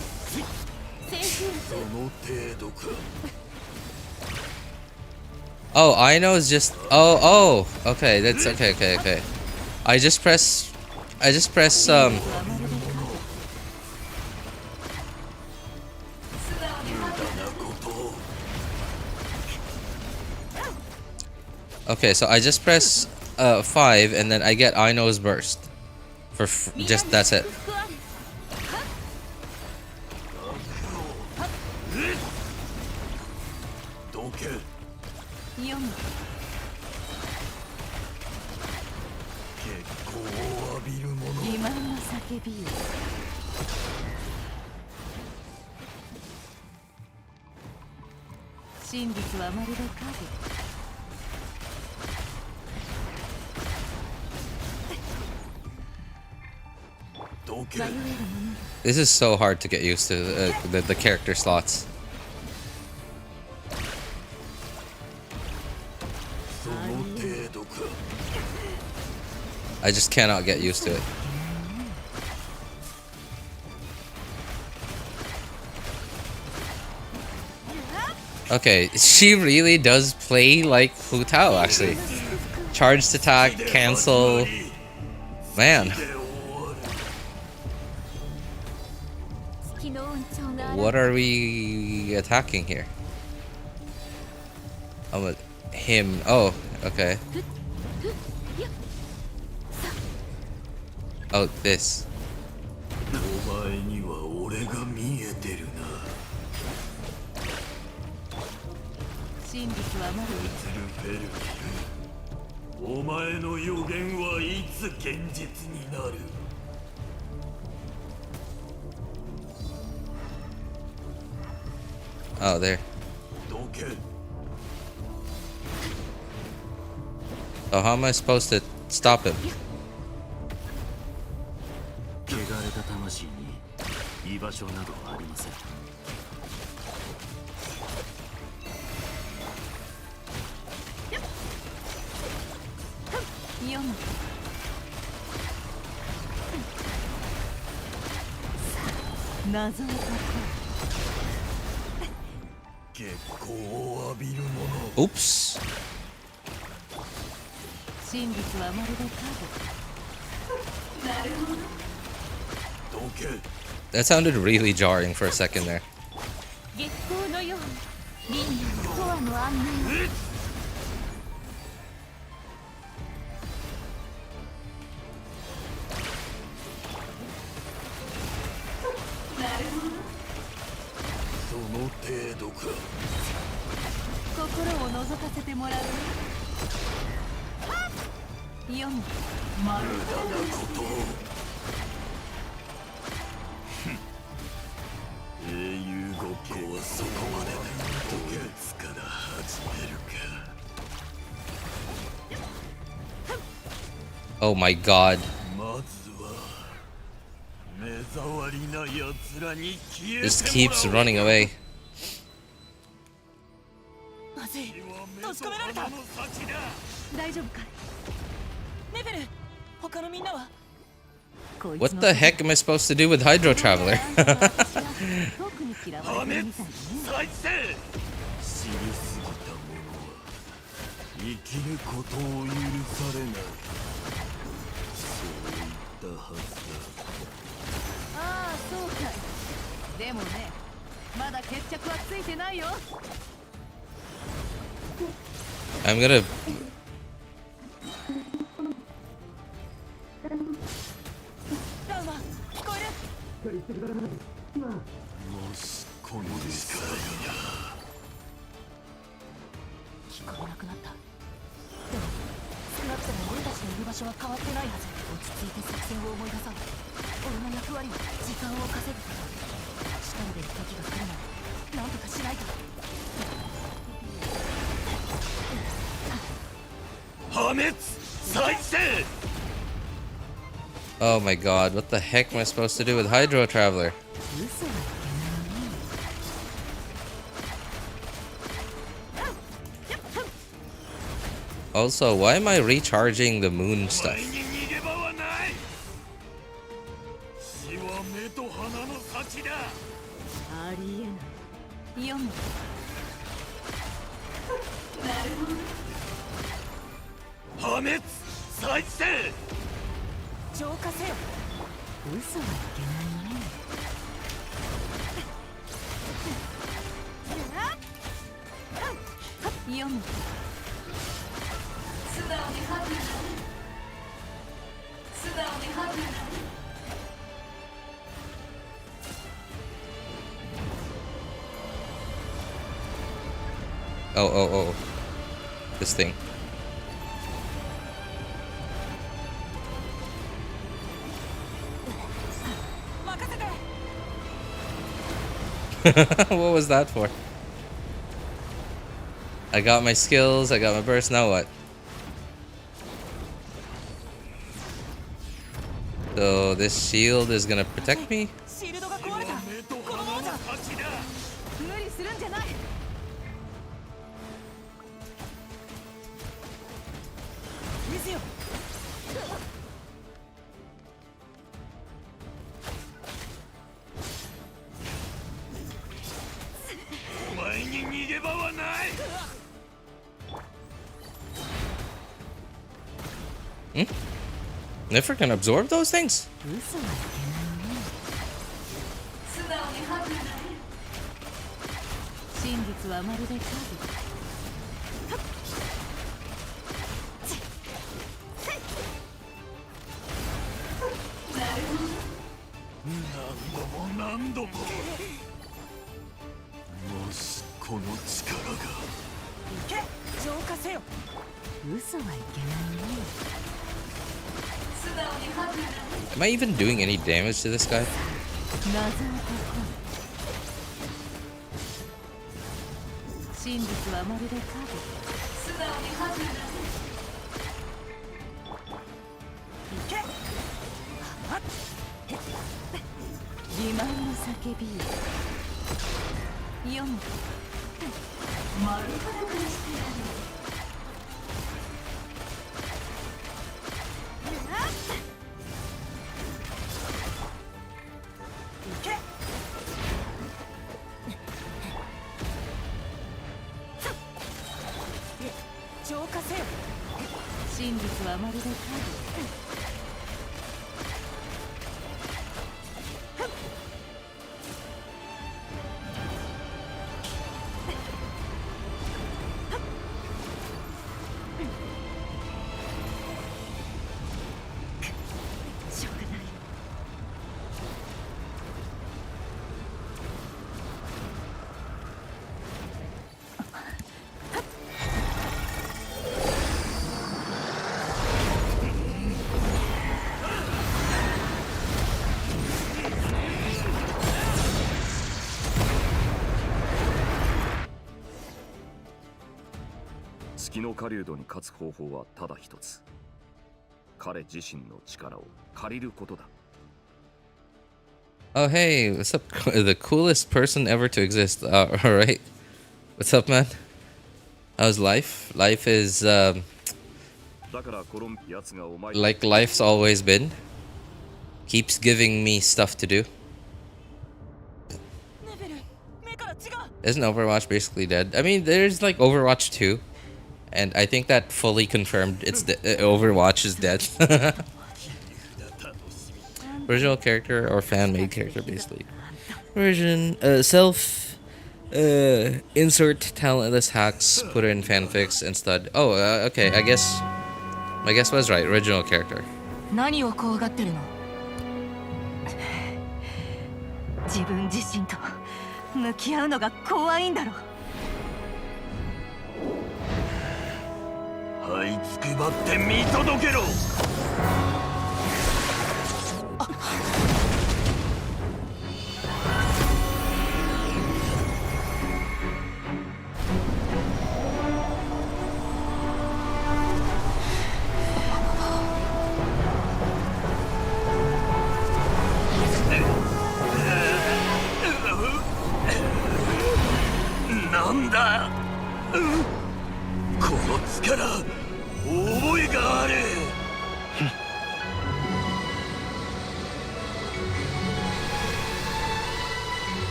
Oh, Aino is just... Oh, okay, that's okay. I just press... Okay, so I just press 5 and then I get Aino's burst. Just that's it. This is so hard to get used to, the character slots. I just cannot get used to it. Okay, she really does play like Hu Tao, actually. Charged attack, cancel. Man. What are we attacking here? Oh, him. Oh, okay. Oh, this. Oh, there. So how am I supposed to stop him? Oops. That sounded really jarring for a second there. Oh my god. Just keeps running away. まずい、閉じ込められた。大丈夫か？ネフェル、他のみんなは？ What the heck am I supposed to do with Hydro Traveler? 破滅再生知りすぎた者は生きることを許されないそう言ったはずだああそうかいでもねまだ決着はついてないよ I'm gonna... ラウマ聞こえるもしこの力が聞こえなくなったでも少なくとも俺たちのいる場所は変わってないはず落ち着いて作戦を思い出そう俺の役割は時間を稼ぐこと一人で時が来るまでなんとかしないと破滅再生 Oh my god, what the heck am I supposed to do with Hydro Traveler? Also, why am I recharging the moon stuff? 死は目と鼻の先だありえない読む破滅再生浄化せよ嘘はいけないね読む素直に吐くな素直に吐くな Oh. This thing. What was that for? I got my skills, I got my burst, now what? So this shield is gonna protect me? シールドが壊れたこのままじゃ無理するんじゃない水よお前に逃げ場はない Nefer can absorb those things? 嘘はいけないね素直に吐くな真実はまるで影何度ももしこの力がけ浄化せよ嘘はいけないね Am I even doing any damage to this guy? 謎を解こう真実はまるで影素直に吐くなけ自慢の叫びよ読む丸裸にしてやる浄化せよ真実はまるで影しょうがない 月の狩人に勝つ方法はただ一つ。彼自身の力を借りることだ。 Oh hey, what's up? The coolest person ever to exist. Alright. What's up, man? How's life? Life is like life's always been. keeps giving me stuff to do. Isn't Overwatch basically dead? I mean, there's like Overwatch 2, and I think that fully confirmed it's Overwatch is dead. Original character or fan-made character, basically. Version, insert talentless hacks, put in fanfics instead. Oh, okay, I guess my guess was right. Original character. 何を怖がってるの？自分自身と向き合うのが怖いんだろ。這いつくばって見届けろ。なんだ、この力覚えがある。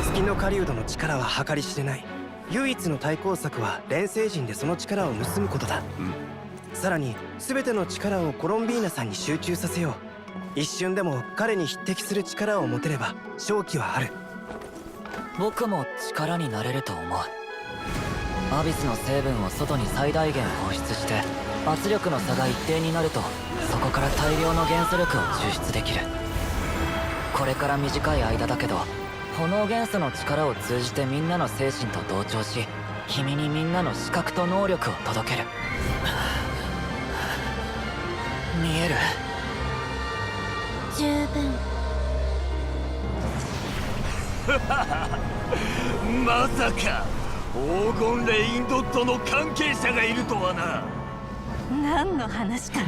月の狩人の力は計り知れない。唯一の対抗策は錬成陣でその力を盗むことだ。さらに全ての力をコロンビーナさんに集中させよう。一瞬でも彼に匹敵する力を持てれば勝機はある。僕も力になれると思う。アビスの成分を外に最大限放出して圧力の差が一定になるとそこから大量の元素力を抽出できる。これから短い間だけど炎元素の力を通じてみんなの精神と同調し君にみんなの視覚と能力を届ける。見える？十分。まさか黄金レインドットの関係者がいるとはな。何の話かね。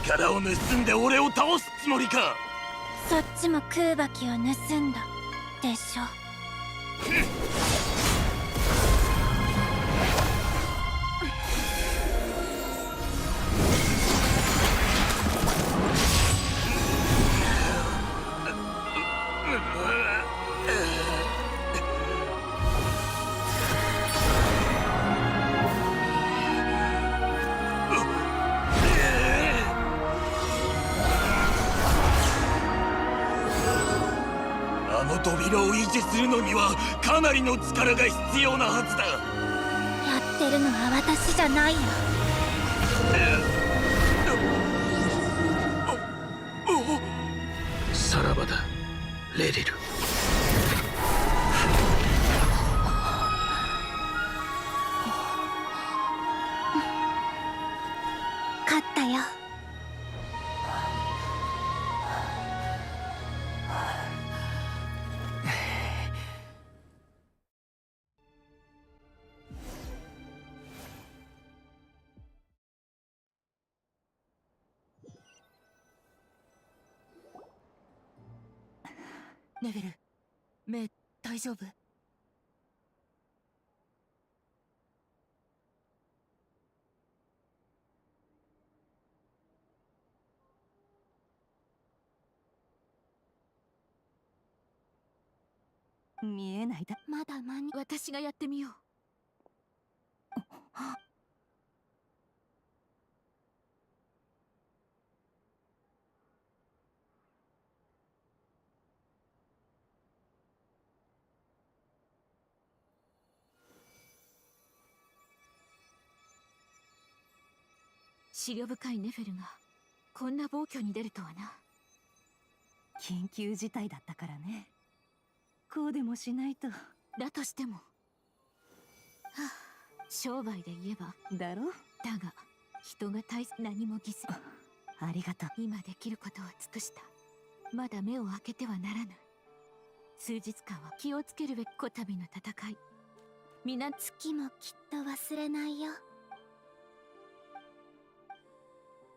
力を盗んで俺を倒すつもりか。そっちも空爆を盗んだでしょ。扉を維持するのにはかなりの力が必要なはずだ。やってるのは私じゃないよ。さらばだ、レリル。勝ったよ。ネベル、目大丈夫？見えないだ。まだ間に。私がやってみよう。思慮深いネフェルがこんな暴挙に出るとはな。緊急事態だったからね。こうでもしないと。だとしても、商売で言えばだろ。だが人が大何も犠牲。ありがとう。今できることは尽くした。まだ目を開けてはならぬ。数日間は気をつけるべきこたびの戦い。皆月もきっと忘れないよ。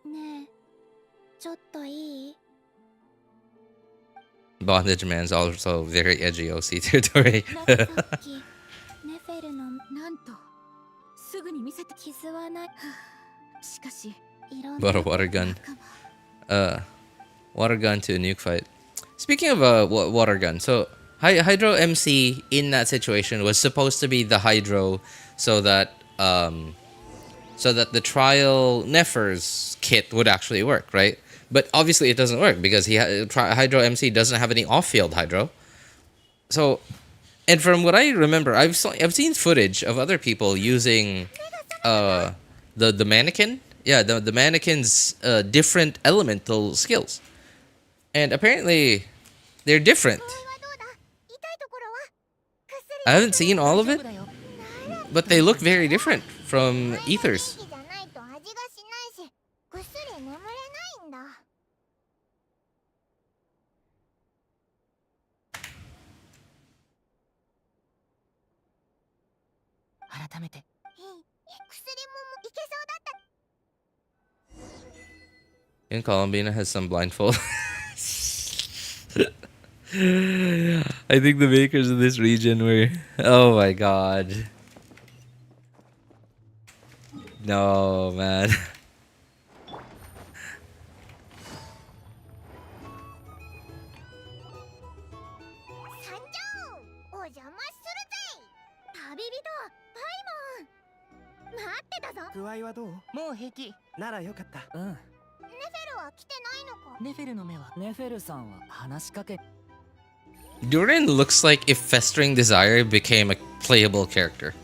ねえ、ちょっといい？ Bondage man's also very edgy OC territory. ネフェルのなんとすぐに見せて傷はない。しかし About a water gun. Water gun to a nuke fight. Speaking of water gun, so Hydro MC in that situation was supposed to be the Hydro, so that the trial Nefer's kit would actually work, right? But obviously it doesn't work because Hydro MC doesn't have any off-field Hydro. So, and from what I remember, I've seen footage of other people using the mannequin. Yeah, the mannequin's different elemental skills. And apparently, they're different. I haven't seen all of it, but they look very different from Ethers. And Columbina has some blindfold. I think the makers of this region were... Oh my god. No, man. Durin looks like if Festering Desire became a playable character.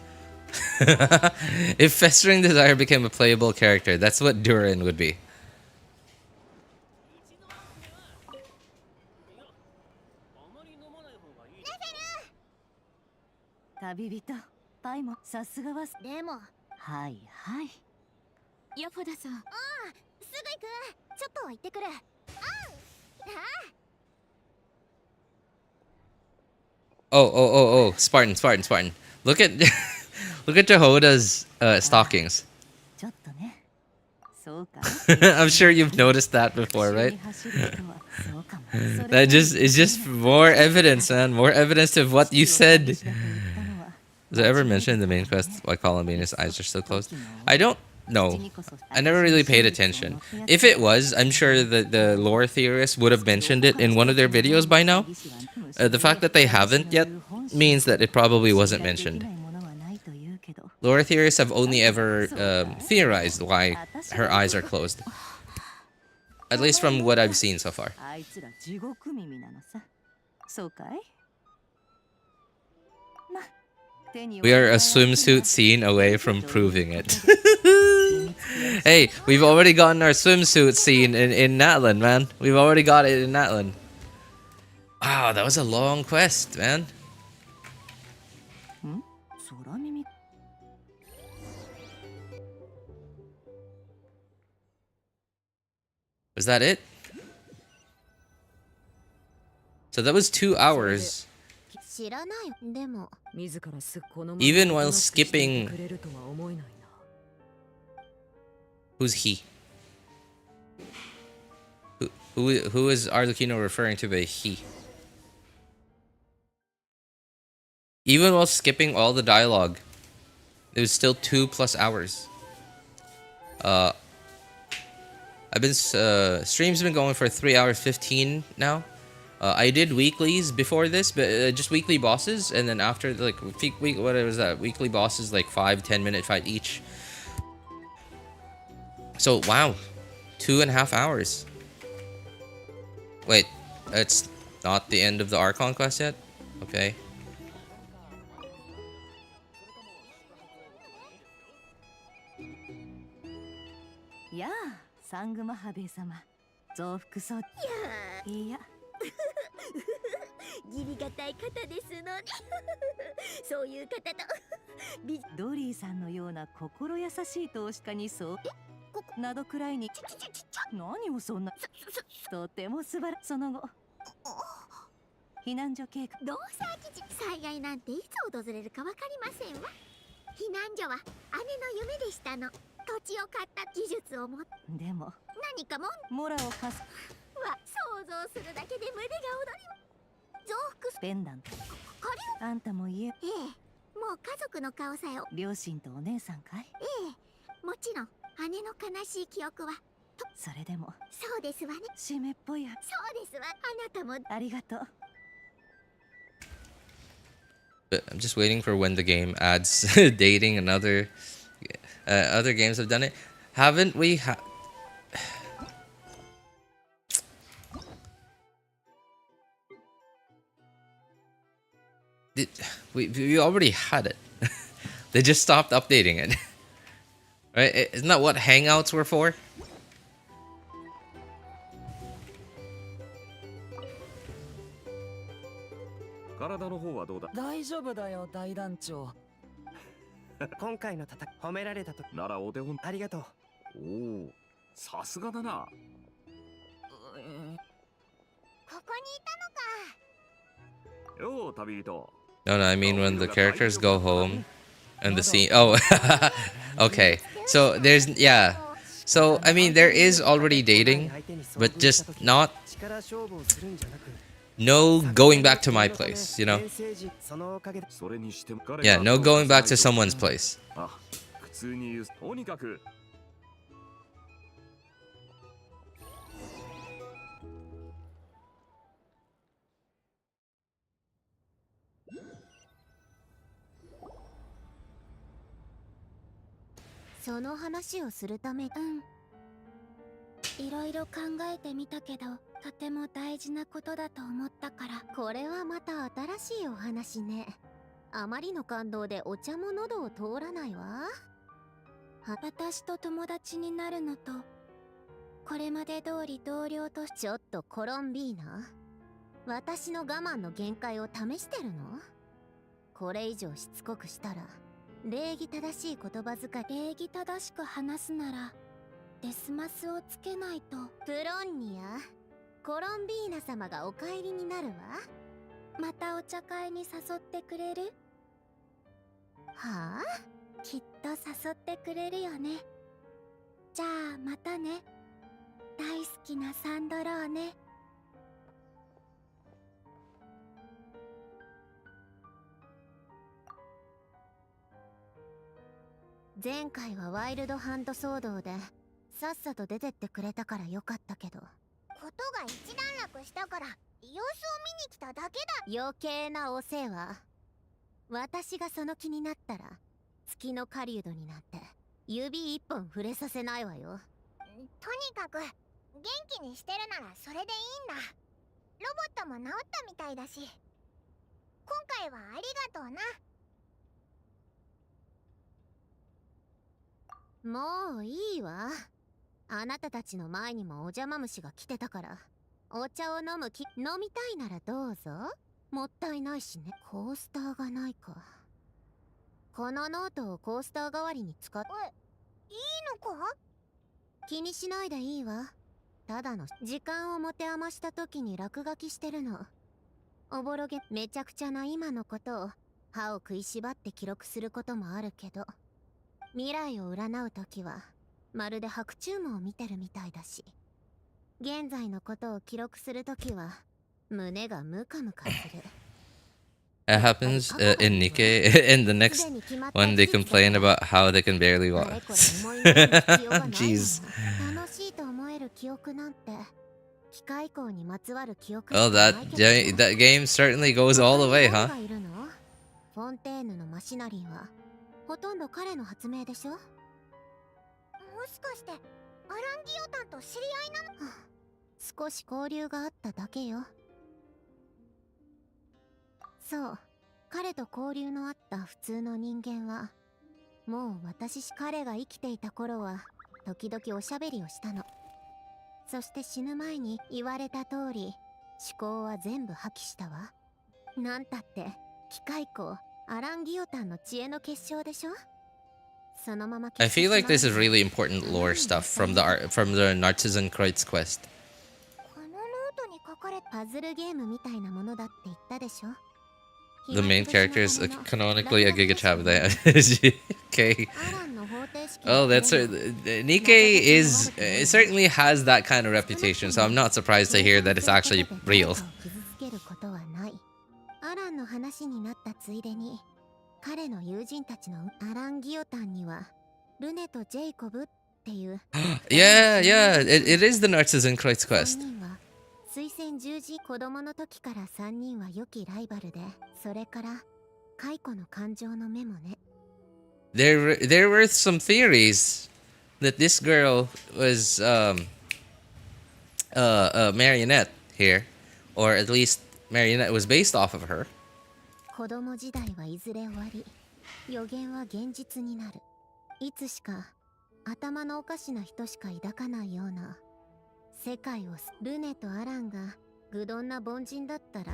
If Festering Desire became a playable character, that's what Durin would be. Oh, Spartan. Look at look at Jehoda's stockings. I'm sure you've noticed that before, right? That is just more evidence, man. More evidence of what you said. Was I ever mentioned in the main quest why Columbina's eyes are still closed? I don't know. I never really paid attention. If it was, I'm sure that the lore theorists would have mentioned it in one of their videos by now. The fact that they haven't yet means that it probably wasn't mentioned. Lore theorists have only ever theorized why her eyes are closed. At least from what I've seen so far. We are a swimsuit scene away from proving it. Hey, we've already gotten our swimsuit scene in Natlan, man. We've already got it in Natlan. Wow, that was a long quest, man. Was that it? So that was 2 hours. Even while skipping... Who's he? Who is Arlecchino referring to by he? Even while skipping all the dialogue, it was still 2+ hours. I've been streams have been going for 3 hours 15 now. I did weeklies before this, but just weekly bosses, and then after like what was that? Weekly bosses like 5-10 minute fight each. So wow, 2.5 hours. Wait, it's not the end of the Archon quest yet? Okay. Yeah, Sanguma Habe sama. 増幅装置。いや。義理がたい方ですのね。そういう方とドリーさんのような心優しい投資家にそうなどくらいに何をそんなとても素晴らその後避難所計画動作基地災害なんていつ訪れるかわかりませんわ。避難所は姉の夢でしたの。土地を買った技術を持ってでも何かもモラを貸すは想像するだけで胸が躍ります。増幅ペンダントこれあんたも言えええ、もう家族の顔さえを両親とお姉さんかいええ、もちろん姉の悲しい記憶はそれでもそうですわね。締めっぽいそうですわ。あなたもありがとう。But I'm just waiting for when the game adds dating and other games have done it. Haven't we? We already had it. They just stopped updating it. Right? Isn't that what Hangouts were for?今回の戦い褒められたとならお手本ありがとう。おお、さすがだな。ここにいたのか。よう旅人。No, no, I mean when the characters go home and the scene. Oh, okay. So there's, yeah. So, I mean, there is already dating, but just not. No going back to my place, you know? Yeah, no going back to someone's place. 普通に言う。とにかく。その話をするため、いろいろ考えてみたけど、とても大事なことだと思ったから。これはまた新しいお話ね。あまりの感動でお茶も喉を通らないわ。私と友達になるのと、これまで通り同僚とちょっとコロンビーナ、私の我慢の限界を試してるの？これ以上しつこくしたら礼儀正しい言葉遣い。礼儀正しく話すならデスマスをつけないと。プロンニア、コロンビーナ様がお帰りになるわ。またお茶会に誘ってくれる？はあ？きっと誘ってくれるよね。じゃあまたね。大好きなサンドローネ。前回はワイルドハンド騒動でさっさと出てってくれたからよかったけど、ことが一段落したから様子を見に来ただけだ。余計なお世話。私がその気になったら月の狩人になって指一本触れさせないわよ。とにかく元気にしてるならそれでいいんだ。ロボットも治ったみたいだし、今回はありがとうな。もういいわ。あなたたちの前にもお邪魔虫が来てたから、お茶を飲みたいならどうぞ。もったいないしね。コースターがないか。このノートをコースター代わりに使っていいのか？気にしないでいいわ。ただの時間を持て余した時に落書きしてるの。おぼろげめちゃくちゃな今のことを歯を食いしばって記録することもあるけど、未来を占うときはまるで白昼夢を見てるみたいだし、現在のことを記録するときは胸がムカムカする。It happens in Nikkei in the next one. They complain about how they can barely walk. Jeez. Oh, that game certainly goes all the way, huh? フォンテーヌのマシナリーはほとんど彼の発明でしょ？もしかしてアランギオタンと知り合いなの？少し交流があっただけよ。そう、彼と交流のあった普通の人間は、もう彼が生きていた頃は時々おしゃべりをしたの。そして死ぬ前に言われた通り思考は全部破棄したわ。なんたって機械工アランギオタンの知恵の結晶でしょ。そのまま I feel like this is really important lore stuff from the Narcisan Kreuz quest. このノートに書かれたパズルゲームみたいなものだって言ったでしょ。 The main character is canonically a Giga Chab there. Okay. Oh, that's her. Nikkei is certainly has that kind of reputation, so I'm not surprised to hear that it's actually real. アランの話になったついでに、彼の友人たちのアランギオタンにはルネとジェイコブっていう Yeah, it is the Narcisan Kreuz quest. 推薦十字子供の時から3人は良きライバルで、それから解雇の感情のメモね。There were some theories that this girl was a marionette here, or at least marionette was based off of her. 子供時代はいずれ終わり、予言は現実になる。いつしか頭のおかしな人しか抱かないような世界を。ルネとアランが愚鈍な凡人だったら、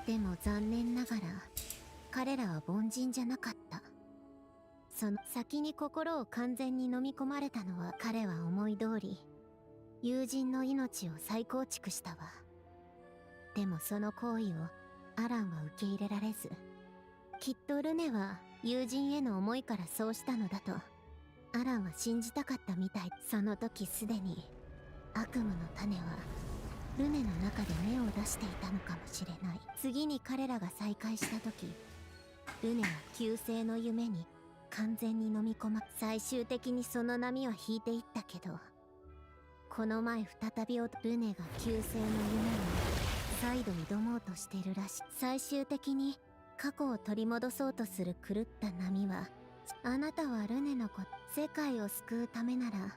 でも残念ながら彼らは凡人じゃなかった。その先に心を完全に飲み込まれたのは、彼は思い通り友人の命を再構築したわ。でもその行為をアランは受け入れられず、きっとルネは友人への思いからそうしたのだとアランは信じたかったみたい。その時すでに悪夢の種はルネの中で芽を出していたのかもしれない。次に彼らが再会した時、ルネは旧姓の夢に完全に飲み込ま、最終的にその波は引いていったけど、この前再びルネが旧姓の夢に再度挑もうとしているらしい。最終的に過去を取り戻そうとする狂った波は、あなたはルネの子、世界を救うためなら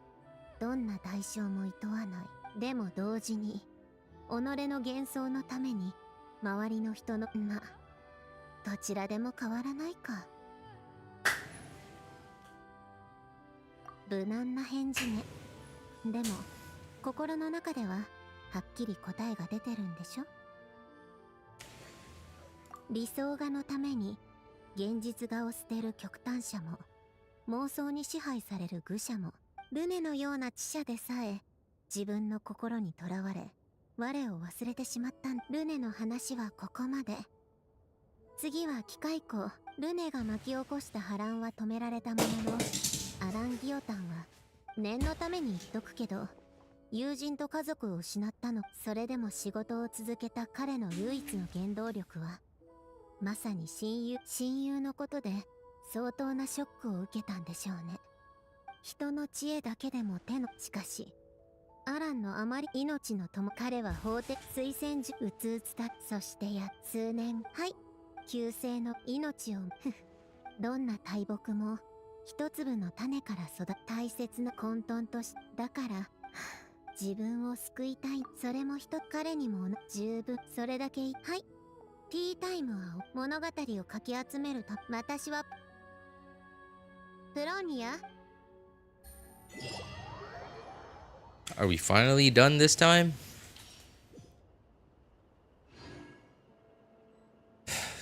どんな代償も厭わない。でも同時に己の幻想のために周りの人のどちらでも変わらないか。無難な返事ね。でも心の中でははっきり答えが出てるんでしょ。理想画のために現実画を捨てる極端者も、妄想に支配される愚者も、ルネのような知者でさえ自分の心にとらわれ我を忘れてしまった。ルネの話はここまで。次は機械庫。ルネが巻き起こした波乱は止められたものの、アランギオタンは念のために言っとくけど友人と家族を失ったの。それでも仕事を続けた彼の唯一の原動力は、まさに親友のことで相当なショックを受けたんでしょうね。人の知恵だけでもしかしアランのあまり命の友、彼は法廷推薦うつうつだ。そして数年、はい旧姓の命をどんな大木も一粒の種から大切な混沌とし、だから自分を救いたい。それも彼にも十分それだけはい。ティータイムは物語をかき集めると、私はプロニア。 Are we finally done this time?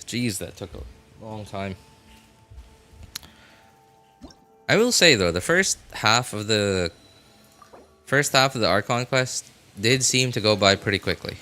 Jeez, that took a long time. I will say though, the first half of the Archon quest did seem to go by pretty quickly.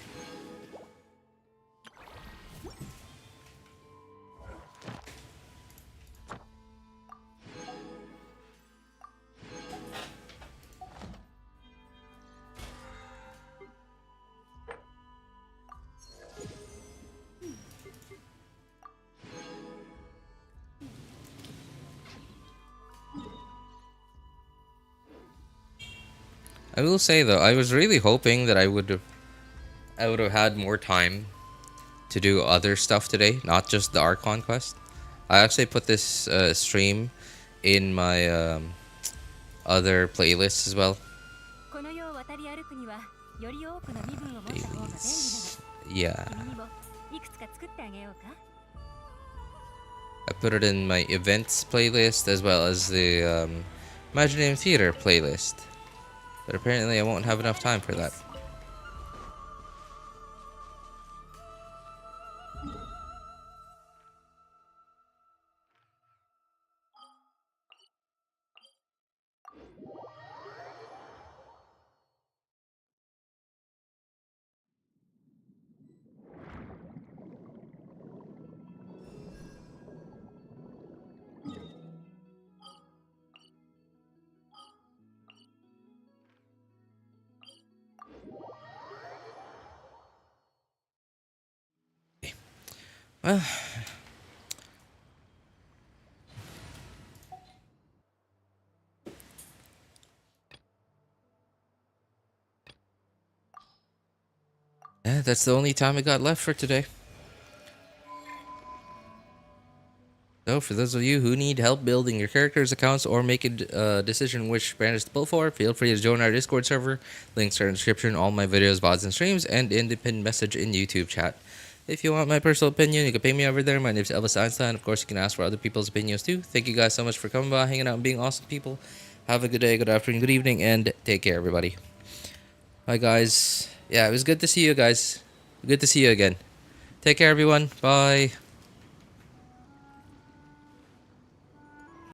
I will say though, I was really hoping that I would have had more time to do other stuff today, not just the Archon quest. I actually put this stream in my other playlists as well. Dailies. Yeah. I put it in my events playlist as well as the Imaginary Theater playlist. But apparently I won't have enough time for that. Yeah, that's the only time I got left for today. So, for those of you who need help building your characters' accounts or making a decision which branches to pull for, feel free to join our Discord server. Links are in the description, all my videos, VODs, and streams, and in the pinned message in YouTube chat. If you want my personal opinion, you can ping me over there. My name is Elvis Einstein. Of course, you can ask for other people's opinions too. Thank you guys so much for coming by, hanging out, and being awesome people. Have a good day, good afternoon, good evening, and take care, everybody. Bye, guys. Yeah, it was good to see you guys. Good to see you again. Take care, everyone. Bye.